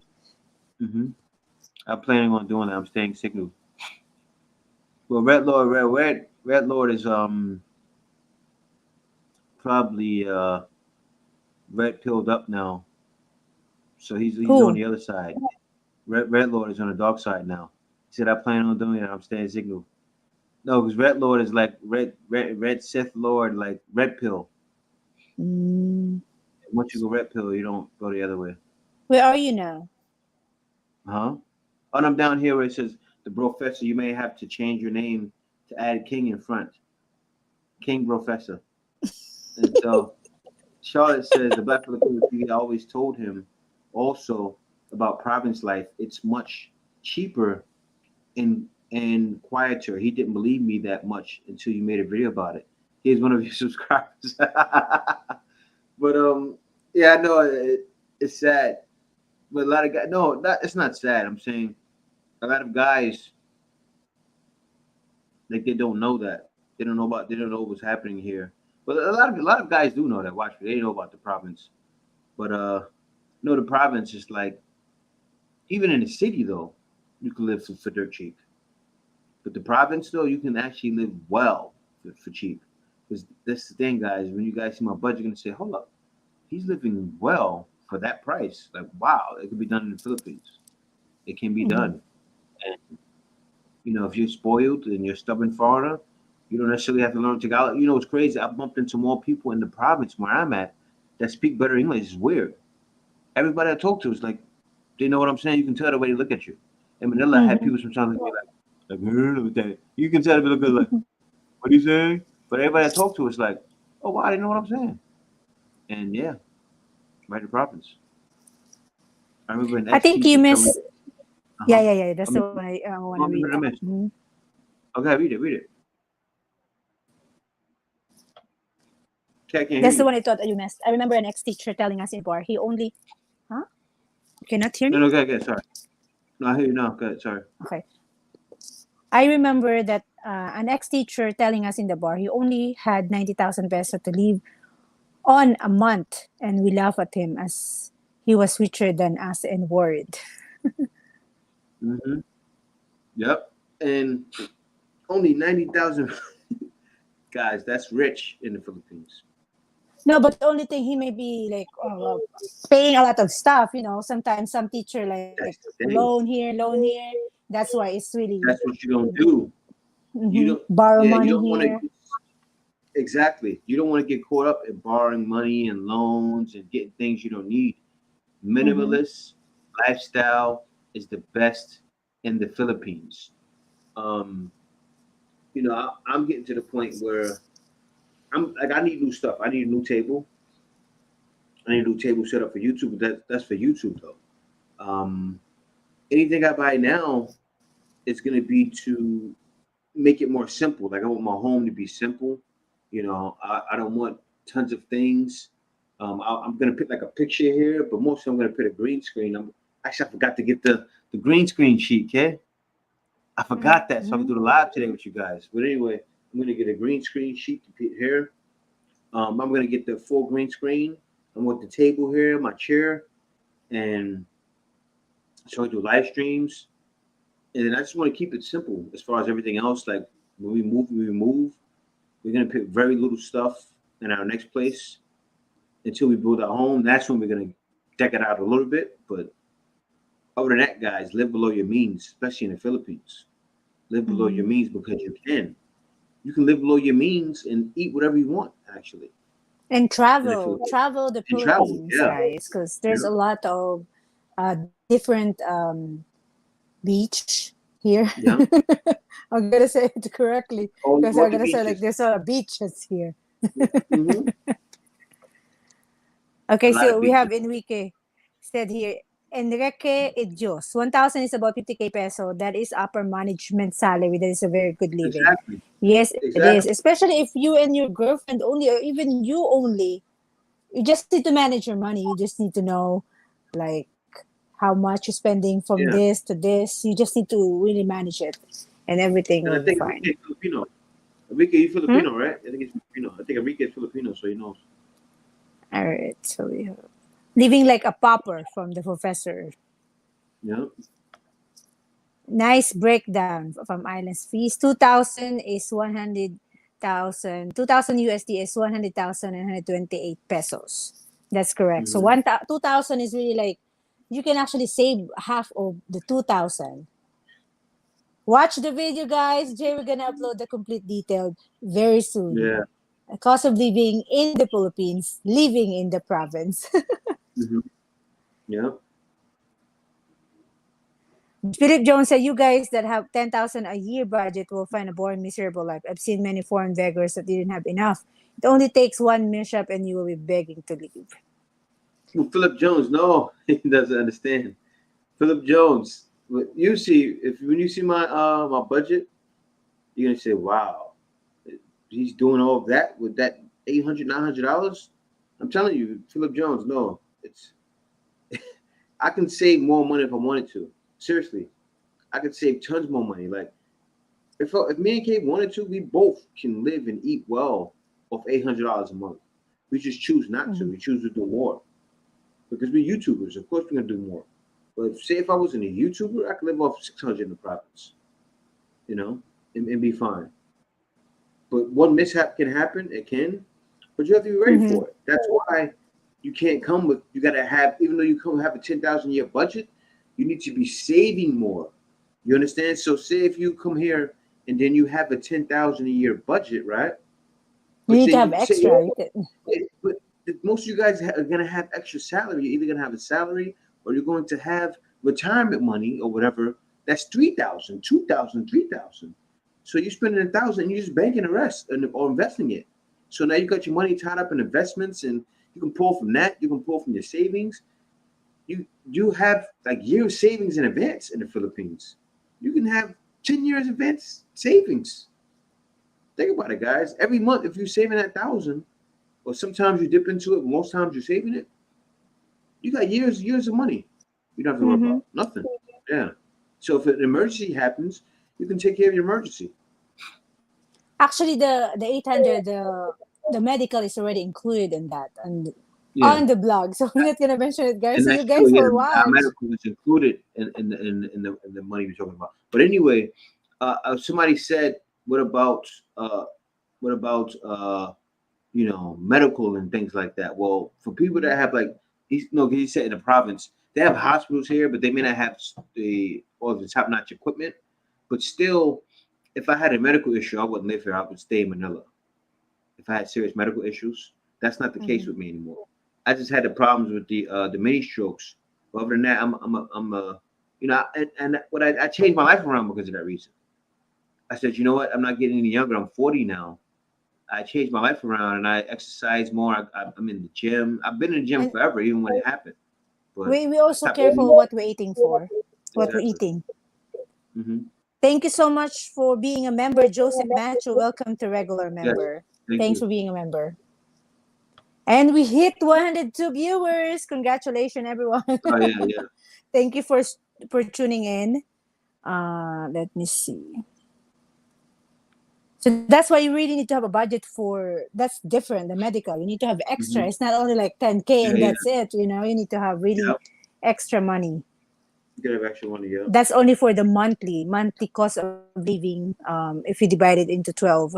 I'm planning on doing that. I'm staying single. Well, Red Lord is probably red pilled up now. So he's on the other side. Red Lord is on the dark side now. He said I plan on doing it. I'm staying single. No, because Red Lord is like red Sith Lord, like red pill. Once you go red pill, you don't go the other way. Where are you now? Huh? And I'm down here where it says the Professor. You may have to change your name to add King in front. King Professor. And so Charlotte says the Black Filipino always told him also about province life. It's much cheaper and quieter. He didn't believe me that much until you made a video about it. He's one of your subscribers. But yeah, I know it's sad. But a lot of guys, no, it's not sad. I'm saying a lot of guys, like they don't know that. They don't know what's happening here. But a lot of guys do know that. Watch me, they know about the province. But no, the province is like, even in the city though, you can live for dirt cheap. But the province though, you can actually live well for cheap. Because that's the thing, guys. When you guys see my budget, you're gonna say, hold up, he's living well for that price. Like, wow, it could be done in the Philippines. It can be done. And if you're spoiled and you're a stubborn foreigner, you don't necessarily have to learn Tagalog. It's crazy. I bumped into more people in the province where I'm at that speak better English. It's weird. Everybody I talk to is like, they know what I'm saying. You can tell the way they look at you. In Manila, I had people sometimes be like, you can tell they look like, what are you saying? But everybody I talk to is like, oh, wow, they know what I'm saying. And yeah, right in the province. I remember an I think you miss. Yeah. That's the one I want to read. Okay, read it. That's the one I thought you missed. I remember an ex-teacher telling us in bar, he only... Huh? You cannot hear me? No, go ahead, sorry. No, I hear you now. Go ahead, sorry. Okay. I remember that an ex-teacher telling us in the bar, he only had 90,000 pesos to live on a month. And we laugh at him as he was richer than us in word. Yep. And only 90,000 guys, that's rich in the Philippines. No, but the only thing, he may be like paying a lot of stuff, sometimes some teacher like loan here. That's why it's really... That's what you don't do. You don't borrow money you don't here. Exactly. You don't want to get caught up in borrowing money and loans and getting things you don't need. Minimalist lifestyle is the best in the Philippines. I'm getting to the point where I need new stuff. I need a new table. I need a new table set up for YouTube. That's for YouTube though. Anything I buy now is going to be to make it more simple. Like I want my home to be simple. I don't want tons of things. I'm going to put like a picture here, but mostly I'm going to put a green screen. I forgot to get the green screen sheet, okay? I forgot that, so I can do the live today with you guys. But anyway, I'm going to get a green screen sheet to put here. I'm gonna get the full green screen. I want the table here, my chair, and so I do live streams. And then I just want to keep it simple as far as everything else. Like when we move, we move. We're gonna put very little stuff in our next place until we build our home. That's when we're gonna deck it out a little bit. But other than that, guys, live below your means, especially in the Philippines. Live below your Mhm. means because you can. You can live below your means and eat whatever you want, actually, And in the travel, Philippines. travel the And travel, Philippines, yeah. guys, because there's Yeah. a lot of different beach here. Yeah. I'm gonna say it correctly All because I'm all the gonna say like beaches. there's a lot of beaches here. Hmm. A Okay, lot so of we beaches. have Enrique said here, Enrique Idjos, 1,000 is about 50K peso. That is upper management salary. That is a very good living. Exactly. Yes, it is. Exactly. Especially if you and your girlfriend only, or even you only, you just need to manage your money. You just need to know, like, how much you're spending from Yeah. this to this. You just need to really manage it, and everything And will I be think Enrique fine. is Filipino. Enrique, you Hmm? Filipino, right? I think he's Filipino. I think Enrique is Filipino, so he knows. All right, so we have living like a pauper from the professor. Yeah. Nice breakdown from Islands fees. 2,000 is 100,000. 2,000 USD is 100,000 and 128 pesos. That's correct. So Hmm. 2,000 is really like you can actually save half of the 2,000. Watch the video, guys. Jay, we're gonna upload the complete detail very soon. Yeah. The cost of living in the Philippines, living in the province. Hmm. Yeah. Philip Jones said, "You guys that have 10,000 a year budget will find a boring, miserable life. I've seen many foreign beggars that didn't have enough. It only takes one mishap and you will be begging to leave." Well, Philip Jones, no, he doesn't understand. Philip Jones, you see, if when you see my budget, you're gonna say, "Wow, he's doing all of that with that 800, $900." I'm telling you, Philip Jones, no, it's I can save more money if I wanted to. Seriously, I could save tons more money. Like if me and Kate wanted to, we both can live and eat well off $800 a month. We just choose not to. Mhm. We choose to do more because we're YouTubers. Of course, we're gonna do more. But say if I wasn't a YouTuber, I could live off 600 in the province, you know, and be fine. But one mishap can happen. It can, but you have to be ready Mhm. for it. That's why you can't come with. You got to have, even though you come have a 10,000 a year budget, you need to be saving more. You understand? So say if you come here and then you have a 10,000 a year budget, right? You But need to then have you say, extra. You can- but most of you guys are gonna have extra salary. You're either gonna have a salary or you're going to have retirement money or whatever. That's 3,000, 2,000, 3,000. So you're spending 1,000 and you're just banking the rest and or investing it. So now you got your money tied up in investments and you can pull from that. You can pull from your savings. You have like years savings in advance in the Philippines. You can have 10 years advance savings. Think about it, guys. Every month, if you're saving 1,000, or sometimes you dip into it, most times you're saving it, you got years of money. You don't have to worry Mhm. about nothing. Yeah. So if an emergency happens, you can take care of your emergency. Actually, the 800, the medical is already included in that and Yeah. on the blog. So we're not gonna mention it, guys. And So that's you true. guys Yeah, will our watch. medical is included in the money we're talking about. But anyway, somebody said, "What about uh, what about medical and things like that?" Well, for people that have like he's no, because he said in the province they have hospitals here, but they may not have the all the top notch equipment. But still, if I had a medical issue, I wouldn't live here. I would stay in Manila. If I had serious medical issues, that's not the case Mhm. with me anymore. I just had the problems with the mini strokes. But other than that, I'm a and what I changed my life around because of that reason. I said, you know what? I'm not getting any younger. I'm 40 now. I changed my life around and I exercise more. I'm in the gym. I've been in the gym And forever, even when it happened. But we I also stopped eating. careful what we're eating for, what we're Exactly. eating. Hmm. Thank you so much for being a member, Joseph Macho. Welcome to regular Yes. member. Thank Thanks you. for being a member. And we hit 102 viewers. Congratulations, everyone. Oh yeah, yeah. Thank you for tuning in. Let me see. So that's why you really need to have a budget for that's different, the medical. You need to have extra. Hmm. It's not only like 10K Yeah, and yeah, that's it, you know. You need to have yeah. really extra money. You could have extra money, yeah. That's only for the monthly cost of living. If you divide it into 12,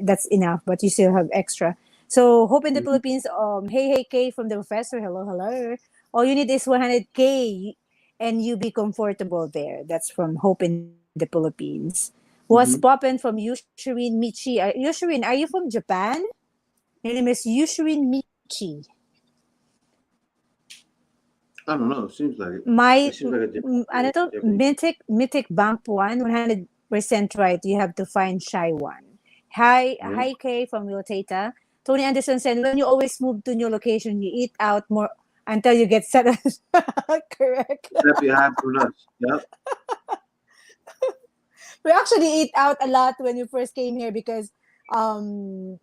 that's enough. But you still have extra. So Hope in the Hmm. Philippines. Hey K from the professor. Hello hello. All you need is 100K, and you be comfortable there. That's from Hope in the Philippines. Was Hmm. poppin' from Yushirin Michi. Yushirin, are you from Japan? Your name is Yushirin Michi. I don't know. It seems like it. My It seems like a ano to, different. Mythic Bank one, 100% right. You have to find Shy one. Yeah. Hi Kay from Tata. Tony Anderson said, when you always move to new location, you eat out more until you get settled. Correct. That'd be high for us. Yep. We actually eat out a lot when we first came here because um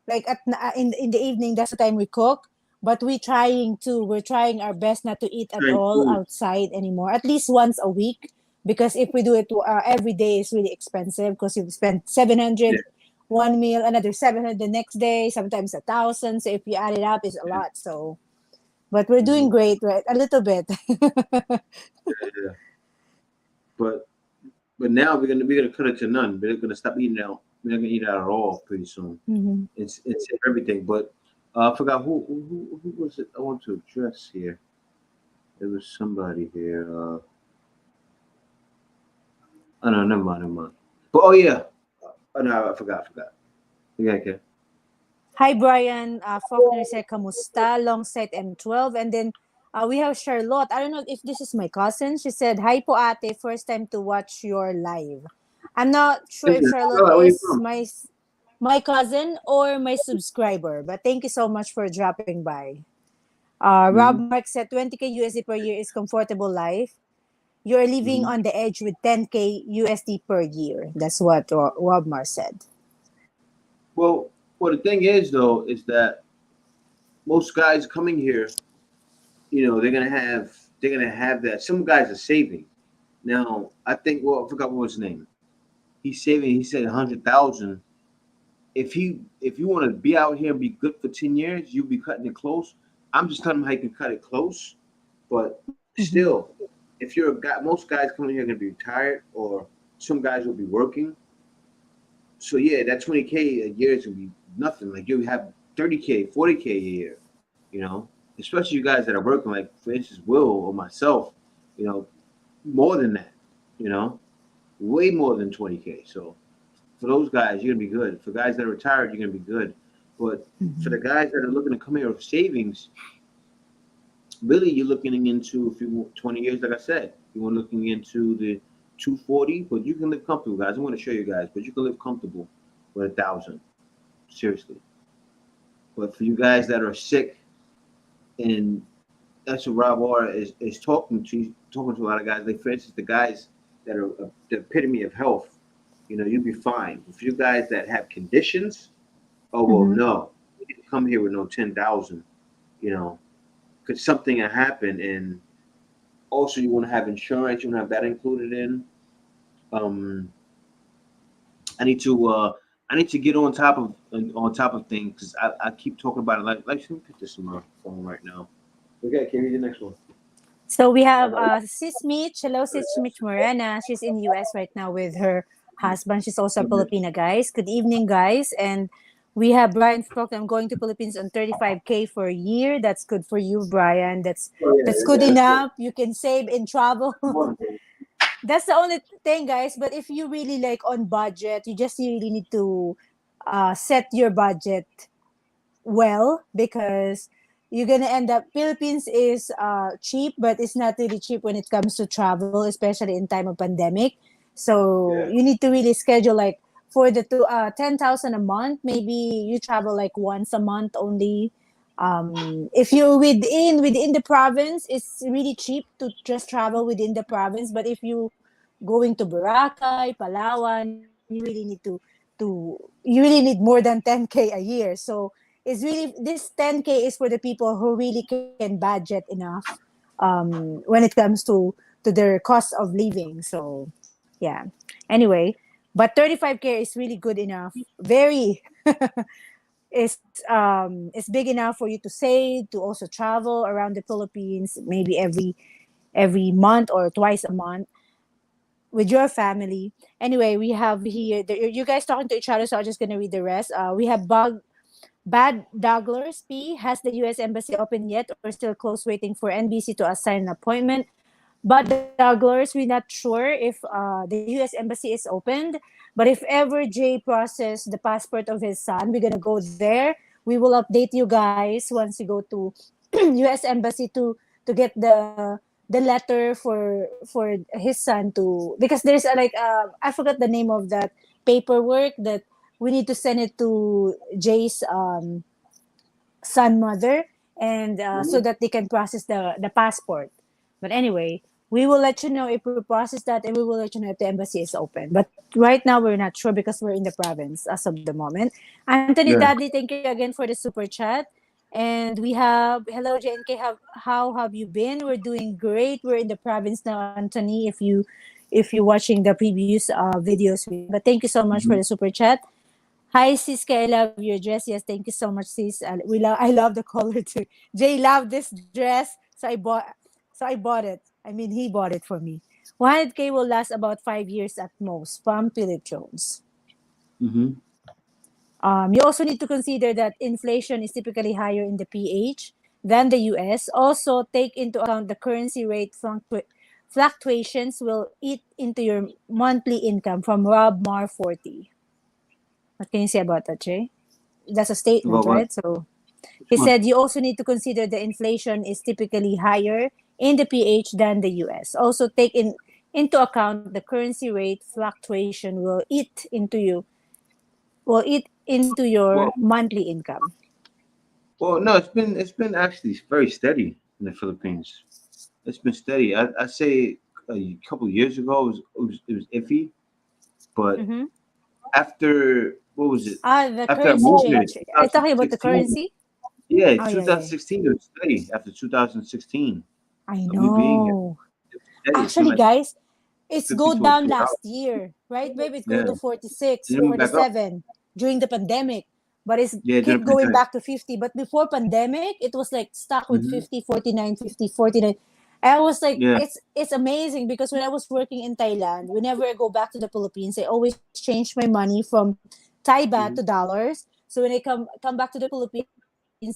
like in the evening that's the time we cook, but we're trying our best not to eat at Trying all food. outside anymore, at least once a week, because if we do it every day it's really expensive because you spend Yeah. 700 one meal, another 700 the next day, sometimes 1,000, so if you add it up it's a Yeah. lot. So but we're doing Hmm. great, right? A little bit. Yeah. But now we're gonna cut it to none. We're gonna stop eating out. We're not gonna eat out at all pretty soon. Mhm. It's everything. But I forgot who was it. I want to address here. There was somebody here. Oh no, never mind, never mind. But oh yeah. Oh no, I forgot. Yeah, okay. Hi, Brian. Faulkner said, Kamusta? Long set M12. And then we have Charlotte. I don't know if this is my cousin. She said, Hi po ate. First time to watch your live. I'm not sure Is if it? Charlotte Oh, where you is from? my cousin or my subscriber. But thank you so much for dropping by. Rob Hmm. Mark said, 20K USD per year is comfortable life. You're living Hmm. on the edge with 10K USD per year. That's what Rob Mark said. Well, the thing is though is that most guys coming here, they're gonna have that. Some guys are saving. Now, I think, well, I forgot what his name. He's saving. He said 100,000. If you want to be out here and be good for 10 years, you'll be cutting it close. I'm just telling him how you can cut it close, but Mhm. still, if you're a guy, most guys coming here are gonna be retired, or some guys will be working. So yeah, that 20K a year is gonna be nothing. Like you have 30K, 40K a year. You know, especially you guys that are working. Like for instance, Will or myself. You know, more than that. You know, way more than 20K. So for those guys, you're gonna be good. For guys that are retired, you're gonna be good. But for the Mhm. guys that are looking to come here with savings, really you're looking into, if you want 20 years, like I said, you want looking into the 240, but you can live comfortable, guys. I want to show you guys, but you can live comfortable with 1,000. Seriously. But for you guys that are sick, and that's what Rob Orr is talking to. He's talking to a lot of guys. Like for instance, the guys that are the epitome of health. You'll be fine. For you guys that have conditions, oh well, Mhm. no, you didn't come here with no 10,000. You know, because something had happened, and also you want to have insurance. You want to have that included in. Um, I need to get on top of things because I keep talking about it. Like let me put this in my phone right now. Okay, can you read the next one? So we have Sis Mitch. Hello, Sis Mitch Morena. She's in the US right now with her husband. She's also a Filipina, guys. Good evening, guys. And we have Brian Faulkner. I'm going to Philippines on 35K for a year. That's good for you, Brian. Oh That's yeah, good yeah, that's good. enough. You can save in travel. More than That's the only thing, guys. But if you really like on budget, you just really need to set your budget well, because you're gonna end up Philippines is cheap, but it's not really cheap when it comes to travel, especially in time of pandemic. So yeah. you need to really schedule like for the 10,000 a month. Maybe you travel like once a month only. If you're within the province, it's really cheap to just travel within the province. But if you going to Boracay, Palawan, you really need more than 10K a year. So it's really, this 10K is for the people who really can budget enough when it comes to their cost of living. So yeah. Anyway, But 35K is really good enough. Very is big enough for you to save, to also travel around the Philippines, maybe every month or twice a month with your family. Anyway, we have here you guys talking to each other, so I'm just gonna read the rest. We have Bad Douglas P. Has the U.S. Embassy open yet or still closed waiting for NBC to assign an appointment? But Douglas, we're not sure if the U.S. Embassy is opened. But if ever Jay process the passport of his son, we're gonna go there. We will update you guys once you go to U.S. Embassy to get the letter for his son to, because there's a, like I forgot the name of that paperwork that we need to send it to Jay's son mother, and so Mhm. that they can process the passport. But anyway, we will let you know if we process that, and we will let you know if the embassy is open. But right now we're not sure because we're in the province as of the moment. Anthony Yeah. Dudley, thank you again for the super chat. And we have hello JNK, how have you been? We're doing great. We're in the province now, Anthony. If you're watching the previous videos we have. But thank you so much for Mhm. the super chat. Hi, Siska. I love your dress. Yes, thank you so much, sis. I love the color too. Jay loved this dress, so I bought it. I mean, he bought it for me. 100K will last about 5 years at most. From Philip Jones. Mhm. You also need to consider that inflation is typically higher in the PH than the US. Also, take into account the currency rate fluctuations will eat into your monthly income from Rob Mar 40. What can you say about that, Jay? That's a statement, About what? right? So Which he one? said you also need to consider the inflation is typically higher in the PH than the US. Also take into account the currency rate fluctuation will eat into your Well, monthly income. no, it's been actually very steady in the Philippines. It's been steady. I say a couple of years ago it was iffy, but Mm-hmm. after what was it? The After I currency moved here, change. Are you talking about the 2016. currency? Yeah, Oh yeah, yeah. 2016 it was steady. After 2016, I of me being here, know. it was steady. It's been Actually, like guys, it's 50 go down to a dollar. last year, right? Maybe it go Yeah, to 46, and it went back up. 47 during the pandemic, but it's Yeah, during keep the going pandemic. back to 50. But before pandemic, it was like stuck with Hmm. 50, 49, 50, 49. I was like, Yeah. it's amazing because when I was working in Thailand, whenever I go back to the Philippines, I always change my money from Thai baht to Hmm. dollars. So when I come back to the Philippines,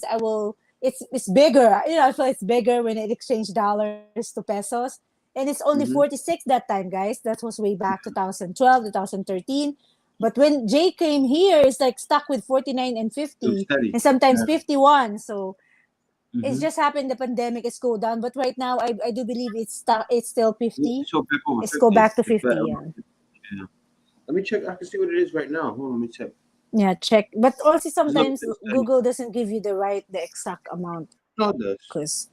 I will it's bigger. I feel it's bigger when it exchange dollars to pesos. And it's only Hmm. 46 that time, guys. That was way back 2012, 2013. But when Jay came here, it's like stuck with 49 and It was 50 steady. and sometimes Yeah. 51. So it's Hmm. just happened the pandemic is go down. But right now I do believe it's stuck, it's still 50. So back over It's go 50. back to It's back 50, over yeah. 50. Yeah. Let me check. I can see what it is right now. Hold on, let me check. Yeah, check. But also It looks sometimes it's steady. Google doesn't give you the exact amount No, it does. because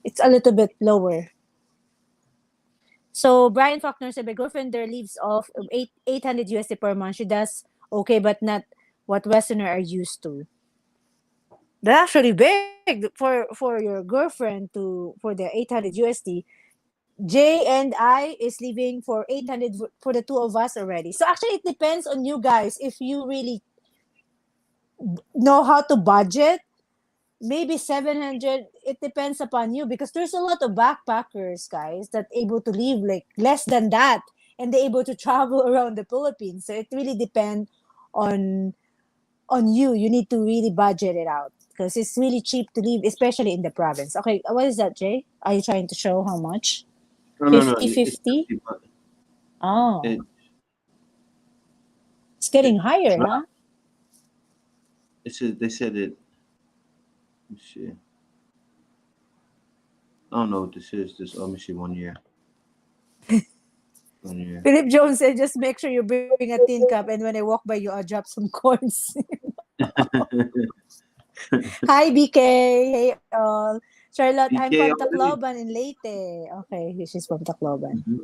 it's a little bit lower. So Brian Faulkner said, my girlfriend there lives off 800 USD per month. She does okay, but not what Westerner are used to. That's actually big for your girlfriend to for the 800 USD. Jay and I is leaving for 800 for the two of us already. So actually, it depends on you guys. If you really know how to budget, maybe 700, it depends upon you because there's a lot of backpackers, guys, that able to live like less than that, and they're able to travel around the Philippines. So it really depends on you. You need to really budget it out because it's really cheap to live, especially in the province. Okay, what is that, Jay? Are you trying to show how much? No, no, no. 50 It's 50. 50, but Oh, it, it's getting it's higher, not. huh? They said it. Let's see. I don't know what this is. Let me see. 1 year. 1 year. Philip Jones said, just make sure you bring a tin cup, and when I walk by you, I'll drop some coins. Hi, BK. Hey, all. Charlotte, I'm from PK already. Tacloban in Leyte. Okay, she's from Tacloban. Hmm.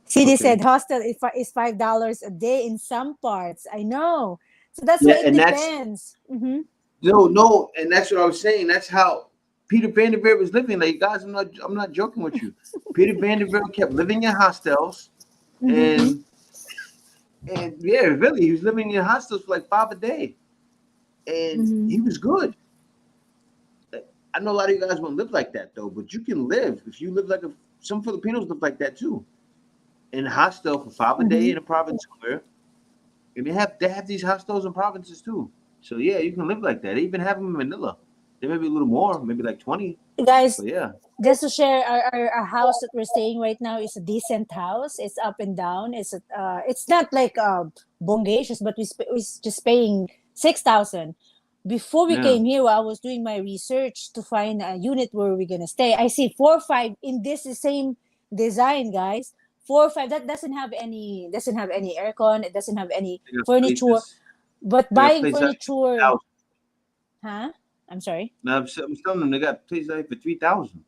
CD Okay. said hostel is $5 a day in some parts. I know. So that's why Yeah, it and that's depends. Mm-hmm. no, and that's what I was saying. That's how Peter Vanderveer was living. Like guys, I'm not joking with you. Peter Vanderveer kept living in hostels, Mm-hmm. and yeah, really, he was living in hostels for like 5 a day, and Mm-hmm. he was good. I know a lot of you guys won't live like that though, but you can live if you live like some Filipinos live like that too, in a hostel for 5 a day Mm-hmm. in a province somewhere, and they have these hostels in provinces too. So yeah, you can live like that. They even have them in Manila. They may be a little more, maybe like 20, Guys, but yeah, just to share, our house that we're staying right now is a decent house. It's up and down. It's not like bongacious, but we just paying 6,000. Before we yeah, came here, while I was doing my research to find a unit where we're gonna stay, I see 4 5 in this same design, guys. 4 5 that doesn't have any aircon. It doesn't have any they got furniture. places. But They got buying places out furniture, for 3,000. huh? I'm sorry. Now I'm telling them they got places out for 3,000.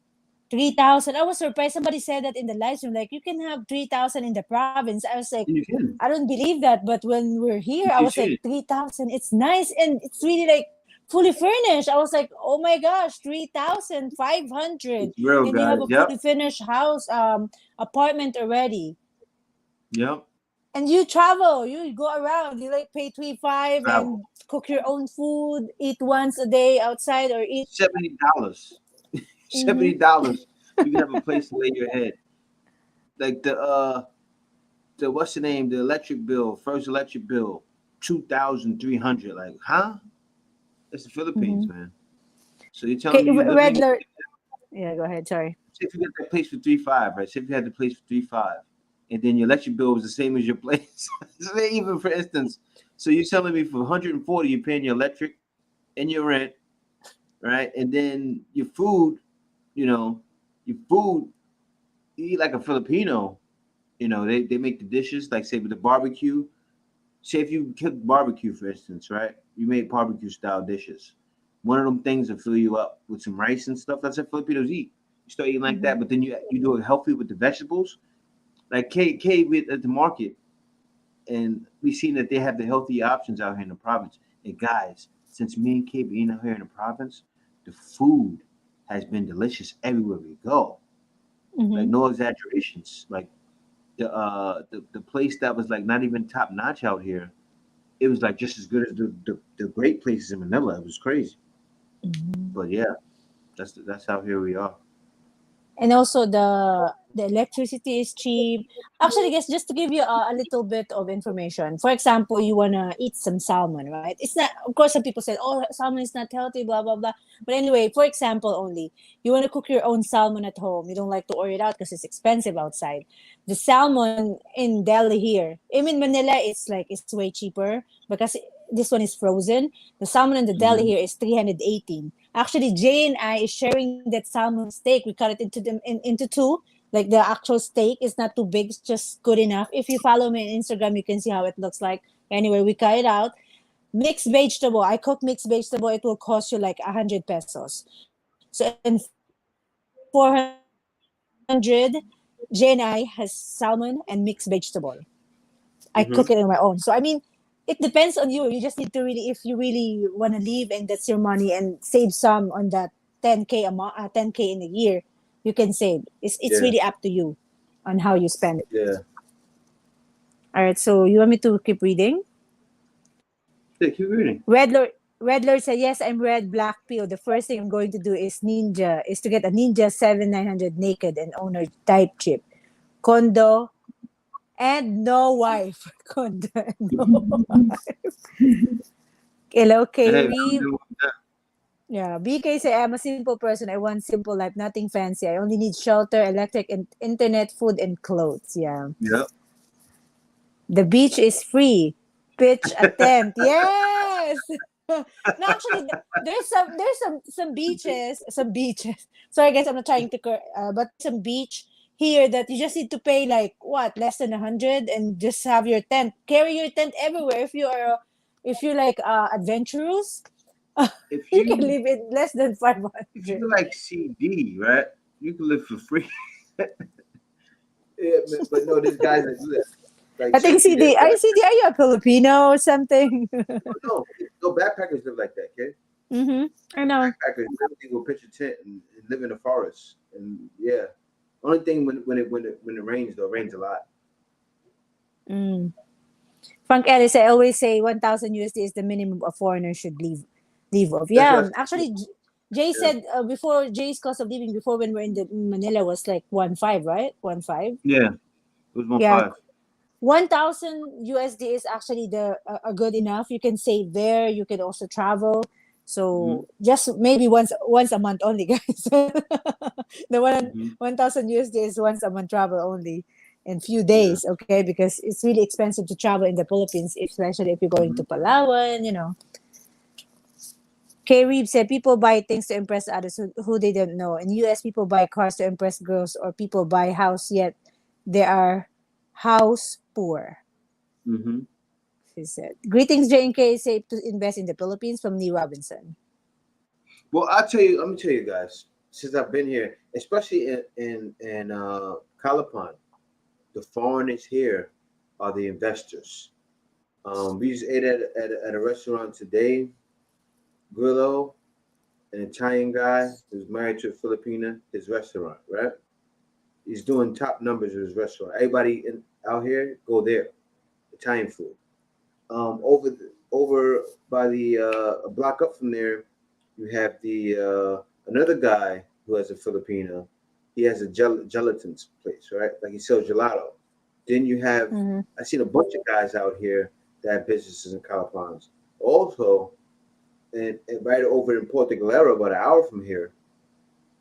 3,000. I was surprised. Somebody said that in the live stream, like you can have 3,000 in the province. I was like, And you can. I don't believe that. But when we're here, I You was like, see it. 3,000. It's nice and it's really like fully furnished. I was like, oh my gosh, 3,500, It's real, and you have guys. a fully Yep. finished house, apartment already. Yep. And you travel, you go around, you like pay 3 5 Travel. and cook your own food, eat once a day outside or eat. $70. Mm-hmm. $70. You can have a place to lay your head. Like the what's the name? The electric bill, first electric bill, 2,300. Like, huh? It's the Philippines, Mm-hmm. man. So you're telling Okay, me you're living. Redler. Yeah, go ahead. Sorry. Say if you got that place for 3,500, right? Say if you had the place for 3,500, and then your electric bill was the same as your place. So even for instance, so you're telling me for 140 you're paying your electric and your rent, right? And then your food, you know, your food, you eat like a Filipino. They make the dishes like say with the barbecue. Say if you cook barbecue, for instance, right? You make barbecue style dishes. One of them things will fill you up with some rice and stuff. That's what Filipinos eat. You start eating like Mm-hmm. that, but then you do it healthy with the vegetables. Like K with at the market, and we seen that they have the healthy options out here in the province. And guys, since me and K being out here in the province, the food has been delicious everywhere we go. Like Mm-hmm. no exaggerations. Like the place that was like not even top notch out here, it was like just as good as the great places in Manila. It was crazy. Mm-hmm. But yeah, that's how here we are. And also the electricity is cheap. Actually, guys, just to give you a little bit of information. For example, you wanna eat some salmon, right? It's not. Of course, some people said, "Oh, salmon is not healthy," blah blah blah. But anyway, for example, only you wanna cook your own salmon at home. You don't like to order it out because it's expensive outside. The salmon in Delhi here, I mean Manila, it's way cheaper because this one is frozen. The salmon in the Delhi Hmm. here is 318. Actually, Jay and I is sharing that salmon steak. We cut it into two. Like the actual steak is not too big, it's just good enough. If you follow me on Instagram, you can see how it looks like. Anyway, we cut it out. Mixed vegetable. I cook mixed vegetable. It will cost you like 100 pesos. So in 400, Jay and I has salmon and mixed vegetable. I cook it in my own. So I mean, Hmm. it depends on you. You just need to really, if you really want to leave and that's your money and save some on that 10K amount, 10K in a year, you can save. It's really up to Yeah, you on how you spend it. yeah. All right. So you want me to keep reading? Yeah, keep reading. Redler said, "Yes, I'm red black pill. The first thing I'm going to do is to get a Ninja 7900 naked and owner type chip, condo and no wife, condo and no wife." Hello, Hey, KV. Yeah, BK say, "I'm a simple person. I want simple life, nothing fancy. I only need shelter, electric, and internet, food, and clothes." Yeah. yep. The beach is free. Pitch a tent. Yes. No, actually, there's some beaches. Sorry, guys, I'm not trying to, but there's some beach here that you just need to pay like what, less than 100, and just have your tent. Carry your tent everywhere if you're like adventurous. If You can you live in less than if 500. you like CD, right, you can live for free. Yeah, but no, there's guys that do that. Like I think seriously, there's CD. guys. CD, are you a Filipino or something? No, backpackers live like that, kid. Mm-hmm. I know. Backpackers literally go pitch a tent and live in the forest. And yeah, only thing when it rains though, it rains a lot. Mm. Frank Ellis, I always say 1,000 USD is the minimum a foreigner should leave of. That's what Yeah, I said. actually, Jay Yeah. said before Jay's cost of living before when we're in the Manila was like 1.5, right? 1.5. Yeah. It was one Yeah, five. 1,000 USD is actually the a good enough. You can save there. You can also travel. Mm-hmm. So just maybe once a month only, guys. The one Mm-hmm. 1,000 USD is once a month travel only in few Yeah. days. Okay, because it's really expensive to travel in the Philippines, especially if you're going Mm-hmm. to Palawan. K. Reeves said people buy things to impress others who they don't know. In US, people buy cars to impress girls, or people buy house yet they are house poor. Mm-hmm. She said, "Greetings, J&K. Safe to invest in the Philippines from Lee Robinson." Well, I'll tell you. Let me tell you guys. Since I've been here, especially in Calapan, the foreigners here are the investors. We just ate at a restaurant today. Grillo, an Italian guy who's married to a Filipina. His restaurant, right? He's doing top numbers at his restaurant. Everybody out here go there. Italian food. Over by the a block up from there, you have the another guy who has a Filipino. He has a gelatin place, right? Like he sells gelato. Then you have Mm-hmm. I seen a bunch of guys out here that have businesses in Calapans. Also, and right over in Puerto Galera, about an hour from here,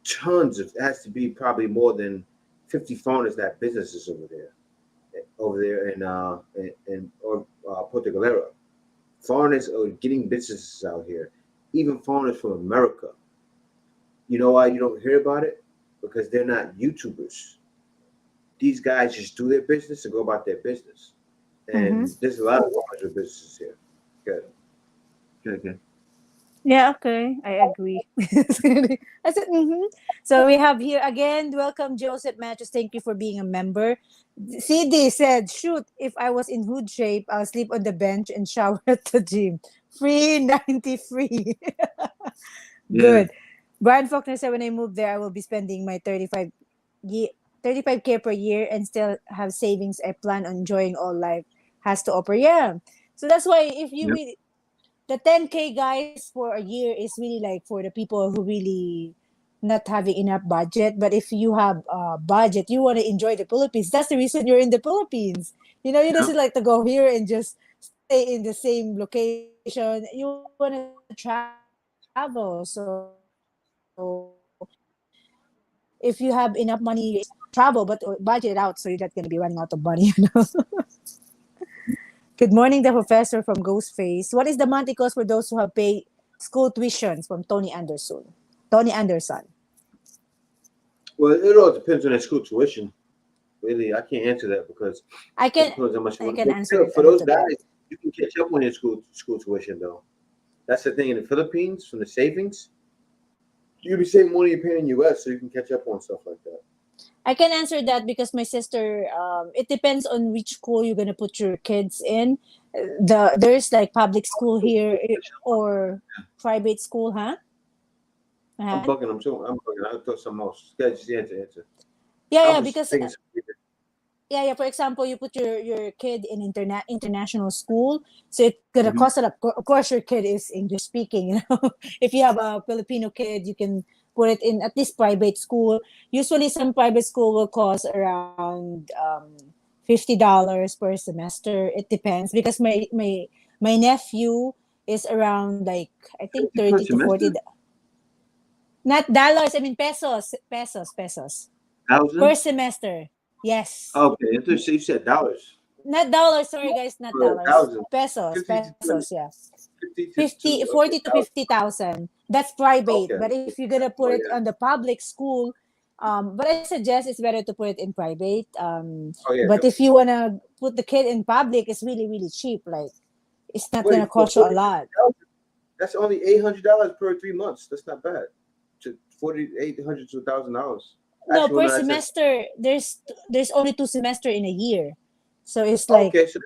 tons of it has to be probably more than 50 foreigners that have businesses over there in or Puerto Galera. Foreigners are getting businesses out here, even foreigners from America. You know why you don't hear about it? Because they're not YouTubers. These guys just do their business and go about their business. Mm-hmm. And there's a lot of foreigners with businesses here. Good. Good, good. Yeah, okay. I agree. I said, mm-hmm. So we have here again, welcome Joseph Matthews. Thank you for being a member. CD said, shoot, if I was in hood shape, I'll sleep on the bench and shower at the gym. Free 90 free. Yeah. Good. Brian Faulkner said, when I move there, I will be spending my 35K per year and still have savings. I plan on enjoying all life has to offer. Yeah. So that's why if you Yep. really the 10K guys for a year is really like for the people who really not having enough budget. But if you have a budget, you want to enjoy the Philippines. That's the reason you're in the Philippines. You Yep. just like to go here and just stay in the same location. You want to travel. So if you have enough money, travel, but budget it out so you're not going to be running out of money. Good morning, the professor from Ghostface. What is the monthly cost for those who have paid school tuitions from Tony Anderson? Tony Anderson. Well, it all depends on their school tuition. Really, I can't answer that because I it can depends how much you I want to can pay. answer Still, it a for those little guys, bit. you can catch up on your school tuition though. That's the thing in the Philippines from the savings. You'll be saving more than you pay in the US, so you can catch up on stuff like that. I can answer that because my sister. It depends on which school you're gonna put your kids in. There's like public school here or private school, huh? I'm Uh-huh. bugging. I'm bugging. I'll throw some else. Yeah, just answer. Yeah, I'm yeah, just because thinking. yeah. For example, you put your kid in international school, so it's gonna Mm-hmm. cost a lot. Of course, your kid is English speaking. If you have a Filipino kid, you can put it in at least private school. Usually, some private school will cost around $50 per semester. It depends because my nephew is around like I think 50 per 30 to 40. semester? Not dollars. I mean pesos per Thousand? semester. Yes. Okay, I thought you said dollars. Not dollars, sorry guys, not Per dollars. thousand. Pesos, 50 to pesos, yeah. 50 50, okay, 40 to thousand. 50,000. That's private. Okay. But if you're gonna put Oh it yeah. on the public school, but I suggest it's better to put it in private. Oh yeah. But if you wanna put the kid in public, it's really, really cheap. Like it's not gonna Wait, for cost you a 40, lot. 50,000? That's only $800 per 3 months. That's not bad. To 4,800 to $1,000. No, Actually, per well, no, that's semester, there's only 2 semester in a year. So it's like okay. So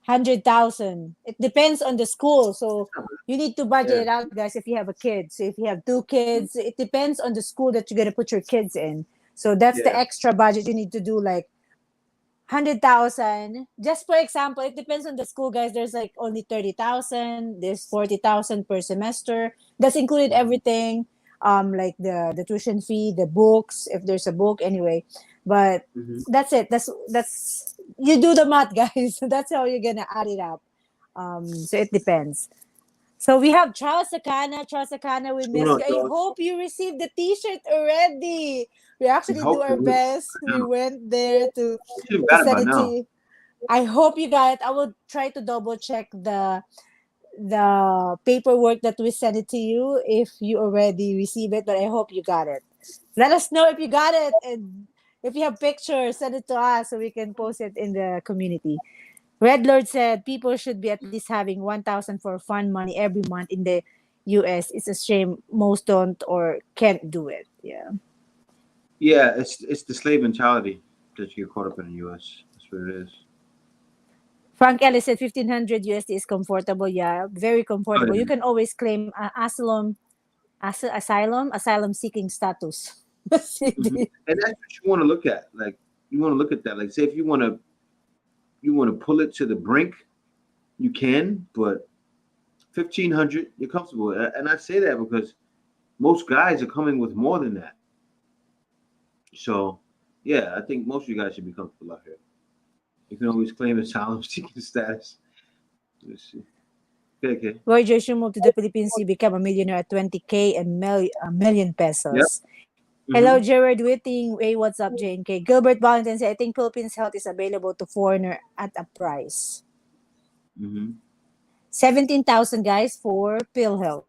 100,000. It depends on the school. So that's not bad. you need to budget Yeah. it out, guys, if you have a kid. So if you have two kids, it depends on the school that you're gonna put your kids in. So that's the Yeah. extra budget you need to do. Like 100,000. Just for example, it depends on the school, guys. There's like only 30,000. There's 40,000 per semester. That's included everything. Like the tuition fee, the books, if there's a book, anyway. But Mm-hmm. that's it. That's you do the math, guys. That's how you're gonna add it up. So it depends. So we have Charles Sakana. Charles Sakana, we What's going miss on, you. I Charles? hope you received the T-shirt already. We We actually do hope our that we best. We now. went there We should have to got it send by it to now. you. I hope you got it. I will try to double check the paperwork that we sent it to you if you already received it, but I hope you got it. Let us know if you got it, and if you have pictures, send it to us so we can post it in the community. Red Lord said people should be at least having 1,000 for fun money every month in the US. It's a shame most don't or can't do it. Yeah. Yeah, it's the slave mentality that you get caught up in the U.S. That's what it is. Frank Ellis said 1,500 USD is comfortable. Yeah, very Oh, comfortable. You yeah. can always claim asylum seeking status. Hmm. CD. And that's what you want to look at. Like you want to look at that. Like say if you want to pull it to the brink, you can, but 1,500, you're comfortable. And I say that because most guys are coming with more than that. So yeah, I think most of you guys should be comfortable out here. You can always claim asylum seeking status. Let's see. Okay, okay. Roy Joyce, you moved to the Philippines, you become a millionaire at 20K and a million Yep. pesos. Hello, Mm-hmm. Jared Whitting. Hey, what's up, JNK? Gilbert Valentin said, I think Philippines Health is available to foreigner at a price. Mm-hmm. 17,000 guys for PhilHealth.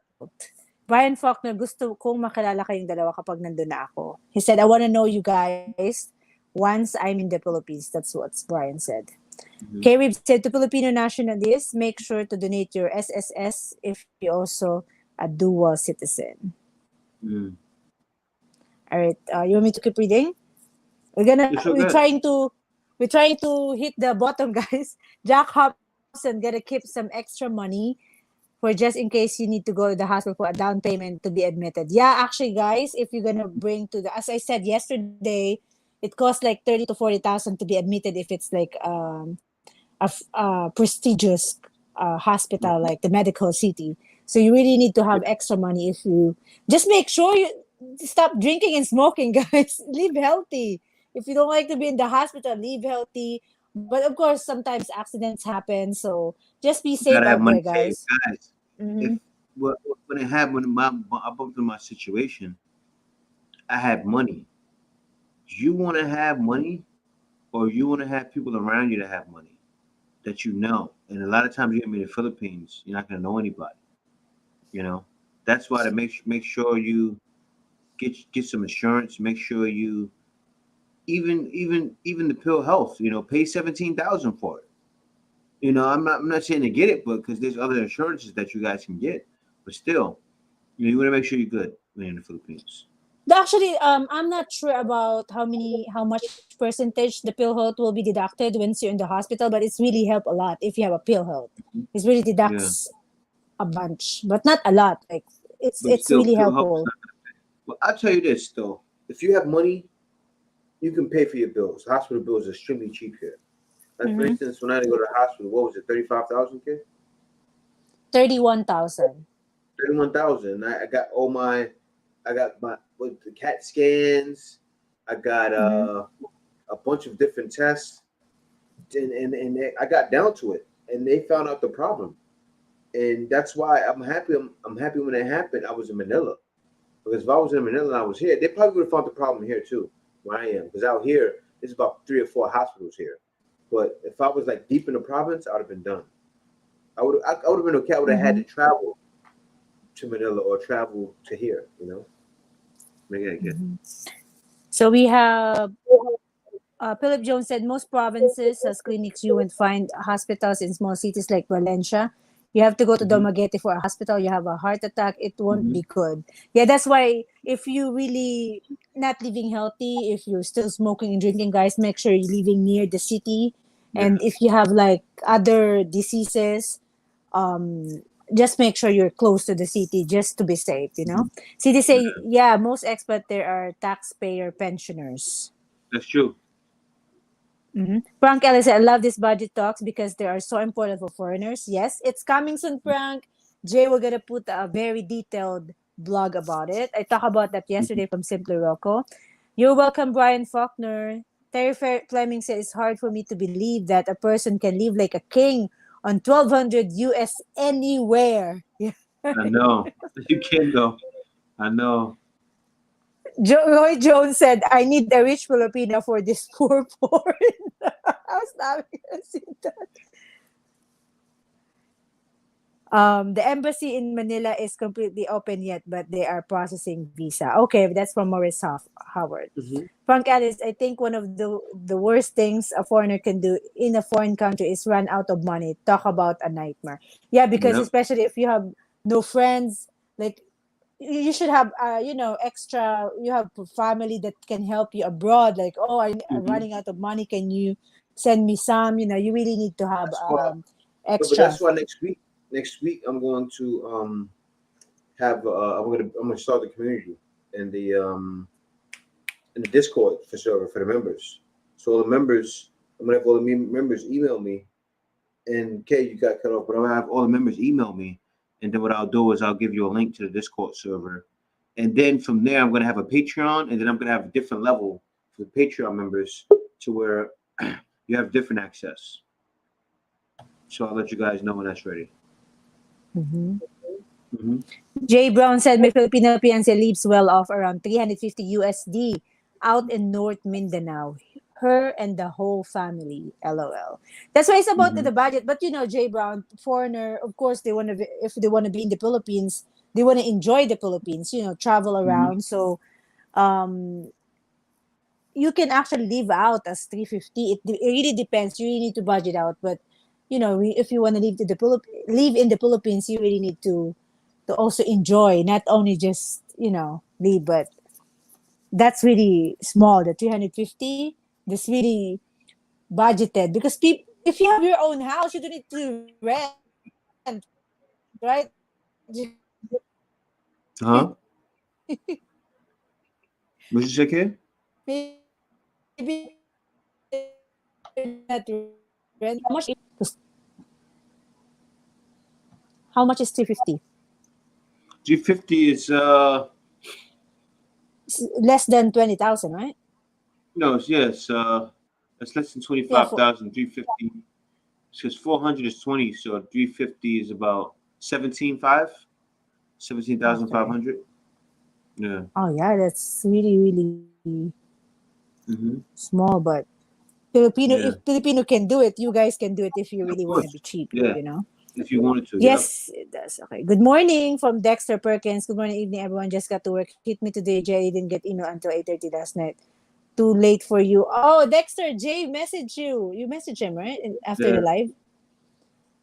Brian Faulkner, gusto kong makilala kayong dalawa kapag nandun na ako. He said, I want to know you guys once I'm in the Philippines. That's what Brian said. Mm-hmm. K. Reeves said, to Filipino nationalists, make sure to donate your SSS if you also a dual citizen. Mm. All right, you want me to keep reading? We're gonna You're so good. we're trying to hit the bottom, guys. Jack Hobson gotta keep some extra money for just in case you need to go to the hospital for a down payment to be admitted. Yeah, actually, guys, if you're gonna bring to the, as I said yesterday, it costs like 30 to 40,000 to be admitted if it's like prestigious hospital like the medical city. So you really need to have extra money if you just make sure you stop drinking and smoking, guys. Live healthy. If you don't like to be in the hospital, live healthy. But of course, sometimes accidents happen. So just be You safe gotta out have there, money saved, guys. guys. Mm-hmm. If when it happened, I bumped into my situation. I had money. You want to have money, or you want to have people around you that have money that you know. And a lot of times you're gonna be in the Philippines, you're not gonna know anybody. You know, that's why to make sure you get some insurance. Make sure you even the pill health. You know, pay 17,000 for it. You know, I'm not saying to get it, but because there's other insurances that you guys can get. But still, you want to make sure you're good when you're in the Philippines. Actually, I'm not sure about how much percentage the pill health will be deducted once you're in the hospital, but it's really help a lot if you have a pill health. It's really Yeah, deducts a bunch, but not a lot. Like but it's still, really pill health is helpful. not. Well, I'll tell you this though: if you have money, you can pay for your bills. Hospital bills are extremely cheap here. Like for Mm-hmm. instance, when I had to go to the hospital, what was it, 35,000 kid? 31,000. 31,000. I got I got my with the CAT scans. I got Mm-hmm. a bunch of different tests, I got down to it, and they found out the problem, and that's why I'm happy. I'm happy when it happened. I was in Manila because if I was in Manila and I was here, they probably would have found the problem here too, where I am. Because out here, there's about 3 or 4 hospitals here. But if I was like deep in the province, I would have been done. I would have been okay. I would have had Mm-hmm. to travel to Manila or travel to here. You know, make it again. Mm-hmm. So we have Philip Jones said most provinces has clinics. You won't find hospitals in small cities like Valencia. You have to go to Mm-hmm. Dumaguete for a hospital. You have a heart attack. It won't Mm-hmm. be good. Yeah, that's why if you really not living healthy, if you're still smoking and drinking, guys, make sure you're living near the city. Yeah. And if you have like other diseases, um, just make sure you're close to the city just to be safe. You Mm-hmm. know, city say yeah, most expat there are taxpayer pensioners. That's true. Frank Ellis, I love these budget talks because they are so important for foreigners. Yes, it's coming soon, Frank. Jay, we're gonna put a very detailed blog about it. I talked about that yesterday from Simply Rocco. You're welcome, Brian Faulkner. Terry Fleming said it's hard for me to believe that a person can live like a king on 1200 US anywhere. Yeah. I know. You can though. I know. Roy Jones said, I need a rich Filipino for this poor porn. I was laughing when I see that. The embassy in Manila is completely open yet, but they are processing visa. Okay, that's from Maurice Howard. Mm-hmm. Frank Ellis, I think one of the worst things a foreigner can do in a foreign country is run out of money. Talk about a nightmare. Yeah, because Yep. especially if you have no friends, like you should have extra, you have family that can help you abroad, like, oh, I'm Mm-hmm. running out of money, can you send me some, you really need to have That's why. But extra. that's why next week I'm going to have I'm gonna start the community in the Discord for server for the members. So all the members, I'm gonna have all the members email me. And Kay, you got cut off, but I'm gonna have all the members email me, and then what I'll do is I'll give you a link to the Discord server, and then from there I'm gonna have a Patreon, and then I'm gonna have a different level for the Patreon members to where you have different access. So I'll let you guys know when that's ready. Mhm. Mm-hmm. Jay Brown said, my Filipino fiance lives well off around 350 USD out in North Mindanao. Her and the whole family. LOL. That's why it's about Mm-hmm. the budget. But Jay Brown, foreigner, of course, they want to. If they want to be in the Philippines, they want to enjoy the Philippines. Travel Mm-hmm. around. So, um, you can actually live out as 350. It really depends. You really need to budget out. But if you want to live in the Philippines, you really need to also enjoy, not only just live, but that's really small. The 350, that's really budgeted because people, if you have your own house, you don't need to rent, right? Huh? What you say, kid? Maybe not rent. How much is 350? G50 is Less than 20,000, right? no, yes, it's less than Yeah, for 25,000. 350 because 400 is 20, so 350 is about 17.5, okay. 17,500. Yeah. Oh yeah, that's really really Mm-hmm. small, but Filipino, if Yeah. Filipino can do it, you guys can do it if you Of really want to course. be cheap, Yeah. If you wanted to, yep. Yes, it does. Okay. Good morning from Dexter Perkins. Good morning, evening, everyone. Just got to work. Hit me today, Jay. Didn't get email until 8:30 last night. Too late for you. Oh, Dexter, Jay messaged you. You messaged him, right? After the Yeah. live?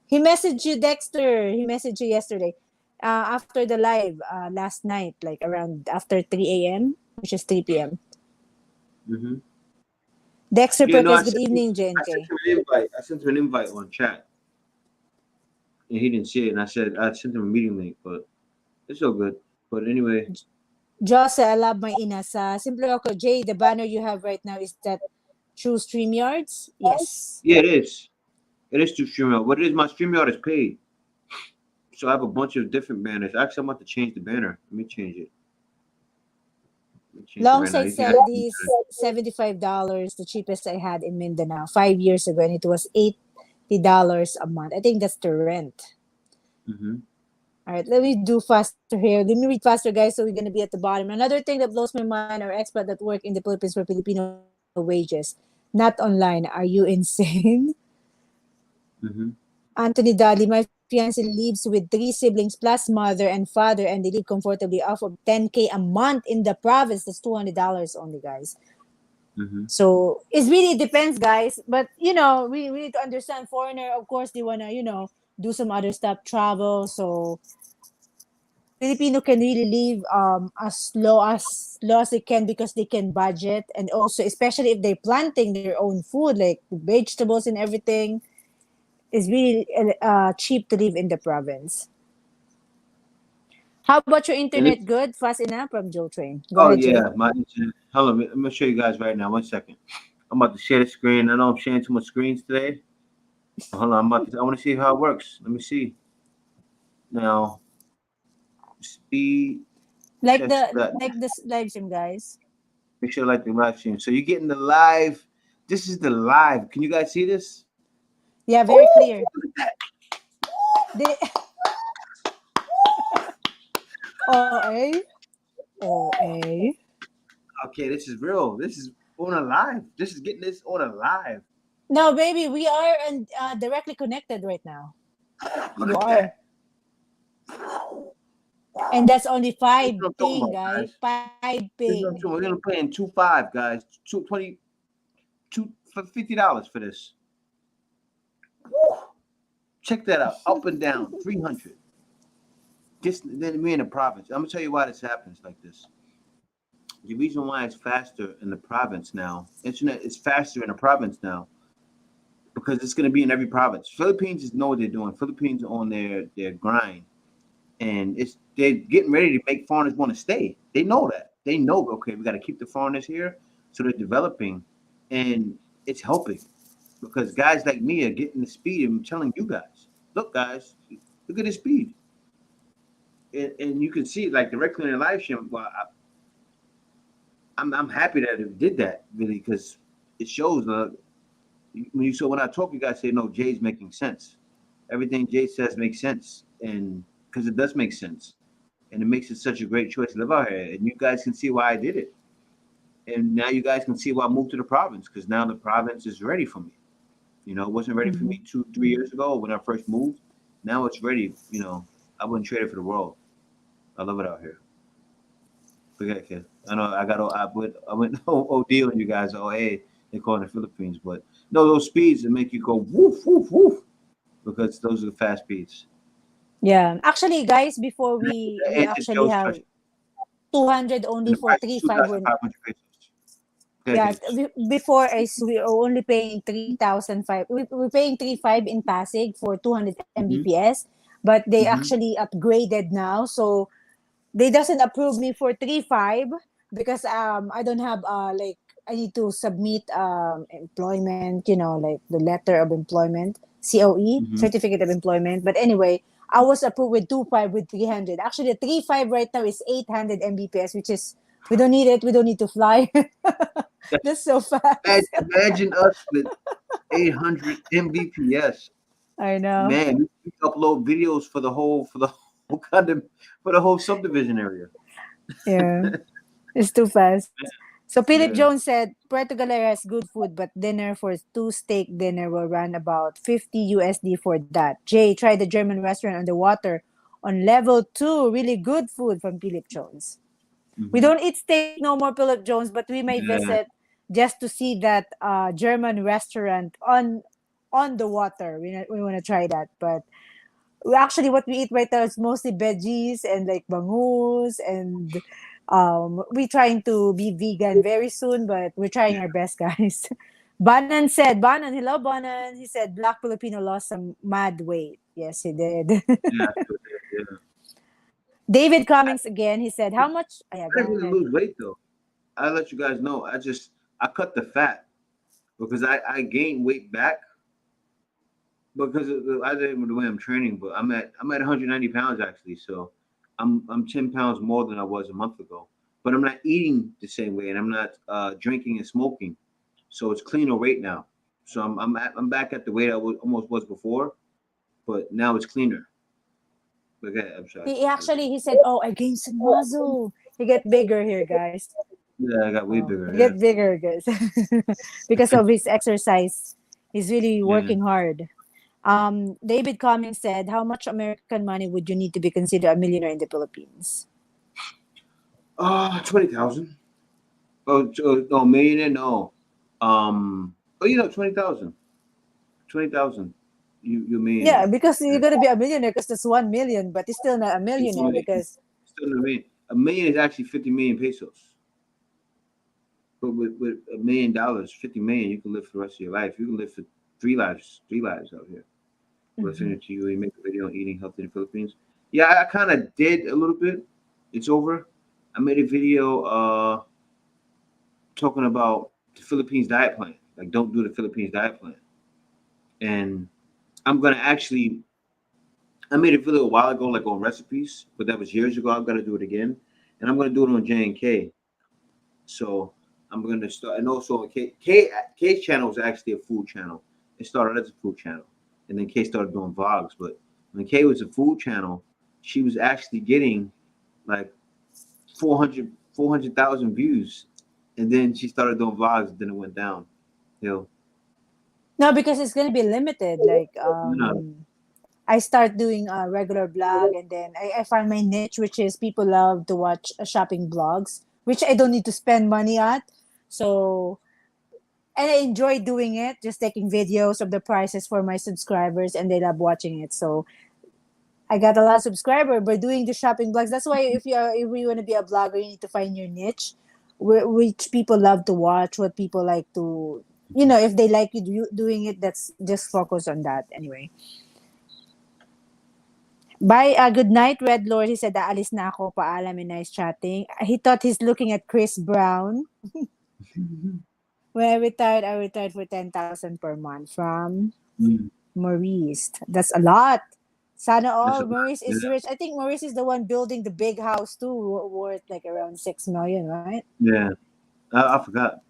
He messaged you, Dexter. He messaged you yesterday. After the live last night, like around after 3 a.m., which is 3 p.m. Mm-hmm. Dexter Yeah, no, Perkins, good evening, I sent JNK. him an invite. I sent him an invite on chat, and he didn't see it. And I said I sent him a meeting link, but it's all good. But anyway, Joss, I love my ina. Sa Simple Roco, Jay, the banner you have right now, is that true StreamYards? Yes. yeah, it is. It is through StreamYard. What it is, my StreamYard is paid. So I have a bunch of different banners. Actually, I'm about to change the banner. Let me change it. Let me change it right now. Longside You can said ask me. this $75, the cheapest I had in Mindanao 5 years ago, and it was $80 a month. I think that's the rent. Mm-hmm. All right, let me do faster here. Let me read faster, guys. So we're gonna be at the bottom. Another thing that blows my mind are expats that work in the Philippines for Filipino wages, not online. Are you insane? Mm-hmm. Anthony Dali, my fiance lives with 3 siblings plus mother and father, and they live comfortably off of 10K a month in the province. That's $200 only, guys. Mm-hmm. So it really depends, guys. But we need to understand foreigner. Of course, they wanna do some other stuff, travel. So Filipino can really live as low as they can because they can budget, and also especially if they're planting their own food like vegetables and everything, it's really cheap to live in the province. How about your And internet? Good, fast enough from Joe Train. Go oh ahead, Jay. yeah, my internet. Hold on, I'm gonna show you guys right now. 1 second. I'm about to share the screen. I know I'm sharing too much screens today. Hold on, I want to see how it works. Let me see. Now, speed test that. like this live stream, guys. Make sure you like the live stream. So you're getting the live. This is the live. Can you guys see this? Yeah, very Oh, clear. look at that. They, OA, OA. Okay, this is real. This is on a live. This is getting this on a live. No, baby, we are directly connected right now. Look You at are. that. And that's only This is 5 what I'm talking ping, about, guys. guys. 5 This is what ping. I'm talking about. We're gonna play in 2.5, guys. 220, for $50 for this. Woo. Check that out. Up and down, 300. Just then we in the province. I'm gonna tell you why this happens like this. The reason why it's faster in the province now, internet is faster in the province now, because it's gonna be in every province. Philippines know what they're doing. Philippines are on their grind, and they're getting ready to make foreigners want to stay. They know that. They know, okay, we got to keep the foreigners here, so they're developing, and it's helping because guys like me are getting the speed. I'm telling you guys, look, guys, look at the speed, and you can see like directly in the live stream. Well, I'm happy that it did that really because it shows. When I talk, you guys say no. Jay's making sense. Everything Jay says makes sense, and because it does make sense, and it makes it such a great choice to live out here. And you guys can see why I did it, and now you guys can see why I moved to the province because now the province is ready for me. It wasn't ready for me 2-3 years ago when I first moved. Now it's ready. I wouldn't trade it for the world. I love it out here. Forget it, kid. I know I went OD on you guys. Oh, hey, they call it the Philippines, but no, those speeds that make you go woof woof woof because those are the fast speeds. Yeah. Actually, guys, before we And answers actually Joe's have question. 200 And only the for price is 3-5 when 2,500 pesos. Okay, yeah, okay. before is we are only paying 3,005. We're paying 3,500 in Pasig for 200 Mm-hmm. Mbps, but they Mm-hmm. actually upgraded now. So they doesn't approve me for 3,500 because I don't have like I need to submit employment, like the letter of employment, COE, Mm-hmm. certificate of employment. But anyway, I was approved with 2,500 with 300. Actually, the 3,500 right now is 800 Mbps, which is we don't need it. We don't need to fly. That's so fast. Imagine us with 800 Mbps. I know. Man, we upload videos for the whole kind of for the whole subdivision area. Yeah, it's too fast. So Philip Yeah. Jones said Puerto Galera has good food, but dinner for 2 steak dinner will run about 50 USD for that. Jay, try the German restaurant on the water on level 2. Really good food from Philip Jones. We Mm-hmm. don't eat steak no more, Philip Jones, but we may Yeah. visit just to see that German restaurant on the water. We want to try that, but actually what we eat right now is mostly veggies and like bangus and we're trying to be vegan very soon, but we're trying our best, guys. Banan, hello Banan. He said Black Filipino lost some mad weight. Yes, he did. Yeah. Yeah. David Cummings again. He said, how much? Oh, yeah, I go didn't really ahead. lose weight though. I let you guys know. I cut the fat because I gained weight back because I didn't the way I'm training, but I'm at 190 pounds actually. So I'm 10 pounds more than I was a month ago. But I'm not eating the same way, and I'm not drinking and smoking. So it's cleaner weight now. So I'm back at the weight I almost was before, but now it's cleaner. Okay, I'm sorry. He said, oh, I gained some muscle. He get bigger here, guys. Yeah, I got way Oh, bigger. he Yeah. get bigger, guys. Because of his exercise. He's really Yeah. working hard. David Cummings said, how much American money would you need to be considered a millionaire in the Philippines? 20,000. No, millionaire, no. Oh, 20,000. 20,000. You Yeah, millionaire. because Yeah. you're gonna be a millionaire because that's 1 million, but it's still not a Still millionaire no because million. A million is actually 50 million pesos. But with $1 million, 50 million, you can live for the rest of your life. You can live for three lives out here. Mhm. Listening to you, you make a video on eating healthy in the Philippines. Yeah, I kind of did a little bit. It's over. I made a video talking about the Philippines diet plan. Like, don't do the Philippines diet plan. And I'm gonna actually, I made a video a while ago, like on recipes, but that was years ago. I'm gonna do it again, and I'm gonna do it on J&K. So I'm gonna start, and also K's channel is actually a food channel. It started as a food channel, and then K started doing vlogs. But when K was a food channel, she was actually getting like 400,000 views, and then she started doing vlogs. And then it went down. You know, No, because it's gonna be limited. Like no, I start doing a regular blog, and then I find my niche, which is people love to watch shopping blogs, which I don't need to spend money at. So, and I enjoy doing it, just taking videos of the prices for my subscribers, and they love watching it. So I got a lot of subscriber by doing the shopping blogs. That's why if you want to be a blogger, you need to find your niche, which people love to watch, what people like to, if they like you doing it, that's just focus on that anyway. Bye, good night, Red Lord. He said, aalis na ako, paalam and nice chatting. He thought he's looking at Chris Brown. When I retired for 10,000 per month from mm, Maurice. That's a lot. Sana that's a all. lot. Maurice Yeah, is rich. I think Maurice is the one building the big house too, worth like around 6 million, right? yeah. I forgot.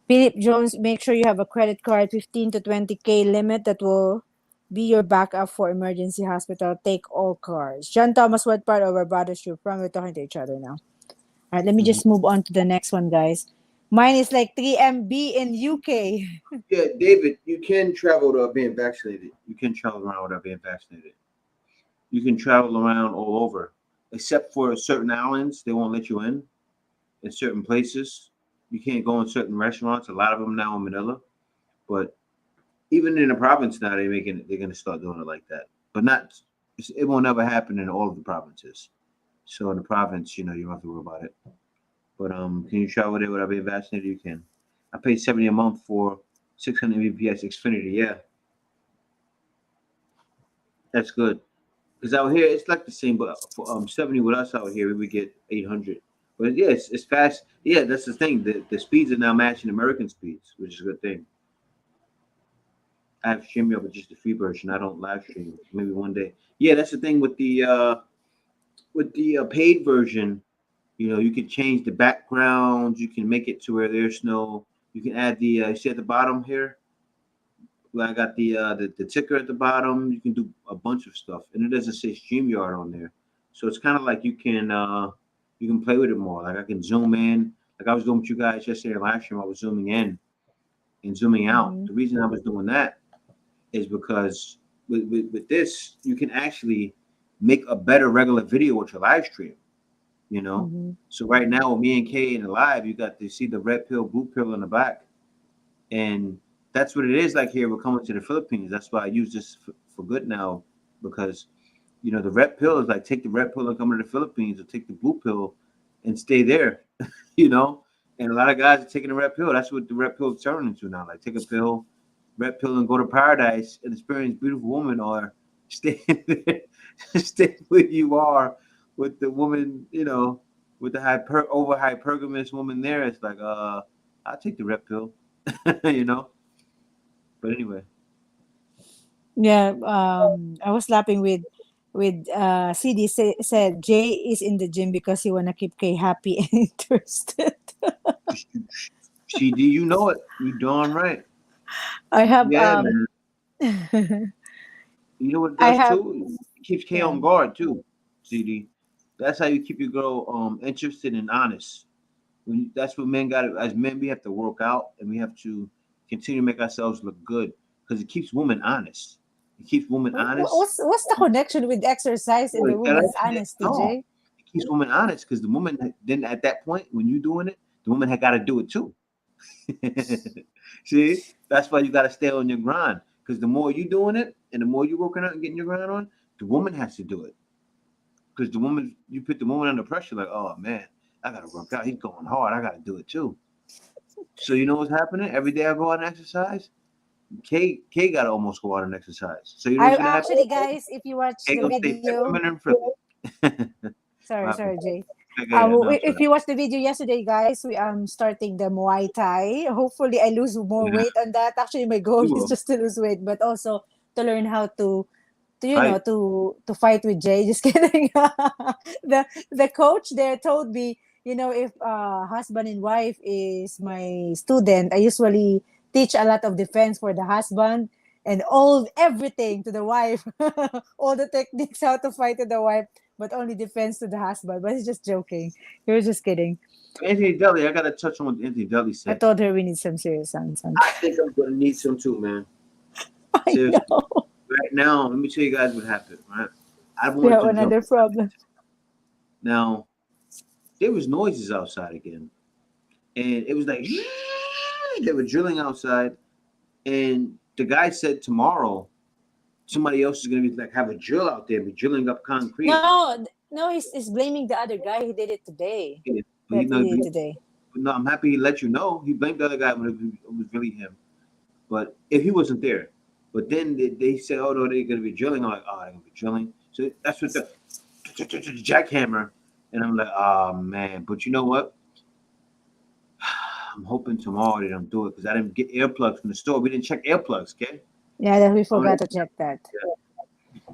Philip Jones, make sure you have a credit card, 15 to 20K limit that will be your backup for emergency hospital. Take all cards. John Thomas, what part of our brothers you from? We're talking to each other now. All right, let me Mhm. just move on to the next one, guys. Mine is like 3 MB in UK. Yeah, David, you can travel without being vaccinated. You can travel around without being vaccinated. You can travel around all over, except for certain islands. They won't let you in certain places. You can't go in certain restaurants. A lot of them now in Manila, but even in the province now, they're making it. They're going to start doing it like that, but not. It won't ever happen in all of the provinces. So in the province, you don't have to worry about it. But can you travel there without being vaccinated? You can. I paid 70 a month for 600 Mbps Xfinity. Yeah, that's good. Because out here it's like the same, but for 70 with us out here, we would get 800. But yeah, it's fast. Yeah, that's the thing. The speeds are now matching American speeds, which is a good thing. I have StreamYard with just the free version. I don't live stream. Maybe one day. Yeah, that's the thing with the paid version. You can change the backgrounds. You can make it to where there's no. You can add the. You see at the bottom here. Well, I got the ticker at the bottom. You can do a bunch of stuff, and it doesn't say StreamYard on there, so it's kind of like you can play with it more. Like I can zoom in. Like I was doing with you guys yesterday live stream. I was zooming in and zooming out. Mhm. The reason I was doing that is because with this you can actually make a better regular video with your live stream. You know. Mhm. So right now with me and Kay in the live, you got to see the red pill, blue pill in the back. And that's what it is like here. We're coming to the Philippines. That's why I use this for good now because the red pill is like take the red pill and come to the Philippines, or take the blue pill and stay there. you know. And a lot of guys are taking the red pill. That's what the red pill is turning into now. Like take a pill, red pill, and go to paradise and experience beautiful woman, or stay there, stay where you are with the woman. With the over hypergamous woman there. It's like I'll take the red pill. you know. But anyway, Yeah, I was laughing with CD said Jay is in the gym because he wanna keep Kay happy and interested. CD, you know it. You darn right. I have Yeah, man. You know what it I does have too? It keeps K yeah. on guard too. CD. That's how you keep your girl interested and honest. That's what men got. As men, we have to work out and we have to continue to make ourselves look good because it keeps women honest. It keeps women honest. What's the connection with exercise and Boy, the can I woman's say it? honesty, No, Jay? it keeps women honest because the woman then at that point when you doing it, the woman had got to do it too. See, that's why you got to stay on your grind. Because the more you doing it, and the more you working out and getting your grind on, the woman has to do it. Because you put the woman under pressure. Like, oh man, I got to work out. He's going hard. I got to do it too. So you know what's happening? Every day I go out and exercise. K got to almost go out and exercise. So you know I what's gonna happen? actually, guys, if you watch K the gonna stay video, feminine and friendly. sorry, What happened? sorry, Jay. No, it's all if right. you watched the video yesterday, guys, we starting the Muay Thai. Hopefully, I lose more Yeah, weight on that. Actually, my goal you is will just to lose weight, but also to learn how to fight. to fight with Jay. Just kidding. The coach there told me, if husband and wife is my student, I usually teach a lot of defense for the husband and all everything to the wife, all the techniques how to fight to the wife, but only defense to the husband. But he's just joking. He was just kidding. Anthony Deli, I gotta touch on what Anthony Deli I said. told her we need some serious answers. I think I'm gonna need some too, man. I Seriously. know. Right now, let me tell you guys what happened. Right, I We wanted have to jump. another problem. Now there was noises outside again, and it was like they were drilling outside, and the guy said tomorrow somebody else is gonna be like have a drill out there, be drilling up concrete. No, he's blaming the other guy who did it today. Yeah, but That he did it today. no, I'm happy he let you know. He blamed the other guy when it was really him. But if he wasn't there, but then they said, "Oh no, they're gonna be drilling." I'm like, "Oh, they're gonna be drilling." So that's what the jackhammer, and I'm like, "Oh man!" But you know what? I'm hoping tomorrow they don't do it because I didn't get earplugs from the store. We didn't check earplugs, okay? Yeah, that we Oh, forgot to check that.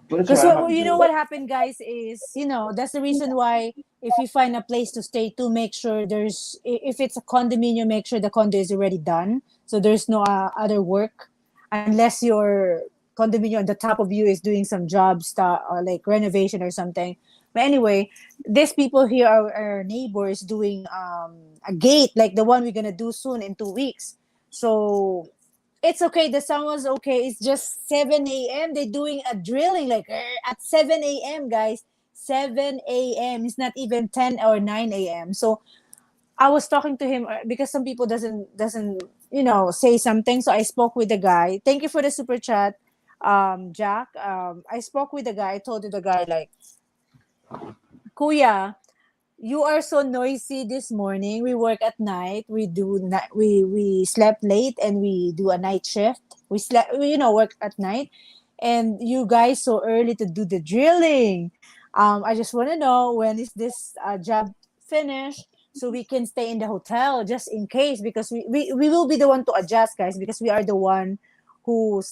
but it's all Because right. I'm about to you do know it. what happened, guys, is that's the reason why if you find a place to stay, to make sure if it's a condominium, make sure the condo is already done, so there's no other work, unless your condominium on the top of you is doing some job stuff or like renovation or something. But anyway, these people here are neighbors doing a gate like the one we're gonna do soon in 2 weeks. So it's okay. The sound was okay. It's just 7 a.m. They're doing a drilling like at 7 a.m. guys. 7 a.m. It's not even 10 or 9 a.m. So I was talking to him because some people doesn't say something. So I spoke with the guy. Thank you for the super chat, Jack. I spoke with the guy. I told the guy like, Kuya, you are so noisy this morning. We work at night. We slept late and we do a night shift. We work at night, and you guys so early to do the drilling. I just want to know when is this job finished so we can stay in the hotel just in case, because we will be the one to adjust, guys, because we are the one who's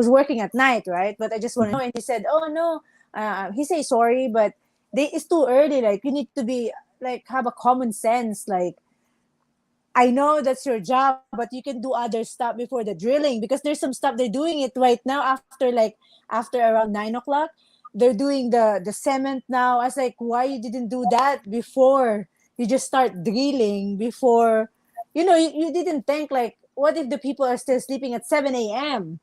working at night, right? But I just want to know. And he said, oh no, he say sorry, but it's too early. Like, you need to be like have a common sense. Like, I know that's your job, but you can do other stuff before the drilling, because there's some stuff they're doing it right now after around 9 o'clock. They're doing the cement now. I was like, why you didn't do that before? You just start drilling before. You didn't think like, what if the people are still sleeping at 7 a.m.?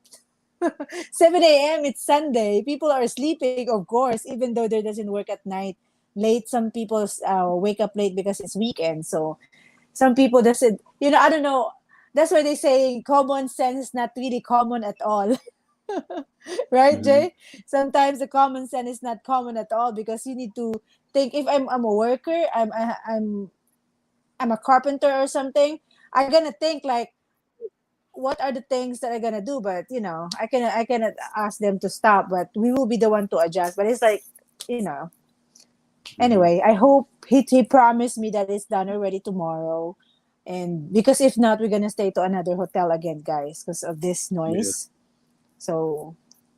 7 a.m. It's Sunday. People are sleeping, of course, even though there doesn't work at night. Late, some people wake up late because it's weekend. So some people doesn't. I don't know. That's why they say common sense is not really common at all, right, Mhm. Jay? Sometimes the common sense is not common at all, because you need to think. If I'm a worker, I'm a carpenter or something. I'm gonna think like, what are the things that I'm gonna do? But I cannot ask them to stop, but we will be the one to adjust. But it's like, you know Mhm. anyway, I hope he promised me that it's done already tomorrow. And because if not, we're gonna stay to another hotel again, guys, because of this Yeah. noise. So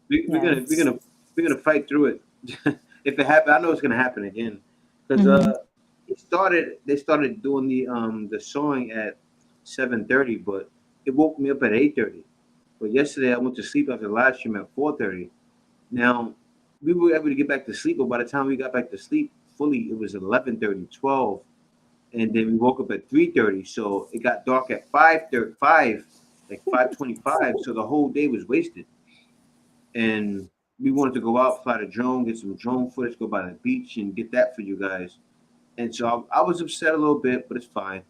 We, we're yeah. gonna we're gonna we're gonna fight through it. If it happen, I know it's gonna happen again. Because Mm-hmm. they started doing the sewing at 7:30, but it woke me up at 8:30. But yesterday I went to sleep after the live stream at 4:30. Now we were able to get back to sleep, but by the time we got back to sleep fully, it was 11:30, 12, and then we woke up at 3:30. So it got dark at 5:35, like 5:25. So the whole day was wasted. And we wanted to go out, fly the drone, get some drone footage, go by the beach, and get that for you guys. And so I was upset a little bit, but it's fine.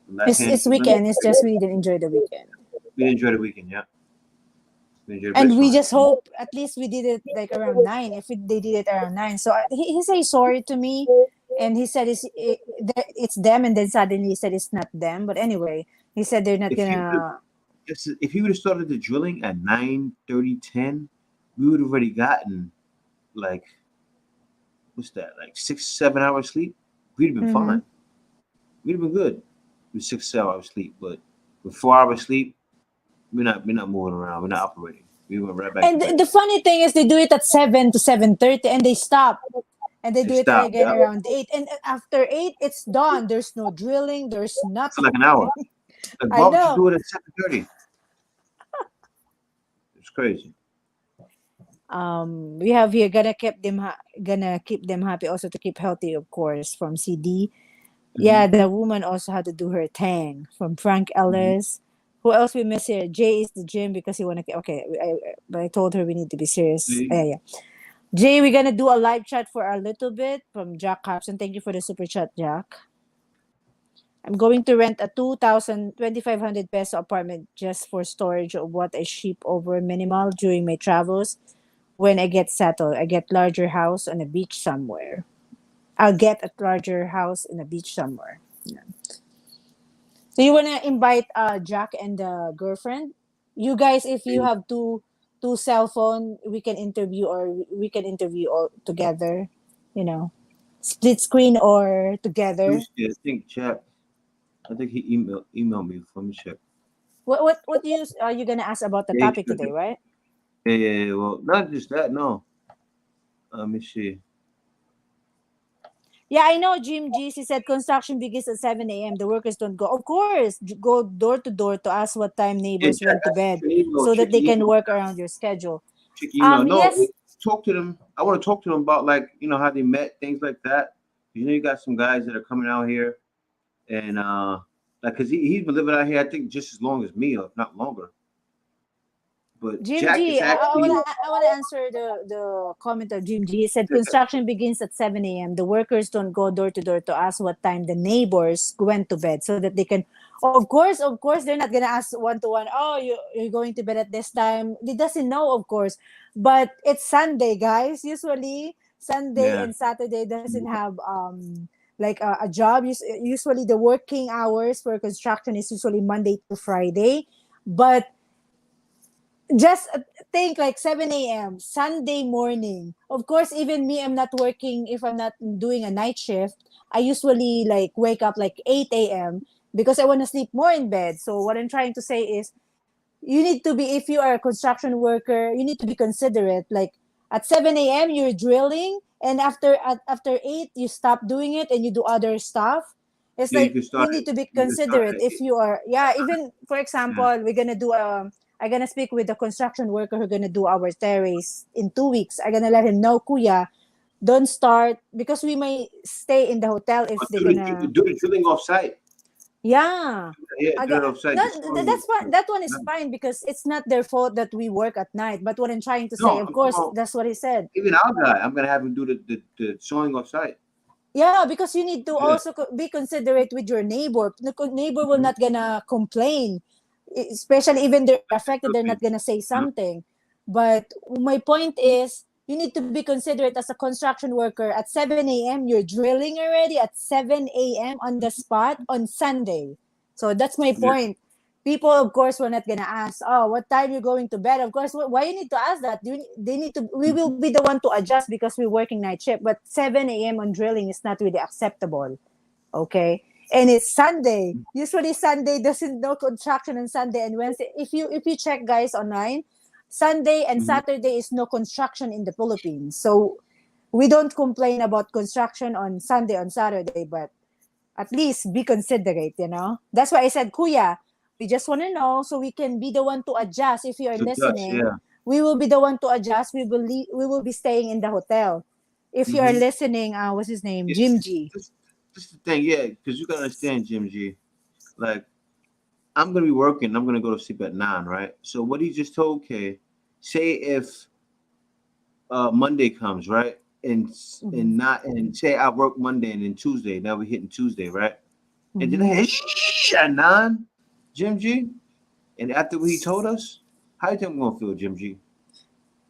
Left hand, It's weekend. It's just we didn't enjoy the weekend. we enjoyed the weekend, yeah. We enjoyed it, but it's And we fine. just hope at least we did it like around 9. If they did it around 9, so he said sorry to me, and he said it's them, and then suddenly he said it's not them. But anyway, he said they're not If you would gonna. if you would have started the drilling at 9:30, 10, we would have already gotten like what's that, like 6, 7 hours sleep. we'd have been Mm-hmm. fine. We'd have been good with 6 7 hours sleep, but with 4 hours sleep, we're not moving around. We're not operating. We went right back to And bed. the funny thing is, they do it at 7 to 7:30, and they stop, and they They do it stop. again Yeah, around 8. And after 8, it's done. There's no drilling. There's for nothing. like an hour. Like, I why would you know. do it at 7:30? It's crazy. We have here gonna keep them happy, also to keep healthy, of course, from CD. Hmm. Yeah, the woman also had to do her thing from Frank Hmm. Ellis. Who else we miss here? Jay is the gym because he wanna. Okay, but I told her we need to be serious. See, Yeah, yeah. Jay, we're gonna do a live chat for a little bit from Jack Capson. Thank you for the super chat, Jack. I'm going to rent a 2,500 peso apartment just for storage of what I ship over minimal during my travels. When I get settled, I get larger house on a beach somewhere. I'll get a larger house in a beach somewhere. Yeah. So you wanna invite Jack and the girlfriend? You guys, if you have two cell phone, we can interview, or we can interview all together. You know, split screen or let me together. see. I think Jack. I think he emailed me. Let me check. What you are you gonna ask about the Yeah, topic today, right? yeah, yeah, yeah. Well, not just that. No. Let me see. Yeah, I know Jim G. She said construction begins at 7 a.m. The workers don't go. Of course, go door to door to ask what time Yeah, neighbors Jack. went to bed, Check your email. so that Check they your can email. work around your schedule. Check your email. No, Yes, talk to them. I want to talk to them about, like, how they met, things like that. You got some guys that are coming out here, and like, cause he's been living out here, I think, just as long as me, or if not longer. But Jim Jack G. is I actually. wanna answer the comment of Jim G. He said construction begins at 7 a.m. The workers don't go door to door to ask what time the neighbors went to bed, so that they can. Of course, they're not gonna ask one to one. Oh, you're going to bed at this time. They doesn't know, of course, but it's Sunday, guys. Usually Sunday Yeah. and Saturday doesn't have like a job. Usually the working hours for construction is usually Monday to Friday, but just think like 7 a.m. Sunday morning. Of course, even me, I'm not working if I'm not doing a night shift. I usually like wake up like 8 a.m. because I want to sleep more in bed. So what I'm trying to say is, you need to be, if you are a construction worker, you need to be considerate. Like at 7 a.m. you're drilling, and after 8 you stop doing it and you do other stuff. It's Yeah, you like can you start need it. to be You can start considerate. it. If you are, yeah, even for Yeah. example, we're gonna do I'm gonna speak with the construction worker who's gonna do our terrace in 2 weeks. I'm gonna let him know, Kuya, don't start, because we may stay in the hotel if But they're gonna. do the drilling off site. Yeah. Yeah, I do got, it off site. that, The sewing. that's fine. That one is fine because it's not their fault that we work at night. But what I'm trying to say, No, of I'm talking course, about that's what he said. even our guy. I'm gonna have him do the sewing off site. Yeah, because you need to Yeah. also be considerate with your neighbor. The neighbor will Mm-hmm. not gonna complain, especially even they're affected. They're not Okay. gonna say Uh, something. But my point is, you need to be considerate as a construction worker. At 7 a.m., you're drilling already at 7 a.m. on the spot on Sunday. So that's my yeah. point. People, of course, were not gonna ask, "Oh, what time you're going to bed?" Of course, why you need to ask that? They need to. We will be the one to adjust because we're working night shift. But 7 a.m. on drilling is not really acceptable. Okay, and it's Sunday. Usually, Sunday doesn't no construction on Sunday and Wednesday. If you check, guys, online, Sunday and Mm-hmm. Saturday is no construction in the Philippines. So we don't complain about construction on Sunday on Saturday, but at least be considerate, you know? That's why I said, Kuya, we just want to know so we can be the one to adjust. If you are To Dutch, listening, yeah. we will be the one to adjust. We will be staying in the hotel. If you are Mm-hmm. listening, what's his name? Yeah, Jim G. this is the thing, yeah, because you gotta understand, Jim G. Like, I'm gonna be working. I'm gonna go to sleep at 9, right? So what he just told Kay, say if Monday comes, right, Mm-hmm. and say I work Monday and then Tuesday. Now we're hitting Tuesday, right? And then I Mm-hmm. hit at 9, Jim G. And after what he told us, how you think I'm gonna feel, Jim G?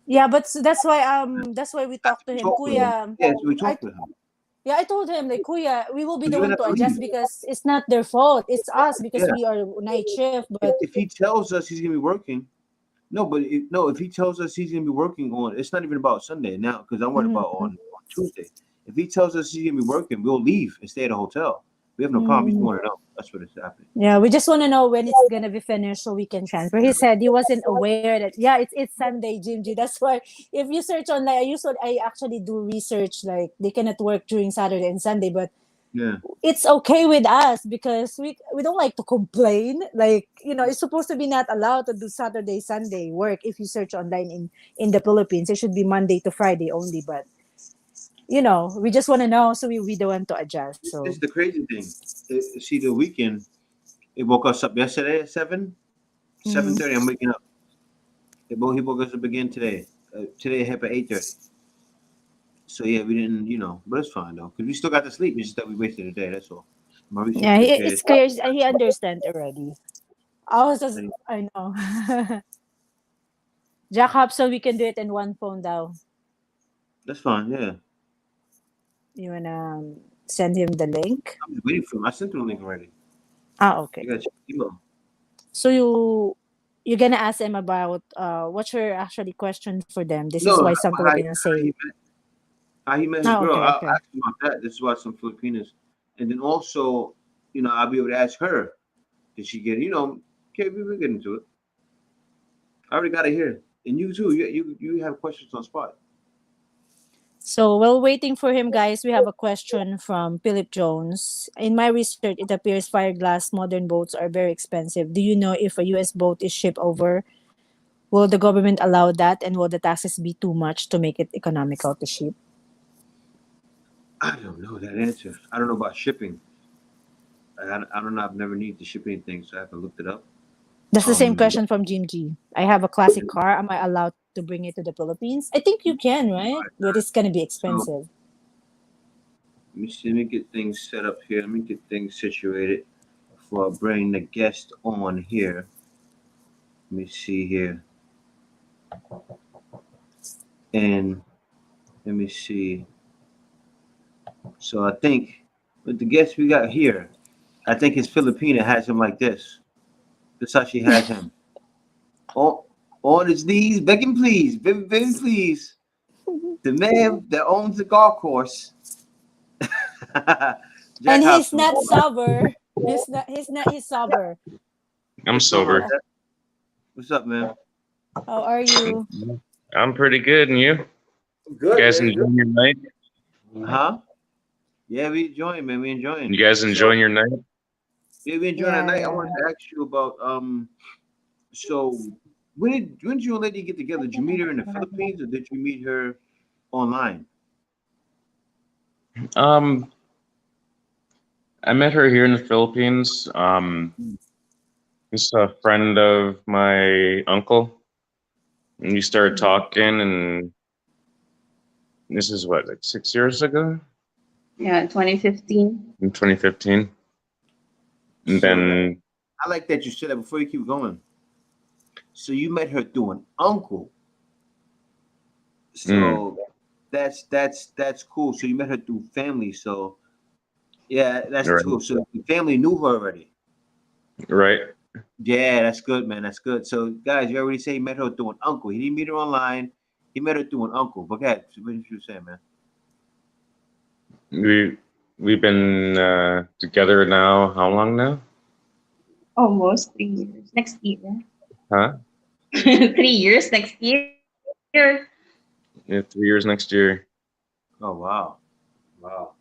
Yeah, but so that's why we After talked to we him. talk with him, Kuya, yeah, so we I talked with him. yeah, I told him like, Kuya, we will be So the you're one gonna to have to adjust leave. because it's not their fault. It's us because Yeah. we are night shift. But If he tells us he's gonna be working, no, but if he tells us he's gonna be working on, it's not even about Sunday now because I'm worried mhm. about on Tuesday. If he tells us he's gonna be working, we'll leave and stay at a hotel. We have no problem. We just Mm. want to know. That's what is happening. Yeah, we just want to know when it's gonna be finished so we can transfer. He said he wasn't aware that it's Sunday, Jim G. That's why if you search online, I actually do research like they cannot work during Saturday and Sunday, but Yeah. it's okay with us because we don't like to complain. Like it's supposed to be not allowed to do Saturday Sunday work if you search online in the Philippines. It should be Monday to Friday only, but we just want to know so we don't want to adjust. This So is the crazy thing. See, the weekend, it woke us up yesterday at 7:30. I'm waking up. He woke us up again today. Today it happened at 8:30. So yeah, we didn't, but it's fine though, because we still got to sleep. It's just that we wasted a day. That's all. My research yeah, is it's clear. He understand already. I was just okay. I know. Jack Hobson, we can do it in one phone now. That's fine. Yeah, You wanna send him the link? I'm just waiting for him. I sent him the link already. Ah, okay. You got to check the email. So you're gonna ask them about what's your actually question for them. This is No, why some Filipinos say, how he met his oh, girl. okay, I'll okay. ask him about that. This is why some Filipinas, and then also, I'll be able to ask her. Did she get? Okay, we get into it. I already got it here, and you too. You have questions on spot. So while waiting for him, guys, we have a question from Philip Jones. In my research, it appears Fireglass modern boats are very expensive. Do you know if a U.S. boat is shipped over? Will the government allow that, and will the taxes be too much to make it economical to ship? I don't know that answer. I don't know about shipping. I don't know. I've never needed to ship anything, so I haven't looked it up. That's the same Um, question from Jim G. I have a classic car. Am I allowed to bring it to the Philippines? I think you can, right? But it's gonna be so expensive. let me see. Let me get things set up here. Let me get things situated before I bring the guest on here. Let me see here, and let me see. So I think with the guest we got here, I think his Filipina has him like this. That's how she has him. On, on his knees, begging please, begging please. The man that owns the golf course, And Jack he's Hobson. not sober. He's sober. I'm What's going on, sober. Oh, Jack? What's up, man? how are you? I'm pretty good, and you? You Good, guys man. Good. enjoying your night? Huh? Yeah, we enjoying, man. We enjoying. You guys So enjoying your night? yeah, we enjoying that Yeah, night. I yeah. wanted to ask you about So when did you and lady get together? Did you meet her in the Philippines or did you meet her online? Um, I met her here in the Philippines. Mm. He's a friend of my uncle, and we started Mm. talking, and this is what, like 6 years ago, Yeah, 2015. in 2015. And So then, I like that you said that before you keep going. So you met her through an uncle. mm, So that's cool. So you met her through family. So yeah, that's right, cool. So the family knew her already. right, Yeah, that's good, man. That's good. So guys, you already say you met her through an uncle. He didn't meet her online. He met her through an uncle. But go ahead. So what did you say, man? we we've been together now. How long now? Almost 3 years. Next year. Huh? 3 years next year. Yeah, 3 years next year. Oh wow. Wow.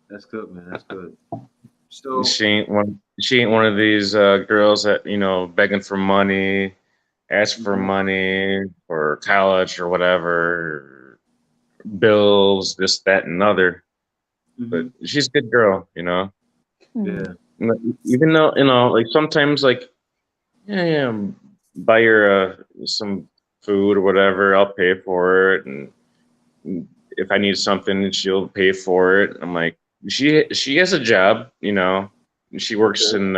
That's good, man. That's good. So She ain't one of these girls that begging for money, ask for mhm, money for college or whatever, bills, this, that, and other. But mhm, she's a good girl. Mm. yeah. Even though like sometimes like yeah, yeah, buy her some food or whatever, I'll pay for it, and if I need something, she'll pay for it. I'm like, she has a job. She works Okay. in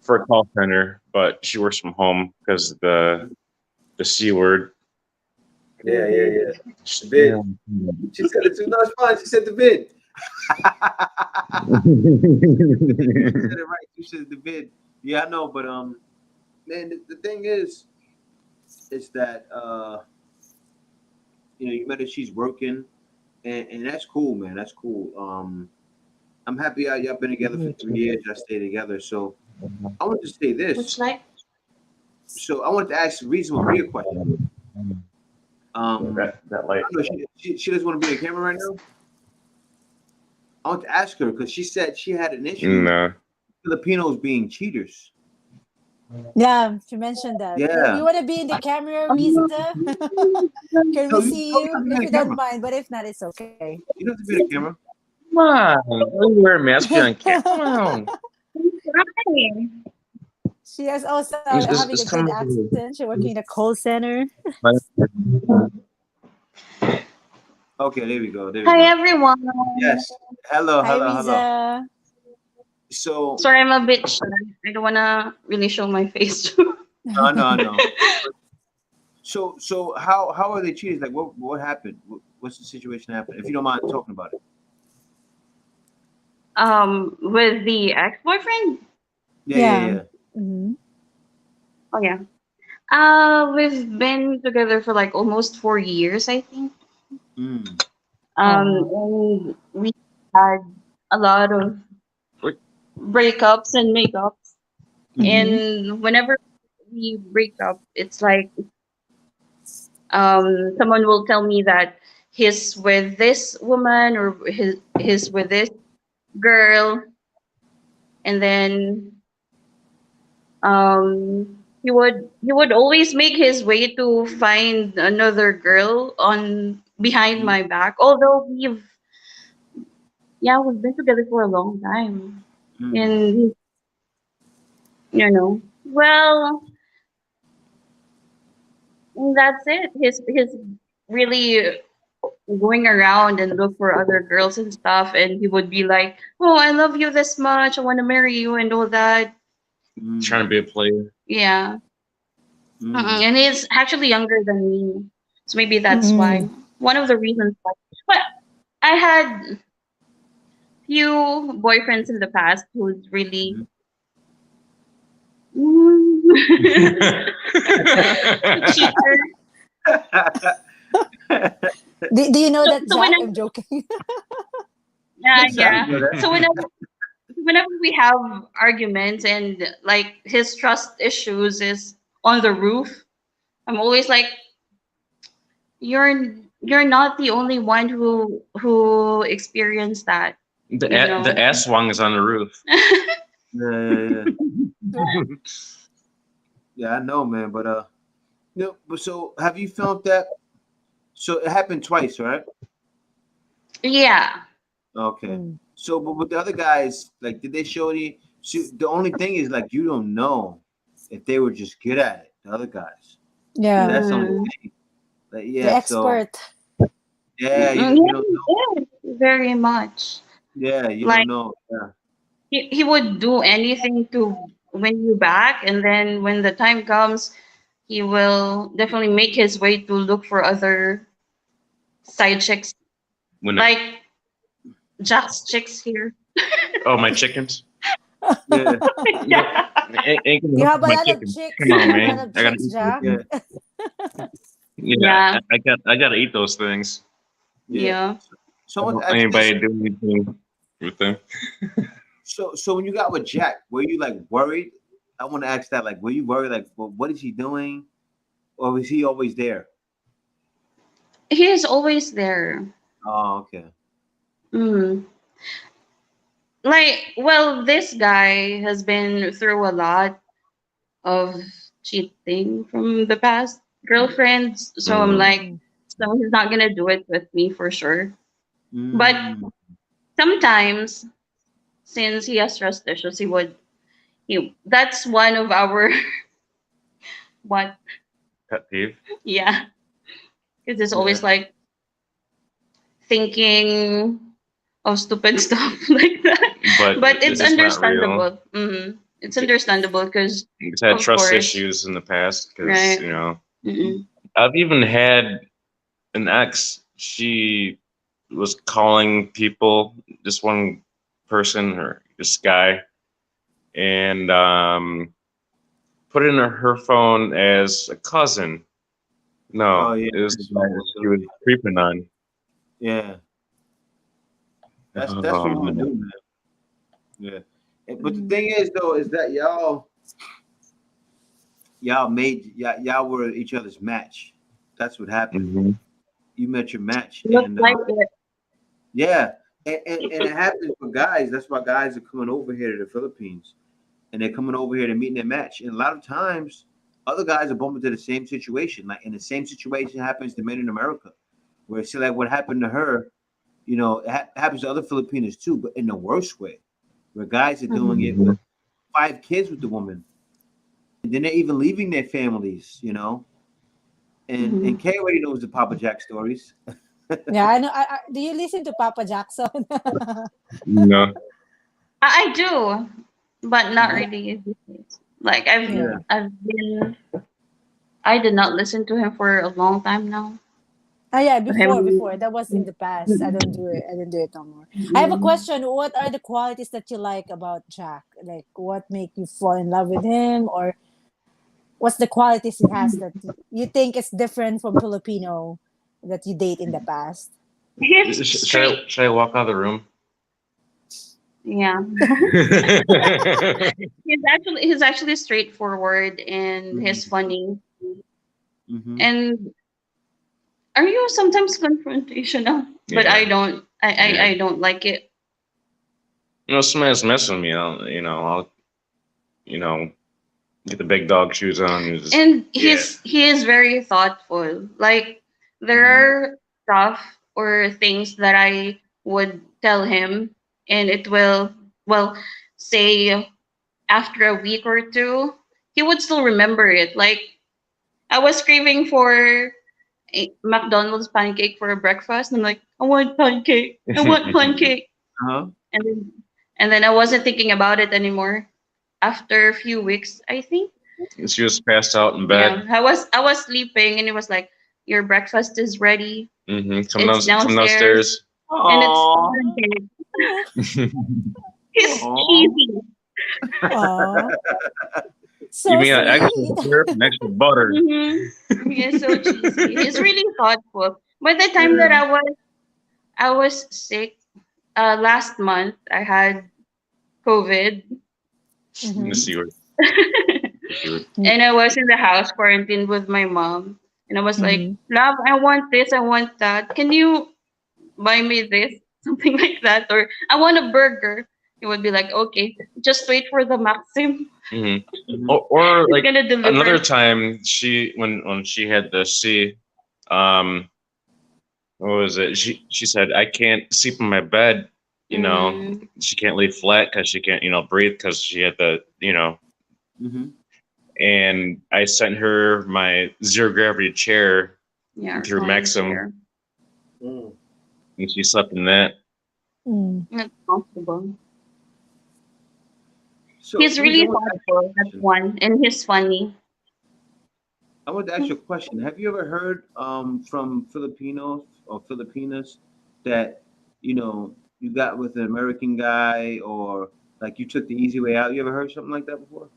for a call center, but she works from home because the C word. Yeah, yeah, yeah. The Yeah. bid. She said it too. No, it's fine. She said the bid. You said it right. You said the bid. Yeah, I know, but man, the thing is that you met her. She's working. and that's cool, man. That's cool. I'm happy y'all been together for 3 years. Y'all stay together. So I want to say Which this. like So I wanted to ask Reasonable Bria a question. That light. I know she doesn't want to be on camera right now. I want to ask her because she said she had an issue with No. Filipinos being cheaters. Yeah, she mentioned that. You Yeah. want to be in the camera, Risa? Can No, we you see don't you? have to be If on you the don't camera. mind, but if not, it's okay. You don't have to be on the camera. Come on. You wear a mask on camera. Come on. crying. She is also having It's a good coming over here. accent. She's working in a call center. Okay, there we go. There we Hi go. everyone. Yes. Hello, Hi, hello, hello. Riza. So Sorry, I'm a bit shy. I don't wanna really show my face. no. So how are they cheated? Like what happened? What's the situation happened? If you don't mind talking about it. With the ex-boyfriend. Yeah, yeah, Yeah. yeah. Hmm. Oh yeah. We've been together for like almost 4 years, I think. Mm. And we had a lot of Wait. breakups and makeups. Hmm. And whenever we break up, it's like someone will tell me that he's with this woman or he's with this girl, and then he would always make his way to find another girl on behind Mm. my back. Although we've been together for a long time, Mm. and well, that's it. He's really going around and look for other girls and stuff, and he would be like, "Oh, I love you this much. I want to marry you," and all that. Mm. Trying to be a player. Yeah. Mm. And he's actually younger than me, so maybe that's Mm. why. One of the reasons why. But I had few boyfriends in the past who's really Mm. cheater. Do you know So, that, so Jack? whenever, I'm joking. Yes, I yeah. know that. So whenever we have arguments and like his trust issues is on the roof, I'm always like, you're not the only one who experienced that, you The know. ass swung is on the roof. Yeah. Yeah, I know, man. But but so have you felt that? So it happened twice, right? Yeah. Okay. Mm. So, but with the other guys, like, did they show any? See, the only thing is, like, you don't know if they were just good at it. The other guys. Yeah. That's the only Mm. thing. Like, The yeah. So, expert. yeah, you Yeah, don't he know. did very much. Yeah, you don't Like know. Yeah. he would do anything to win you back, and then when the time comes, he will definitely make his way to look for other side chicks, When like Jack's chicks here. oh, my chickens. Yeah. Yeah. Ain't gonna You hook have up a my lot of chickens. chicks. Come You on, have a lot man. of I gotta chicks, eat those Jack. Yeah. things. Yeah, Yeah. I gotta eat those things. Yeah. Yeah. So I Don't want to want ask you this. anybody do anything with them. So when you got with Jack, were you like worried? I want to ask that. Like, were you worried? Like, well, what is he doing? Or was he always there? He is always there. Oh, okay. Mm. Like, well, this guy has been through a lot of cheating from the past girlfriends, so I'm like, Mm. so he's not gonna do it with me for sure. But Mm. sometimes, since he has trust issues, that's one of our what Pet peeve. yeah, because it's Yeah. always like thinking of stupid stuff like that. But it's It's not real. understandable. It's understandable because, He's had of trust course, issues in the past because right? Mm-mm. I've even had an ex. She was calling people, this one person or this guy, and put in her phone as a cousin. Oh No, yeah. it was the That's guy so that she was creeping on. yeah. That's what we're gonna do, man. Yeah. But the thing is, though, is that y'all were each other's match. That's what happened. Mm-hmm. You met your match, Looks and like it. yeah, and it happens for guys. That's why guys are coming over here to the Philippines, and they're coming over here to meet their match. And a lot of times, other guys are bumping to the same situation. Like, and the same situation happens to men in America, where see, like what happened to her, it happens to other Filipinos too, but in the worst way, where guys are doing it with 5 kids with the woman, and then they're even leaving their families. And Kay already knows the Papa Jack stories. Yeah, I know. Do you listen to Papa Jackson? No. I do, but not really these days. Like Yeah. I did not listen to him for a long time now. Yeah, Him. before. That was in the past. I don't do it. I don't do it no more. I have a question. What are the qualities that you like about Jack? Like, what make you fall in love with him, or what's the qualities he has that you think is different from Filipino that you date in the past? He's Should straight. should I walk out of the room? Yeah, he's actually straightforward and he's funny. Mm-hmm. And are you sometimes confrontational? But Yeah. I don't. Yeah. I don't like it. Somebody's messing with me. I'll get the big dog shoes on. And just, And yeah. he is very thoughtful. Like there are stuff or things that I would tell him, and it will say after a week or two, he would still remember it. Like I was craving for a McDonald's pancake for a breakfast, and I'm like, I want pancake. I want pancake. Uh-huh. And then I wasn't thinking about it anymore. After a few weeks, I think. She was passed out in Yeah, bed. I was sleeping, and it was like, your breakfast is ready. Mm-hmm. It's Come downstairs, downstairs. and it's Aw. pancake. He's Aw. cheesy. Aw. So Give me an extra sweet. syrup and extra butter. He is so cheesy. He's really thoughtful. By the time that I was sick, last month I had COVID. Mhm. Let's see what. And I was in the house quarantined with my mom. And I was like, Mhm. Love, I want this, I want that. Can you buy me this? Something like that. Or I want a burger. He would be like, okay, just wait for the Maxim. Mm-hmm. Or He's like gonna deliver. another time, when she had the C, what was it? She said, I can't sleep in my bed. She can't lay flat because she can't breathe because she had the. Mm-hmm. And I sent her my zero gravity chair Yeah, through recliner Maxim, chair. and she slept in that. Mm. That's comfortable. So He's really I want to ask you a thoughtful, that's question. one. And he's funny. I want to ask you a question. Have you ever heard from Filipinos or Filipinas that you got with an American guy, or like you took the easy way out? You ever heard something like that before?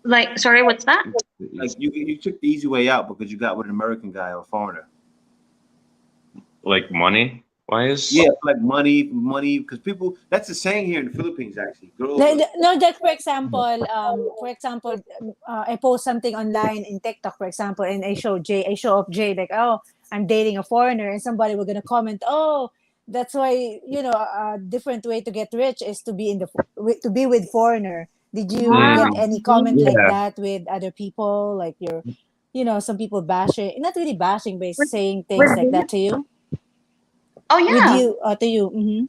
Like, sorry, what's that? Like you took the easy way out because you got with an American guy or a foreigner. Like money wise? Yeah, like money, because people. That's the saying here in the Philippines, actually. Girls. No, that for example, I post something online in TikTok, for example, and I show up Jay like, oh, I'm dating a foreigner, and somebody will gonna comment, oh, that's why a different way to get rich is to be to be with foreigner. Did you Ah, get any comment like Yeah. that with other people? Like some people bashing, not really bashing, but with, saying things with like this? that to you, Oh, with yeah. you, to you. Mm-hmm.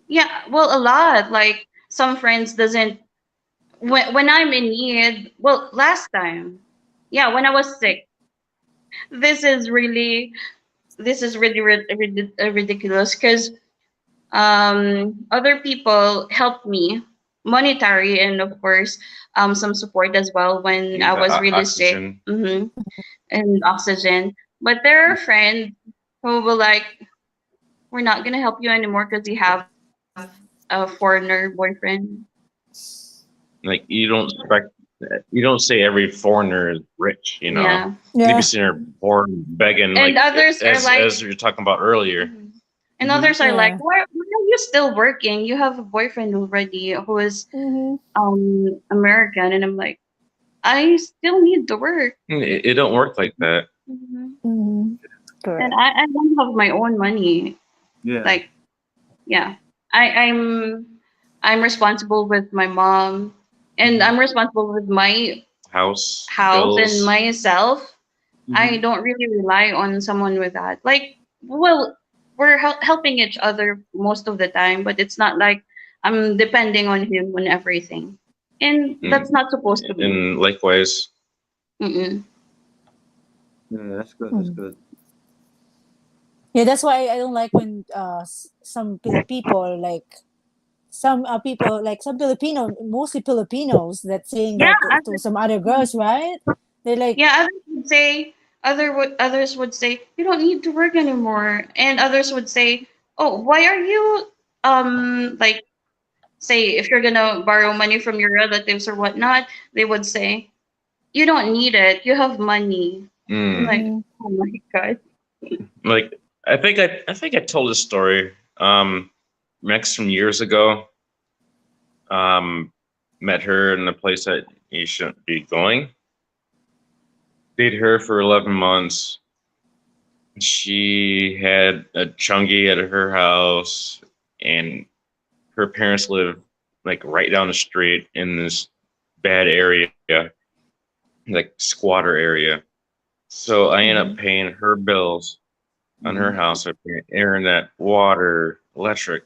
Yeah, well, a lot. Like, some friends doesn't, when I'm in need, well, last time, yeah, when I was sick, this is really, ridiculous because other people helped me monetary and of course some support as well when I Give was really sick. oxygen. And oxygen. But there are friends who will like, we're not gonna help you anymore because you have a foreigner boyfriend. Like you don't say every foreigner is rich. Yeah. Maybe Yeah. seen her born begging, And like others are like, as you were talking about earlier. Mhm. And Mhm. others are like, Yeah. why are you still working? You have a boyfriend already who is Mm-hmm. American. And I'm like, I still need to work. It don't work like that. Mhm. Mm-hmm. And Correct. I don't have my own money. Yeah. Like, yeah, I'm responsible with my mom, and Mhm. I'm responsible with my House house and bills. myself. I Mhm. don't really rely on someone with that. Like, well, we're helping each other most of the time, but it's not like I'm depending on him on everything, and that's Mm, not supposed to be. And likewise, Mm-mm. Yeah, that's good. That's Mm. good. Yeah, that's why I don't like when some people like some Filipino, mostly Filipinos, that saying Yeah, that to some other girls, right? They're like, yeah. Others would say you don't need to work anymore, and others would say, oh, why are you like, say if you're gonna borrow money from your relatives or whatnot, they would say you don't need it, you have money. I'm mm, like, mm-hmm, oh my god. like I think I told a story. Max from years ago. Um, Met her in a place that you shouldn't be going. Dated her for 11 months. She had a chungy at her house, and her parents live like right down the street in this bad area, like squatter area. So I end up mm-hmm, paying her bills on her Mhm. house, I pay internet, water, electric,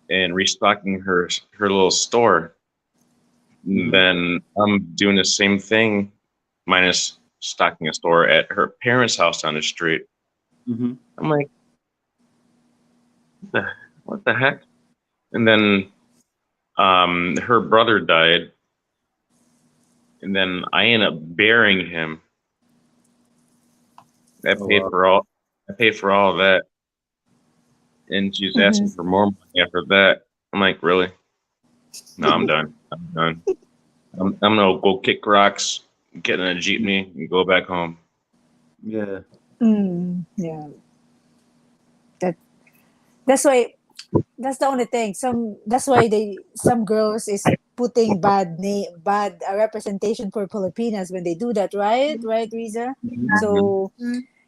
and restocking her little store. Mhm. Then I'm doing the same thing, minus stocking a store at her parents' house down the street. Mhm. I'm like, what the, what the heck? And then her brother died, and then I end up burying him. I Oh paid wow. for all. I paid for all of that, and she's mm-hmm. asking for more money after that. I'm like, really? No, I'm done. I'm done. I'm gonna go kick rocks, get in a jeepney, and go back home. Yeah. Yeah, that that's why that's the only thing. That's why some girls is putting bad representation for Filipinas when they do that, right? Right, Riza? Mhm. So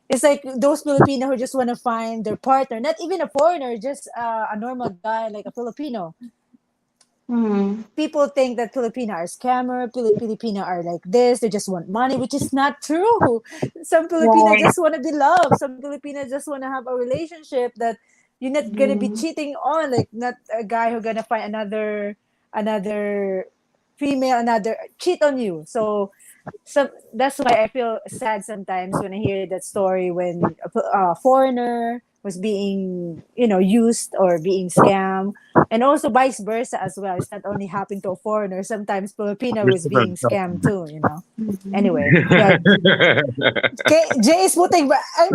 it's like those Filipino who just want to find their partner, not even a foreigner, just a normal guy like a Filipino. Mm-hmm. People think that Filipino are scammer, Filipino are like this, they just want money, which is not true. Some Filipino Right. just want to be loved. Some Filipino just want to have a relationship that you're not gonna be Mm-hmm. cheating on, like not a guy who gonna find another female, another cheat on you. So that's why I feel sad sometimes when I hear that story when a foreigner was being used or being scammed, and also vice versa as well. It's not only happening to a foreigner. Sometimes Filipino was Christopher being scammed Felton. too. Mm-hmm. Anyway, yeah. Jay is putting.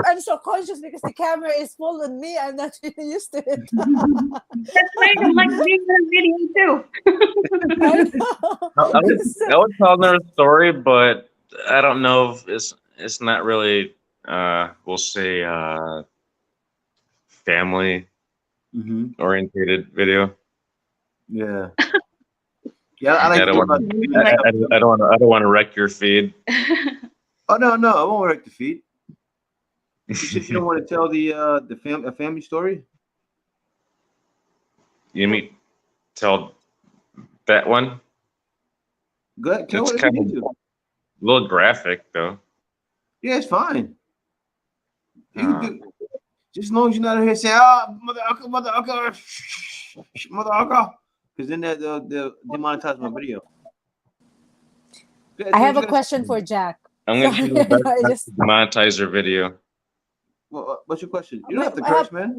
I'm so conscious because the camera is full on me. I'm not really used to it. That's right. I'm like doing the video too. I know. I would So- I would tell another story, but I don't know if it's not really we'll say family Mhm. orientated video. Yeah. Yeah. I I like to don't hear want about You family can, like, stuff too. I don't want to wreck your feed. Oh no, no, I won't wreck the feed. You said you don't want to tell the a family story. You mean tell that one? Go ahead, tell It's whatever you kind of need to. a little graphic though. Yeah, it's fine. You can Uh, do just as long as you're not out here saying, "Oh, mother ucker, mother ucker," because then they'll demonetize my video. I That's what have you a gotta say. question for Jack. I'm gonna Sorry, do my best I not just to monetize your video. What's your question? You don't Wait, have to I have curse, man.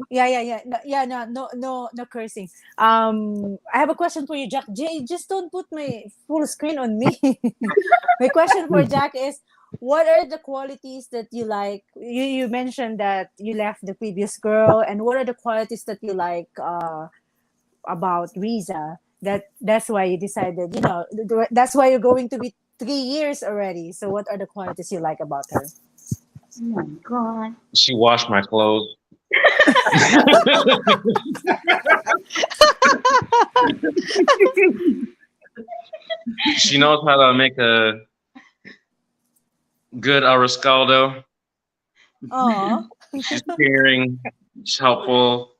no cursing. I have a question for you, Jack. Jay, just don't put my full screen on me. My question for Jack is, what are the qualities that you like? You mentioned that you left the previous girl, and what are the qualities that you like about Riza? That's why you decided. That's why you're going to be 3 years already. So, what are the qualities you like about her? oh my god. She washed my clothes. She knows how to make a good arroz caldo. Aw. She's caring. She's helpful.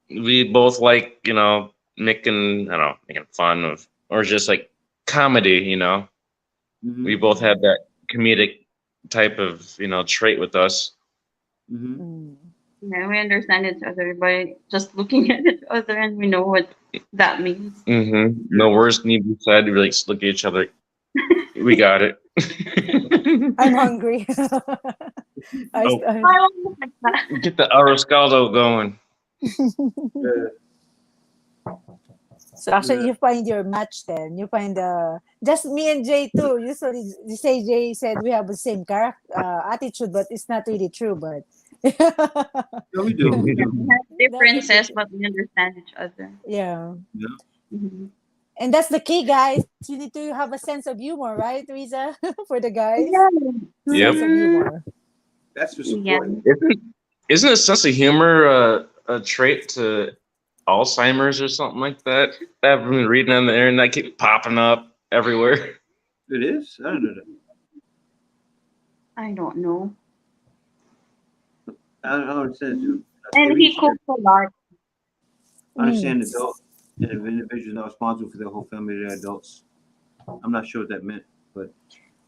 We both like, making, I don't know, making fun of, or just like comedy, We both have that comedic type of, trait with us. Mm. Yeah, we understand each other by just looking at each other, and we know what that means. No words need to be said. We like just look at each other. We got it. I'm hungry. I, Oh. I, I don't look like that. Get the arroz caldo going. so actually, you find your match then. You find just me and Jay too. Usually, you say Jay said we have the same attitude, but it's not really true. But Yeah, we do. We We do. have differences, but we understand each other. yeah. Yeah. Mhm. And that's the key, guys. You need to have a sense of humor, right, Riza? For the guys, Yeah. Yep. sense of humor. That's what's Yeah. important. Isn't a sense of humor a trait to Alzheimer's or something like that? I've been reading on the internet, keep popping up everywhere. It is. I don't know that. I don't know. I don't understand. Dude. And he cooks a lot. I understand Mm. adult and if individuals not responsible for their whole family, they're adults. I'm not sure what that meant, but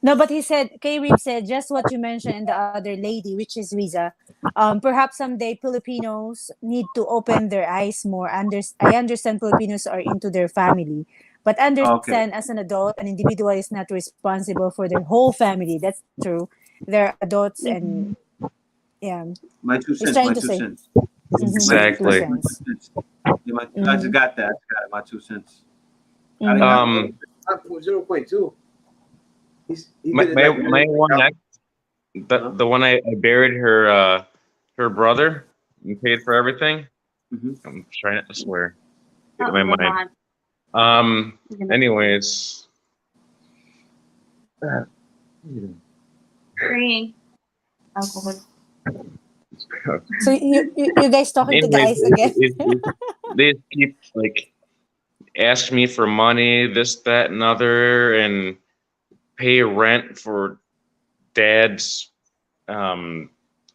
No, but he said, K-Rip said just what you mentioned and the other lady, which is Riza. Perhaps someday Filipinos need to open their eyes more. I understand Filipinos are into their family, but okay. understand as an adult, an individual is not responsible for their whole family. That's true. They're adults, and yeah, My two he's cents. trying My to two say. cents. Exactly. My 2 cents. Yeah, I just got that. I just got it. My 2 cents. I Mhm. got 0.2. He My did it like my one ex, the one I buried her brother and paid for everything. Mhm. I'm trying not to swear. Get Oh, my come mind. on. Anyways. Drink alcohol. So you guys talking to the Anyways, eyes again? they keep like ask me for money, this, that, and other, and pay rent for dad's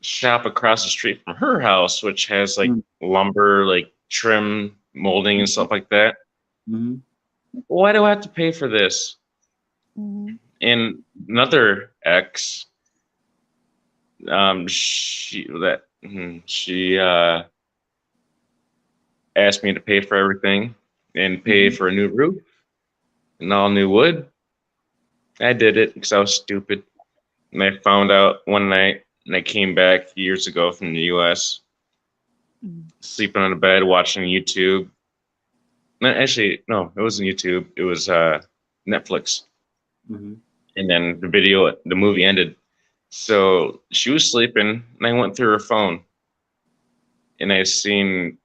shop across the street from her house, which has like lumber, like trim, molding, and stuff like that. Mhm. Why do I have to pay for this? Mhm. And another ex, she asked me to pay for everything and pay for a new roof and all new wood. I did it because I was stupid. And I found out one night, and I came back years ago from the U.S., sleeping on a bed, watching YouTube. No, actually, no, it wasn't YouTube. It was Netflix. Mhm. And then the movie ended. So she was sleeping, and I went through her phone, and I seen,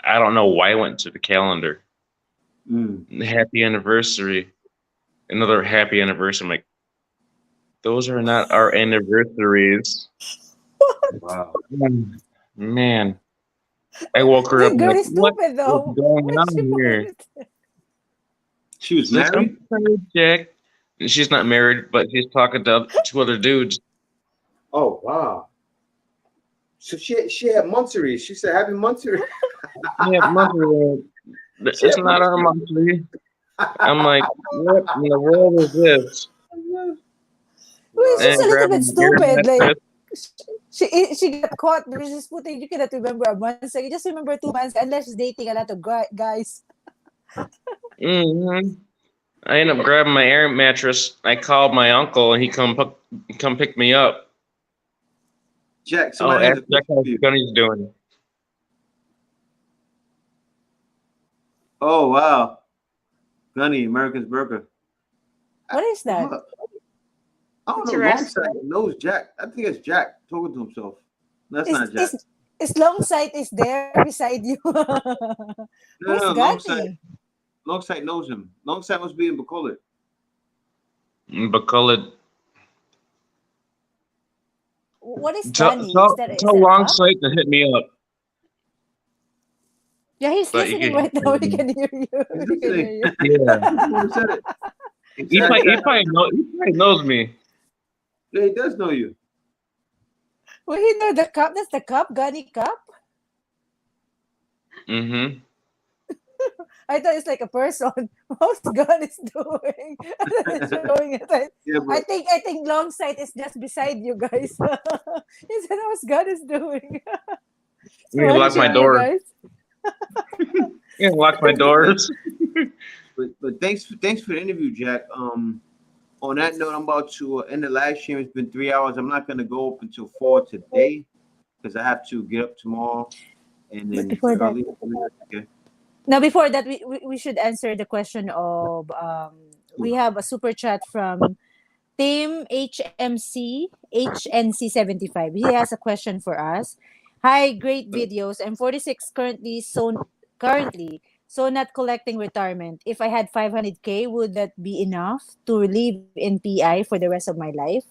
I don't know why I went to the calendar. Happy anniversary. Another happy anniversary. I'm like, those are not our anniversaries. Wow. Man. I woke her up This and girl like, is stupid what's though. going What's she on here? doing? She was She's like, married? I'm sorry, Jack. And she's not married, but she's talking to two other dudes. Oh wow. So she had monthsary. She said happy monthsary. Yeah, monthly. It's not our monthly. I'm like, what in the world is this? Well, she's And a little grab bit a stupid. Like mattress. she got caught because she's putting. You cannot remember a month. So you just remember 2 months, unless she's dating a lot of guys. Mm-hmm. I ended up grabbing my air mattress. I called my uncle, and he come pick me up. Jack, Oh, somebody has ask a Jack question how for you. Gunny's doing. Oh wow. Gunny, America's Burger. What is that? I don't It's know. a Long restaurant. side knows Jack. I think it's Jack talking to himself. That's not Jack. Is long sight is there beside you? Who's No, Gandhi? Longsight knows him. Longsight must be in Bacolod. Bacolod. what is Tell, Gani? tell, Is tell that a Long cup? Sight to hit me up. Yeah, he's But you listening can, right now. We can hear you. He's We can hear listening. you. yeah. Who said it? He Exactly. probably knows me. Yeah, he does know you. Well, you know the cup. That's the cup, Gani cup. Mm-hmm. I thought it's like a person. How's gun is doing? It's showing it. Yeah, but I think long sight is just beside you guys. He said how's gun is doing. So You can what lock my should you door. guys? You can lock my doors. but thanks for the interview, Jack. On that note, I'm about to end the live stream. It's been 3 hours. I'm not gonna go up until 4 today because I have to get up tomorrow and But then before that, early. Okay. now before that, we should answer the question of we have a super chat from Team HNC 75. He has a question for us. Hi, great videos. I'm 46 currently, so not collecting retirement. If I had 500K, would that be enough to live in PI for the rest of my life?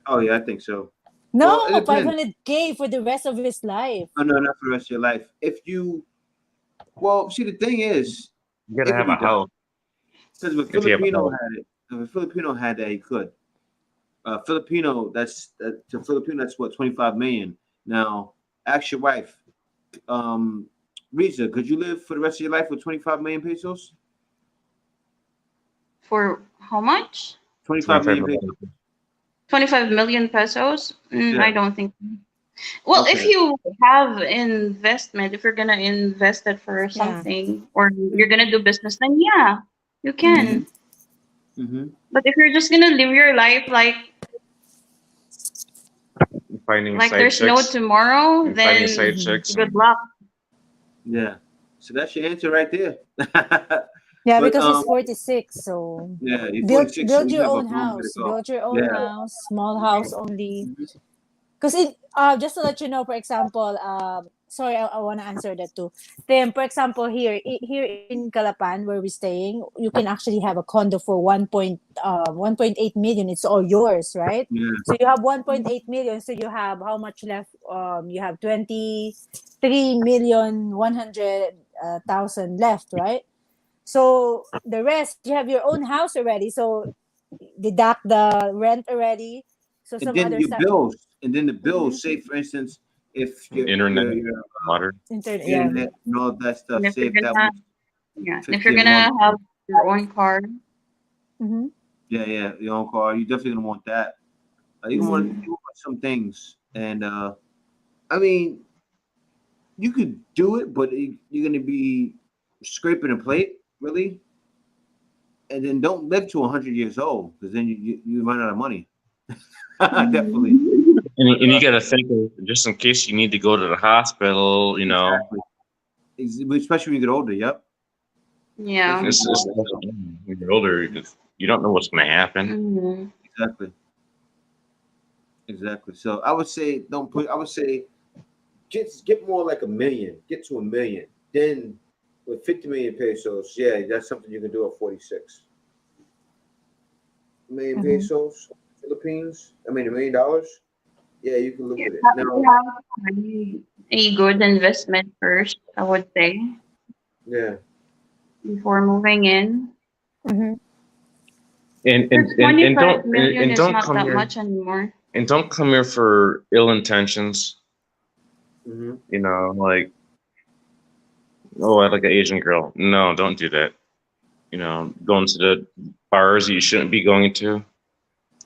Oh yeah, I think so. Well, it No, depends. 500K for the rest of his life. Oh no, not for the rest of your life. If you, well, see, the thing is, You gotta it could have be a done house because if a if you have a Filipino house. had it, if a Filipino had that, he could. Filipino, to Filipino, that's what 25 million. Now, ask your wife, um, Riza, could you live for the rest of your life with 25 million pesos? For how much? 25 25 million pesos. million. 25 million pesos? I Yeah. don't think. Well, if Okay. you have investment, if you're gonna invest it for Yeah. something or you're gonna do business, then yeah, you Mm-hmm. can. Mm-hmm. But if you're just gonna live your life Finding like side there's no chicks. tomorrow, Finding side then Mm-hmm. chicks. good luck. Yeah. So that's your answer right there. Yeah, But because he's 46, so yeah, you're build 46, so build you your have a own long way to house. go. Build your own Yeah. house, small house only. Mhm. Because it just to let you know, for example, sorry, I want to answer that too. Then, for example, here in Calapan where we're staying, you can actually have a condo for 1.8 million. It's all yours, right? Yeah. So you have 1.8 million. So you have how much left? You have 23,100,000 left, right? So the rest, you have your own house already. So deduct the rent already. So And some then other your stuff. bills, and then the Mm-hmm. bills. Say, for instance, if Internet, your water. Yeah. internet and all that stuff, And if say you're if that gonna was yeah, and if 50 you're a month. gonna have your own car, Mm-hmm. Yeah, yeah, your own car. You definitely gonna want that. Mm-hmm. You want some things, and I mean, you could do it, but you're gonna be scraping a plate, really, and then don't live to 100 years old because then you run out of money. Definitely, but And you gotta think of just in case you need to go to the hospital, you know. exactly, especially when you get older. Yep, yeah. especially when you get It's older. when you're older, you don't know what's gonna happen. Hmm. Exactly, exactly. So I would say don't put. I would say get more like a million. Get to a million. Then with 50 million pesos, yeah, that's something you can do at 46. Million Mm-hmm. pesos, Philippines. I mean, $1 million. Yeah, you can look You at it now. have to find a good investment first, I would say, Yeah, before moving in. Mm-hmm. Because And 25 don't million is don't not come that here much anymore. and don't come here for ill intentions. hmm You know, like, oh, I like an Asian girl. No, don't do that. You know, going to the bars you shouldn't be going to.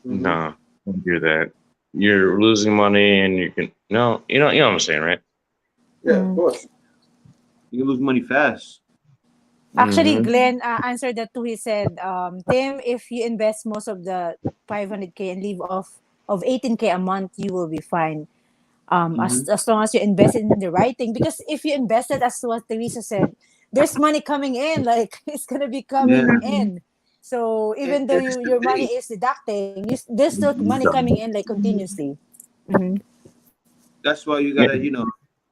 hmm No, don't do that. You're losing money, and you can no. You know what I'm saying, right? yeah, of Mm. course. You can lose money fast. Actually, Mm-hmm. Glenn answered that too. He said, Tim, if you invest most of the 500K and leave off of 18K a month, you will be fine. hmm As long as you invest in the right thing. Because if you invested, as what Teresa said, there's money coming in. Like it's gonna be Yeah, coming in. So even though and that's the your money thing. is deducting, there's still money coming in like continuously. Mm-hmm. That's why you Yeah. gotta,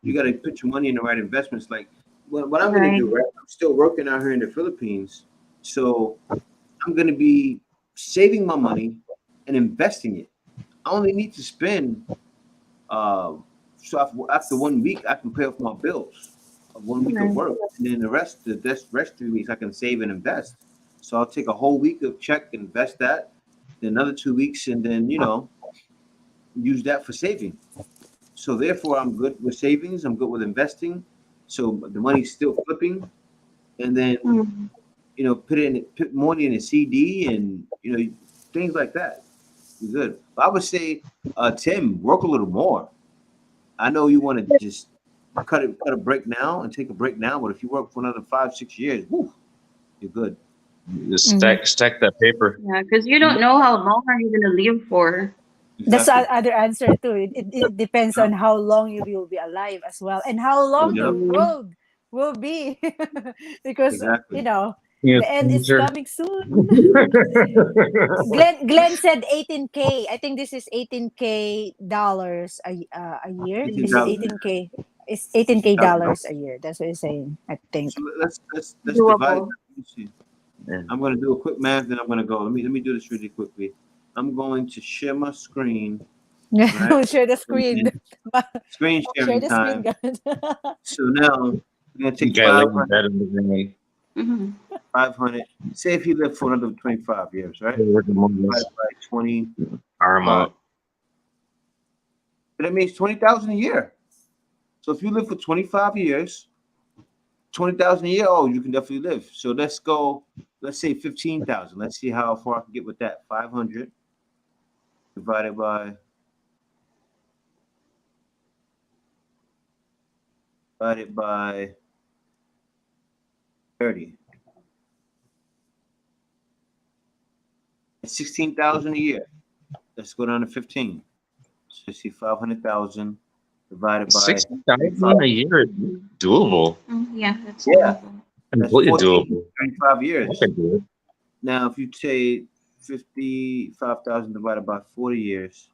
you gotta put your money in the right investments. Like what I'm gonna Right. do, right? I'm still working out here in the Philippines, so I'm gonna be saving my money and investing it. I only need to spend Uh, so after 1 week, I can pay off my bills of 1 week of Right. work, and then the rest 3 weeks I can save and invest. So I'll take a whole week of check, invest that, then another 2 weeks, and then use that for saving. So therefore, I'm good with savings. I'm good with investing. So the money's still flipping, and then Mm. put money in a CD, and things like that. You're good. But I would say, Tim, work a little more. I know you want to just cut a break now and take a break now, but if you work for another 5 6 years, whew, you're good. Just Mhm. stack that paper. Yeah, because you don't know how long are you gonna live for. That's the Exactly. other answer too. It depends Yeah. on how long you will be alive as well, and how long the Yep. Mhm. world will be, because Exactly. the end is Future. coming soon. Glenn said 18K. I think this is 18K dollars a year. Eighteen Is it thousand. 18K? It's 18K dollars a year. That's what he's saying, I think. So let's divide. Doable. Let me see. Yeah. I'm gonna do a quick math, then I'm gonna go. Let me do this really quickly. I'm going to share my screen, right? We'll share the And screen. then screen Share sharing the screen, time. guys. So now we're gonna take Guy five laying in hundred, bed in the room. 500. Say if you live for another 25 years, right? Working Divided months. by 20. Arm Uh, out. that means 20,000 a year. So if you live for 25 years, 20,000 a year, oh, you can definitely live. So let's go. Let's say 15,000. Let's see how far I can get with that. 500 divided by 30. It's 16,000 a year. Let's go down to 15. So you see 500,000 divided by 25. 60,000 a year is doable. Yeah, that's Yeah, doable. that's Completely 14, doable. 35 I years. can do it. Now, if you take 55,000 divided by 40 years,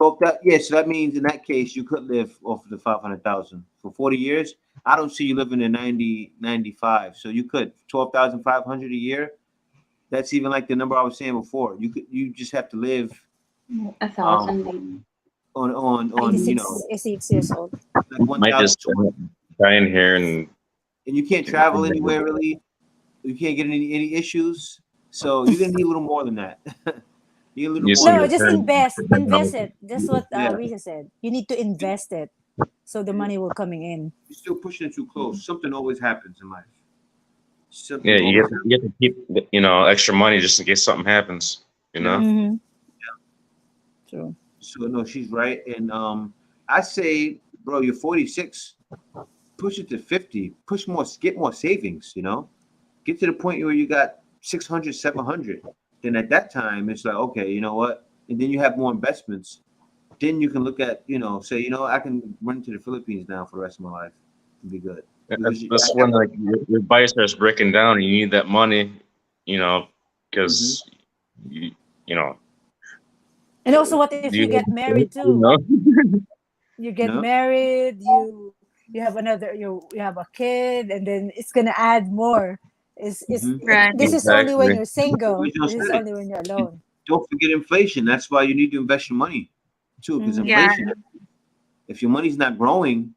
so that means in that case you could live off of the 500,000 for 40 years. I don't see you living in 90 95. So you could 12,500 a year. That's even like the number I was saying before. You just have to live A um thousand maybe. on 86 years old. like Might just 1,200, die in here and and you can't travel anywhere really. You can't get any issues. So you're gonna need a little more than that. You need a little you more see than No, your that. just parents. invest it. That's what Yeah, Risa said. You need to invest it, so the money will coming in. you're still pushing it too close. Something always happens in life. Yeah, Something always happens. you get to keep extra money just in case something happens. You know. Yeah. Mm-hmm. True. So no, she's right. And I say, bro, you're 46. Push it to 50. Push more. Get more savings. Get to the point where you got 600, 700. Then at that time, it's like, okay, you know what? And then you have more investments. Then you can look at, say, I can run to the Philippines now for the rest of my life and be good. Because That's when like your body starts breaking down and you need that money, Mhm. because you, you know And also, what if you get you married you too? know You get No. married. You have another. You have a kid, and then it's gonna add more. Mhm. Right. This is only when exactly. you're single. But you don't This is spend it. only when you're And alone. don't forget inflation. That's why you need to invest your money too, because Mm-hmm. Yeah. inflation. If your money's not growing,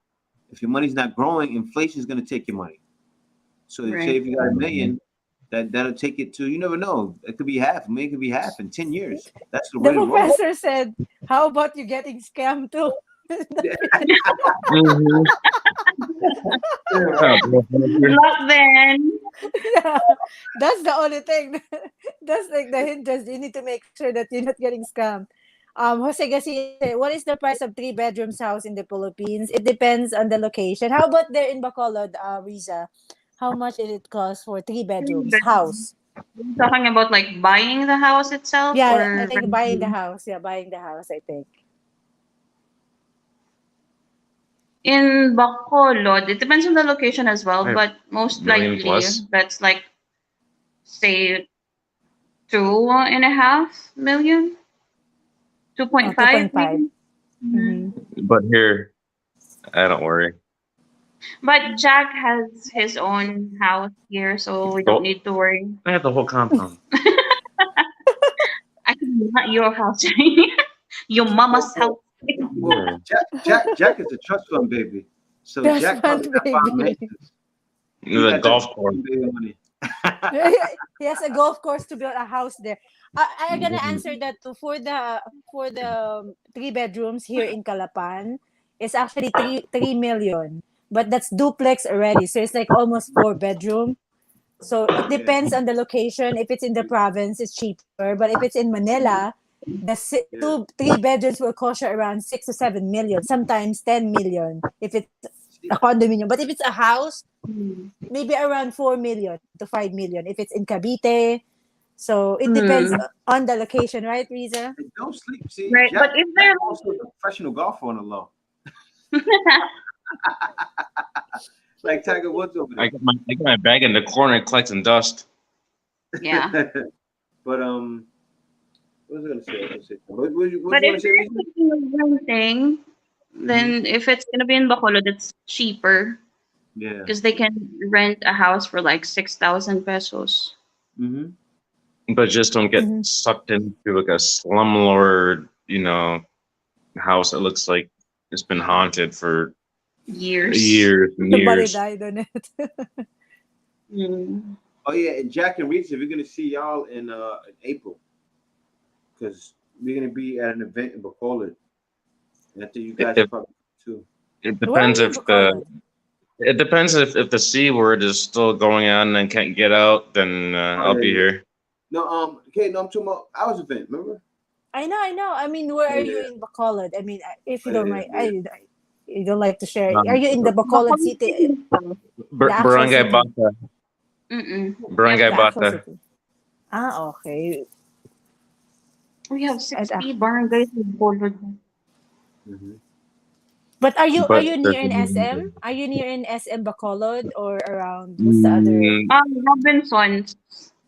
inflation is going to take your money. So say Right. if you got a million, that'll take it to, you never know. It could be half. Maybe it could be half in 10 years. That's the The way to roll. professor said, "How about you getting scammed too?" Mhm. Oh, Not then. Yeah, that's the only thing. That's like the hint. Just you need to make sure that you're not getting scammed. Jose Garcia said, "What is the price of three bedrooms house in the Philippines? It depends on the location. How about there in Bacolod, Riza? How much did it cost for three bedrooms But house? talking about like buying the house itself Yeah, I or think buying the renting. house. Yeah, buying the house. I think. In Bacolod, it depends on the location as well, right. but most Million likely plus. that's like say 2.5 million, two Oh, point two five point five. maybe. Mhm. Mm-hmm. But here, I don't worry. But Jack has his own house here, so we don't So need to worry. I have the whole compound. Actually, not your house, your mama's house. Well, Jack is a trust fund baby. So Trust Jack fund probably got five baby. mansions. The got golf that course. baby money. He has a golf course to build a house there. I'm gonna answer that too. For the 3 bedrooms here in Calapan, it's actually 3 million, but that's duplex already. So it's like almost 4 bedroom. So it Yeah. depends on the location. If it's in the province, it's cheaper. But if it's in Manila, Yeah. 3 bedrooms will cost you around 6 to 7 million, sometimes 10 million if it's See, a condominium. But if it's a house, Mm. maybe around 4 million to 5 million if it's in Cavite. So it depends Mm. on the location, right, Riza? and don't sleep. See, Right, but if Jack they're also a professional golfer on the low, like Tiger Woods over I got my bag in the corner collecting dust. yeah, there. But what was I gonna say? What you but gonna if say, they're Reason? thinking of renting, Hmm. then if it's gonna be in Bacolod, it's cheaper Yeah. because they can rent a house for like 6,000 pesos. Hmm. But just don't get Mm-hmm. sucked into like a slumlord, house that looks like it's been haunted for Years. years and Somebody years. died on it. Mm. Oh yeah, and Jack and Reason, we're gonna see y'all in April because we're gonna be at an event in Bacolod, and I think you guys It, probably too. it Where are depends you in if the Bacolod? it depends if the C word is still going on and can't get out, then Oh I'll yeah, be yeah. here. No, okay, no, I'm talking about ours event. Remember? I know. I mean, where Oh are you yeah, in Bacolod? I mean, if oh, you don't yeah, mind, yeah. you don't like to share. Are Um, you in the Bacolod Bacolod city, City itself. the actual Barangay city, Bata. Mm-mm. Yep. Barangay the actual Bata. city? Ah, okay. We have At, 60 barangays in Bacolod. Hmm. but are But you there's near in SM? Are you near in SM Bacolod or around? What's the other? mm, Robinsons.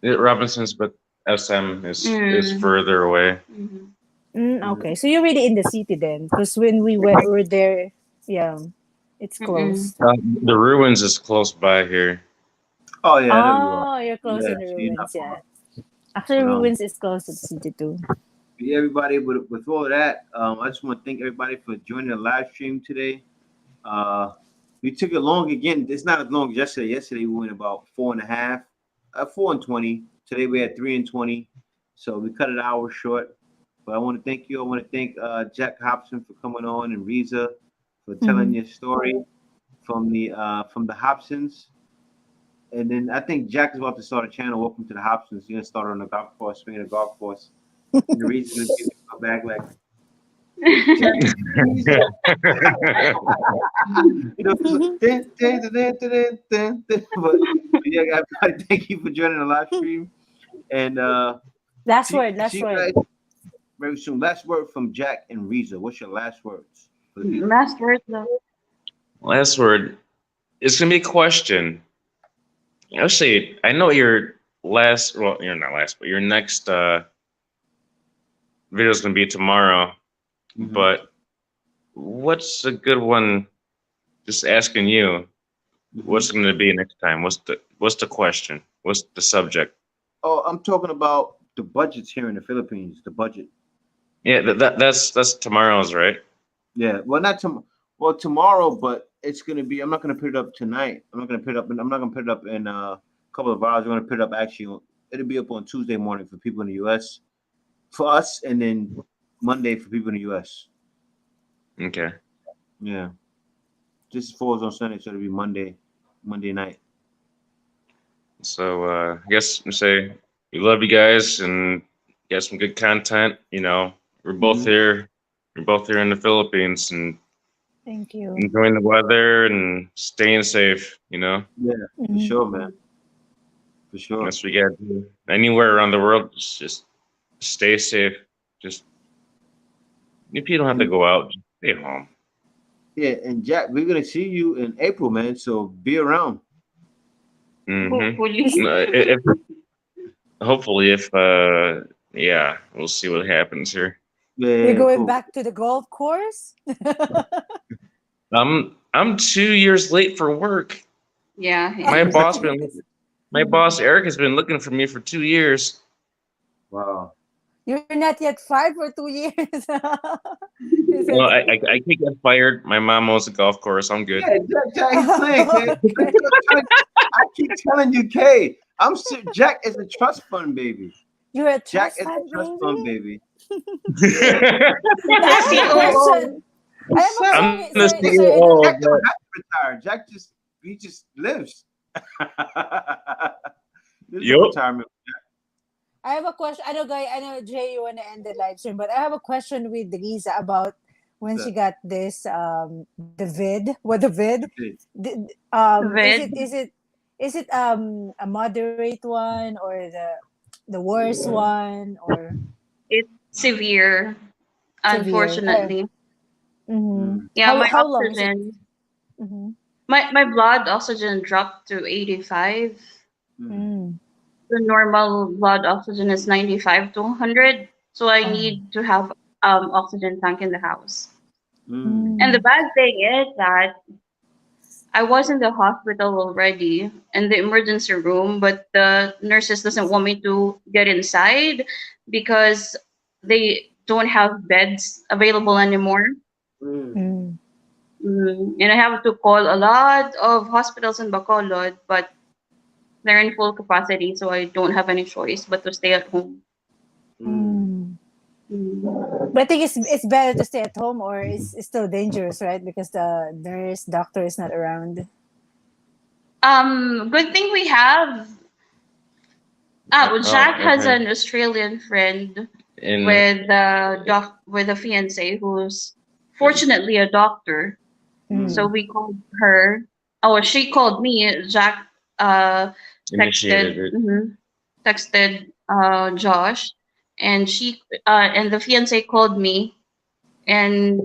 Robinson's, but SM is Mm. further away. Mhm. Hmm. Okay, so you're really in the city then, because when were there, yeah, it's Mm-mm. close. The ruins is close by here. Oh yeah, I know you are. Oh, you're close Yeah, in the so you're not ruins, far. yeah. Actually, But ruins is close to the city too. yeah, everybody. With all of that, I just want to thank everybody for joining the live stream today. Uh, we took it long again. It's not as long as yesterday. Yesterday we went about 4.5, 4 and 20. Today we had 3 and 20, so we cut it an hour short. But I want to thank you. I want to thank Jack Hobson for coming on and Riza for telling Mm-hmm. your story from the Hobsons. And then I think Jack is about to start a channel. Welcome to the Hobsons. You're gonna start on the golf course, swinging a golf course. And the Riza's gonna give you a back like Jack and Riza. You know, it's like, dun, dun, dun, dun, dun, dun, dun. But yeah, everybody, thank you for joining the live stream, and Last see, word, last see you word. guys very soon. Last word from Jack and Riza. What's your last words for the people? Last word though. Last word. It's gonna be a question. Actually, I know your last. Well, you're not last, but your next video is gonna be tomorrow. Hmm. But what's a good one? Just asking you. Hmm. What's going to be next time? What's the question? What's the subject? Oh, I'm talking about the budgets here in the Philippines. The budget. Yeah, that's tomorrow's, right? Yeah. Well, not tomorrow. Well, tomorrow, but it's gonna be. I'm not gonna put it up tonight. I'm not gonna put it up. I'm not gonna put it up in a couple of hours. I'm gonna put it up actually. It'll be up on Tuesday morning for people in the U.S. For us, and then Monday for people in the U.S. Okay. Yeah. This falls on Sunday, so it'll be Monday night. So I guess we say we love you guys and get some good content. We're both Hmm. here. We're both here in the Philippines and Thank you. enjoying the weather and staying safe. Yeah, for Mhm. sure, man. For sure. That's what we got to do. Anywhere around the world, just stay safe. Just if you don't have to And go out, just stay home. yeah, and Jack, we're gonna see you in April, man. So be around. Mm-hmm. Hopefully. If hopefully, if yeah, we'll see what happens here. Yeah, You're yeah, going cool. back to the golf course? I'm 2 years late for work. Yeah, Oh My he is. my boss been goodness. my boss Eric has been looking for me for Wow. You're not yet fired for 2 years. Well, I can't get fired. My mom owns a golf course. I'm good. Yeah, Jack, he's playing, Kay. I keep telling you, Kay. Jack is a trust fund baby. You're a Jack trust is a fund trust fund baby. baby. I have a COO. question. I have a I'm sorry, the sorry, sorry. CEO, Jack don't but have to retire. Jack just lives. There's no Yup. retirement. I have a question. I know Jay, you want to end the live stream, but I have a question with Lisa about when she got this the vid. What the vid? Okay. Is Vid. it a moderate one or the worst one or It's severe, severe? unfortunately. Mm-hmm. Yeah, my How long is it? oxygen, Mm-hmm. my blood oxygen dropped to 85. Mm. Mm. The normal blood oxygen is 95 to 100. So I Oh. need to have oxygen tank in the house. Mm. And the Mm. bad thing is that I was in the hospital already in the emergency room, but the nurses doesn't want me to get inside because they don't have beds available anymore. Mm. Mm. And I have to call a lot of hospitals in Bacolod, but they're in full capacity, so I don't have any choice but to stay at home. Mm. Mm. Mm. But I think it's better to stay at home, or it's still dangerous, right? Because the nurse doctor is not around. Good thing we have. Jack has okay. an Australian friend And with a fiance who's fortunately a doctor. So Mm. we called her. Oh, she called me. Jack uh initiated texted it. texted Josh, and and the fiance called me, and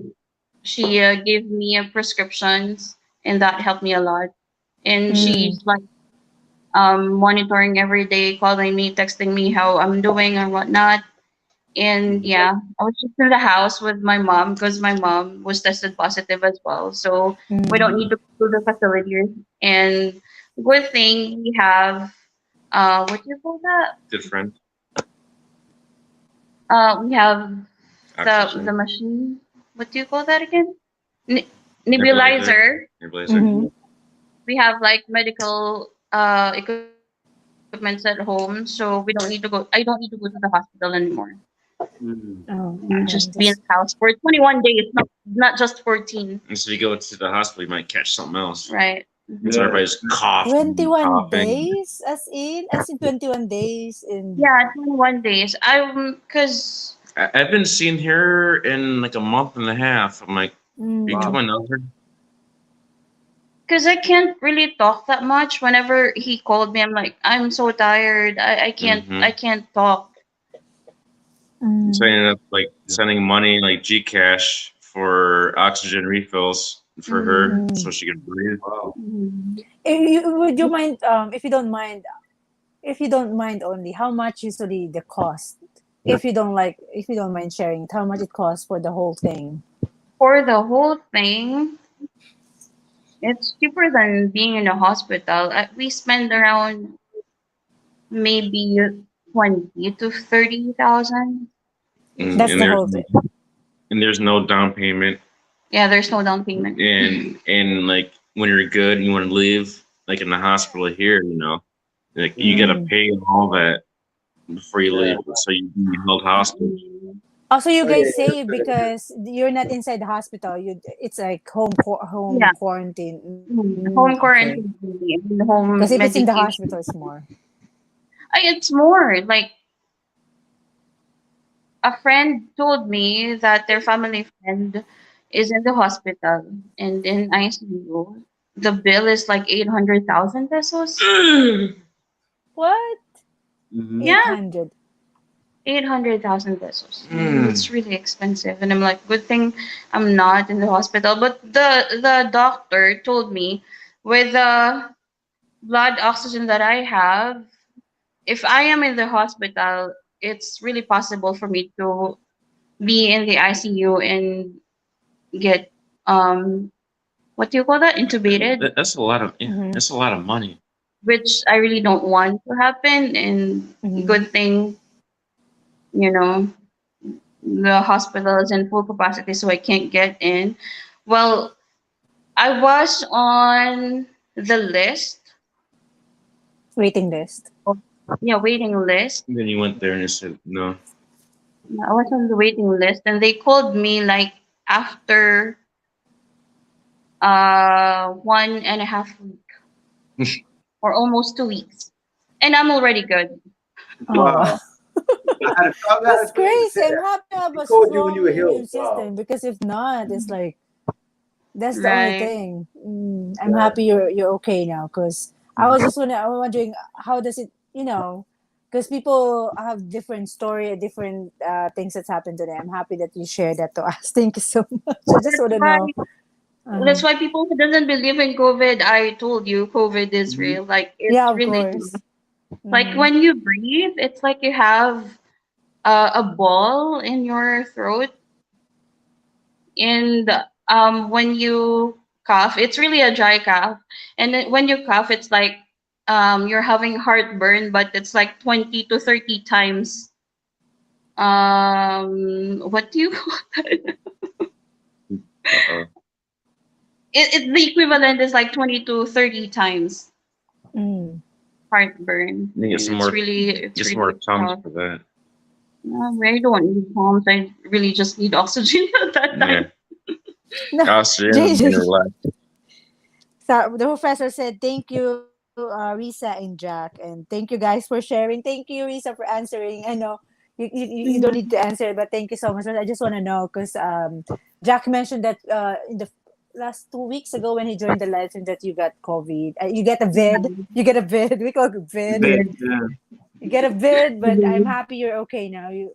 she gave me a prescriptions, and that helped me a lot. And Mm. she's like monitoring every day, calling me, texting me how I'm doing or whatnot. And yeah, I was just in the house with my mom because my mom was tested positive as well. So we don't Mm. need to go to the facility. And good thing we have what do you call that? Good friend. We have the Oxygen. machine. What do you call that again? N- Nebulizer. nebulizer. Nebulizer. Mm-hmm. We have like medical equipments at home, so we don't need to go. I don't need to go to the hospital anymore. Mm. Oh, Just okay. be in the That's house for 21 days, not just 14. And so you go to the hospital, you might catch something else. Right. So Yeah. everybody's coughing, 21 coughing. days, as in 21 days in. Yeah, 21 days. Cause I've been seeing her in like a month and a half. I'm like, are you Mm. Wow. coming over? cause I can't really talk that much. Whenever he called me, I'm like, I'm so tired. I Mm-hmm. can't talk. So I Mm. ended up like sending money, like Gcash, for oxygen refills for her, Mm, so Mm. she could breathe. Wow. mm. Would you mind if you don't mind only how much usually the cost if you don't mind sharing it, how much it costs for the whole thing? For the whole thing, it's cheaper than being in a hospital. We spend around maybe 20 to 30,000. That's And the there's whole thing. there's no down payment, Yeah, there's no down payment. and like when you're good and you want to leave, like in the hospital here, like you gotta Mm. pay all that before you Yeah. leave, so you can be held hostage. Mm. Also, you Oh yeah. guys save because you're not inside the hospital. It's like home Yeah, quarantine. home Okay. quarantine and Because home if it's in the medication. hospital, it's more. It's more like a friend told me that their family friend is in the hospital and in ICU. The bill is like 800,000 pesos. What? Mm-hmm. Yeah, 800. 800,000 pesos. Mm. It's really expensive. And I'm like, good thing I'm not in the hospital. But the doctor told me with the blood oxygen that I have, if I am in the hospital, it's really possible for me to be in the ICU and get what do you call that? Intubated, That's a lot of Mm-hmm. that's a lot of money. which I really don't want to happen. And Mm-hmm. good thing, you know, the hospital is in full capacity, so I can't get in. Well, I was on the list, Waiting list. yeah, waiting list. Then you went there and you said no. I was on the waiting list, and they called me like after 1.5 week or almost 2 weeks, and I'm already good. Oh. Wow. I That's gotta crazy. say I'm that. happy I have They a called you when you strong were immune healed. system Wow. because if not, it's like that's the only Right, thing. I'm Yeah. happy you're okay now because I was wondering how does it because people have different story, different things that's happened to them. I'm happy that you shared that to us. Thank you so much. I just that's want to why know. Uh-huh. that's why people who doesn't believe in COVID, I told you COVID is Mhm. real. Like Yeah, it's of really course. like Mm-hmm. when you breathe, it's like you have a ball in your throat, and when you cough, it's really a dry cough, and then when you cough, it's like you're having heartburn, but it's like 20 to 30 times. What do you call that? Uh-oh. The equivalent is like 20 to 30 times Mm. heartburn, You and get it's some more really tums tough. for that. I don't need pumps. I really just need oxygen at that Yeah. time. No, Oxygen and JJ. relax. So the professor said, "Thank you, Risa and Jack, and thank you guys for sharing. Thank you, Risa, for answering. I know you don't need to Mhm. answer, but thank you so much. But I just want to know because Jack mentioned that in the last 2 weeks ago when he joined the legend that you got COVID. You get a vid. You get a vid. We call it vid. Bed, Yeah. yeah. You get a vid, but I'm Mhm. happy you're okay now. You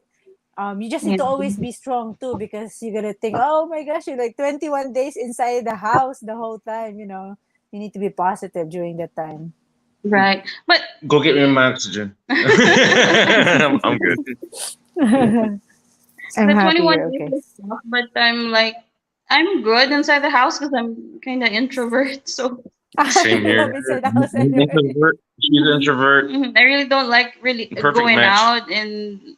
just need Yeah. to always be strong too because you're gonna think, oh my gosh, you're like 21 days inside the house the whole time. You need to be positive during that time. Right. But Go get me my oxygen. I'm good. I'm the happy 21 you're days okay. is tough, but I'm good inside the house because I'm kind of introvert. So Same I here. love inside the house I'm anyway. introvert. She's an introvert. I really don't like really Perfect going match. out and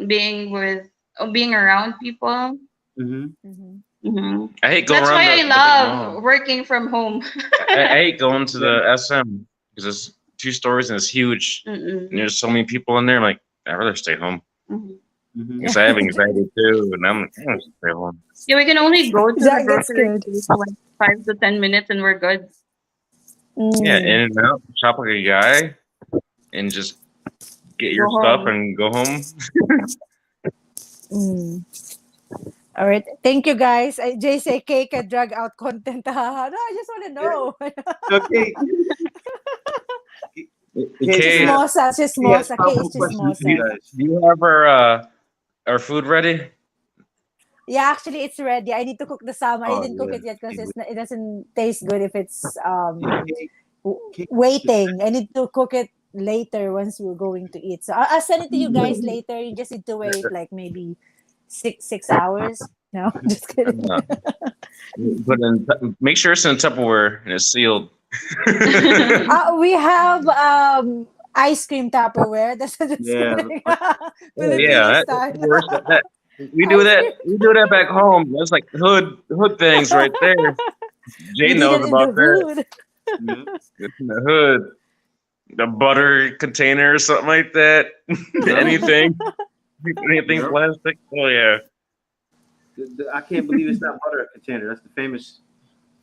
being with or being around people. Mm-hmm. Hmm. hmm I hate going That's around why I the big mall. love working from home. I hate going to Yeah. the SM because it's 2 stories and it's huge. And Mm-mm. there's so many people in there. I'm like, I'd rather stay home. Mhm. Mm-hmm. Because I have anxiety too. And I'm like, I'm going to stay home. Yeah, we can only go to the Jack gets grocery scared. store for like 5 to 10 minutes and we're good. Yeah, in Mm, and out, shop like a guy, and just get Go your stuff home. and go home. mm. All right. Thank you guys. Jay say cake and drag out content. No, I just want to know. Okay. Okay. Okay, Chismosa, He has chismosa. Kay is powerful questions for do, you chismosa. guys. do you have our food ready? Yeah, actually, it's ready. I need to cook the salmon. I Oh didn't cook yeah. it yet because Okay. it doesn't taste good if it's Yeah, cake. waiting. I need to cook it later once we're going to eat. So I'll send it to you guys later. You just need to wait like maybe 6 hours. No, just kidding. Uh, put in, make sure it's in Tupperware and it's sealed. We have ice cream Tupperware. That's just Yeah. kidding. Oh yeah, Filipino that style works. That we do ice that. cream. We do that back home. That's like hood things right there. Jay We did knows it in the about that. hood. Yeah. It's in the hood, the butter container or something like that. Yep. anything Yep. plastic. Oh yeah. I can't believe it's not butter container. That's the famous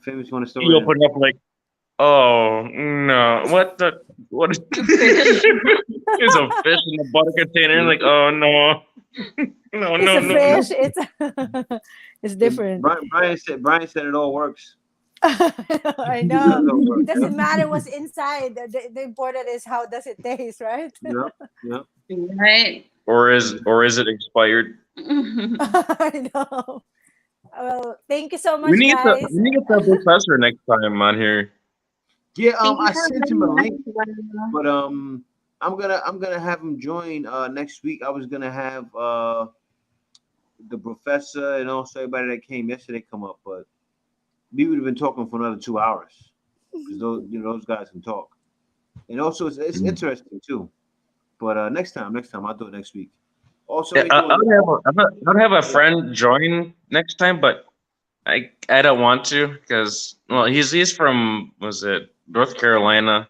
one in You store. open up like, oh no, what? Fish. There's a fish in the butter container. Like, oh no, no, It's no, a no, no. fish. It's it's different. Brian said it all works. I It does know. all work. It Yep. doesn't matter what's inside. The important is how does it taste, right? Yep. Yep. Right. Or is it expired? I know. Well, thank you so We much, need to guys. we need to get the professor next time on here. Yeah. Thank you I for sent him a having link, us. Well. but I'm gonna have him join next week. I was gonna have the professor and also everybody that came yesterday come up, but we would have been talking for another 2 hours because those guys can talk. And also it's interesting too. But next time I'll do it next week. Also, Yeah, they doing I'll have a friend join next time, but I don't want to because well he's from was it North Carolina?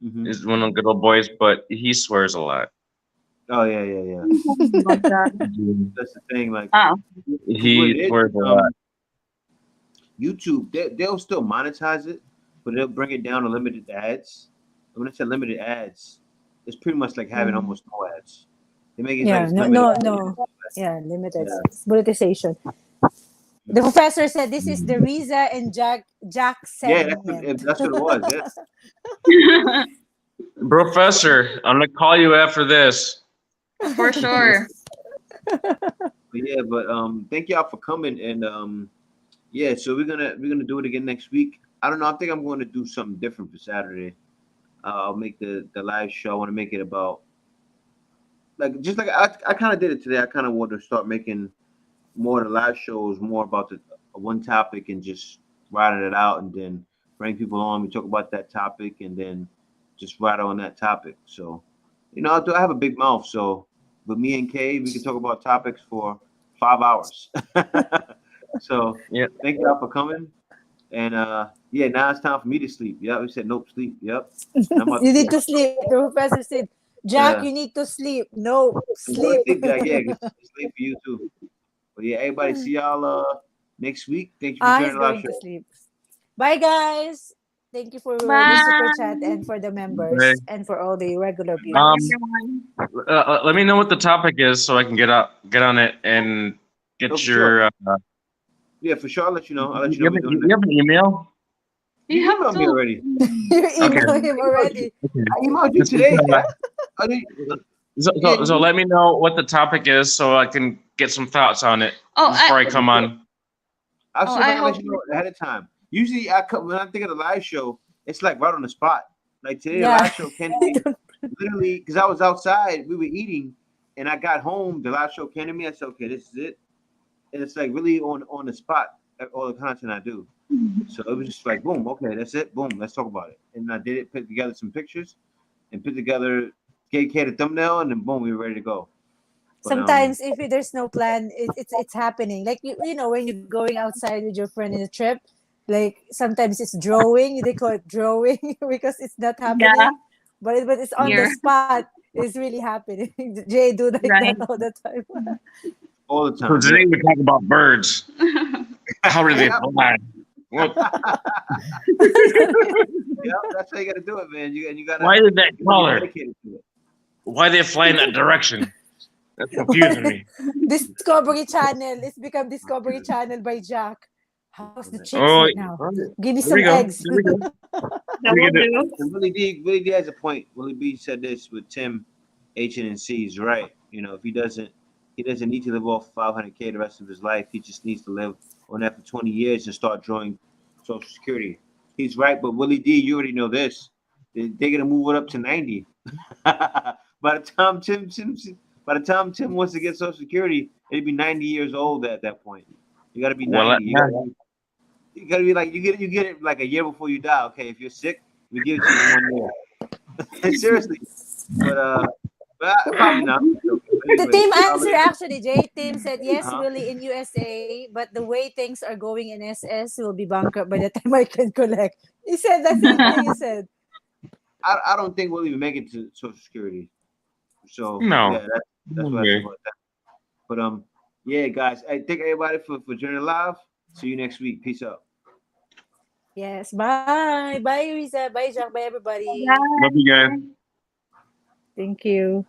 Mhm. He's one of the good old boys, but he swears a lot. Oh yeah. About that. That's the thing. Like, Oh, what He it is, swears a lot. YouTube, they'll still monetize it, but they'll bring it down to limited ads. And when I say limited ads, it's pretty much like having Mm. almost no ads. They make it like Yeah, it's no, limited. no, no. Yeah, limited Yeah. monetization. The professor said this is the Riza and Jack Yeah, segment. that's what it was. Yeah. Professor, I'm gonna call you after this. for sure. But yeah, but thank y'all for coming and yeah, so we're gonna do it again next week. I don't know. I think I'm going to do something different for Saturday. I'll make the live show. I want to make it about like just like I kind of did it today. I kind of want to start making more of the live shows more about the one topic and just writing it out and then bring people on. We talk about that topic and then just write on that topic. So, I have a big mouth. So, with me and Kay, we can talk about topics for 5 hours. So, Yeah. thank y'all for coming. And yeah, now it's time for me to sleep. Yep, we said nope, sleep. Yep. I'm about You to need to sleep. The professor said, Jack, yeah. you need to sleep. No, Sleep, sleep. Jack. Yeah, it's late for you too. But yeah, everybody, see y'all next week. Thank you for He's joining our going show. to sleep. Bye, guys. Thank you for the super Bye. chat and for the Okay. members and for all the regular Bye, viewers. everyone. Let me know what the topic is so I can get on it and Oh, get for sure. your. Yeah, for sure. I'll let you know. I'll let you You know have, we're doing you that. have an email? You You have emailed me to. already. You Okay. emailed him already. Okay. I emailed you This is, today. uh, Yeah. I mean, yeah, so let me know what the topic is so I can get some thoughts on it Oh, before I come on. I'll see if I I can let hope. you know ahead of time. Usually, when I think of the live show, it's like right on the spot. Like today, the Yeah. live show came to me literally because I was outside. We were eating, and I got home. The live show came to me. I said, "Okay, this is it," and it's like really on the spot. All the content I do. So it was just like, boom, okay, that's it. Boom, let's talk about it. And I did it, put together some pictures, and put together, gave Kate a thumbnail, and then boom, we were ready to go. But Sometimes if there's no plan, it's happening. Like you know when you're going outside with your friend in a trip, like sometimes it's drawing. They call it drawing because it's not Yeah, happening, but it's on the here. spot. It's really happening. Jay do like that Right. all the time. all the So time, today we talk about birds. How do they yeah. fly? Well, Yeah, that's how you got to do it, man. You got to why did that be color? dedicated to it. Why they fly in that direction? That's confusing me. Discovery Channel. It's become Discovery Channel by Jack. How's the chicks Oh, right now? Give me there we some go. eggs. There we go. That will do. And Willie D has a point. Willie B said this with Tim H and C is right. If he doesn't need to live off 500K the rest of his life. He just needs to live on that for 20 years and start drawing Social Security. He's right, but Willie D, you already know this. They're gonna move it up to 90. by the time by the time Tim wants to get Social Security, it'd be 90 years old at that point. You got to be Well, 90. You gotta be like you get it like a year before you die. Okay, if you're sick, we give it to you in 1 year. Seriously, but probably not. The Anyway, team answer actually, Jay. Tim said yes, uh-huh. Willie in USA, but the way things are going in SS will be bankrupt by the time I can collect. He said the same thing. He said. I don't think we'll even make it to Social Security. So no. yeah, that's what I Okay. think about that. But yeah, guys, I thank everybody for joining live. See you next week. Peace out. Yes. Bye. Bye, Riza. Bye, Jack. Bye, everybody. Love you guys. Bye. Thank you.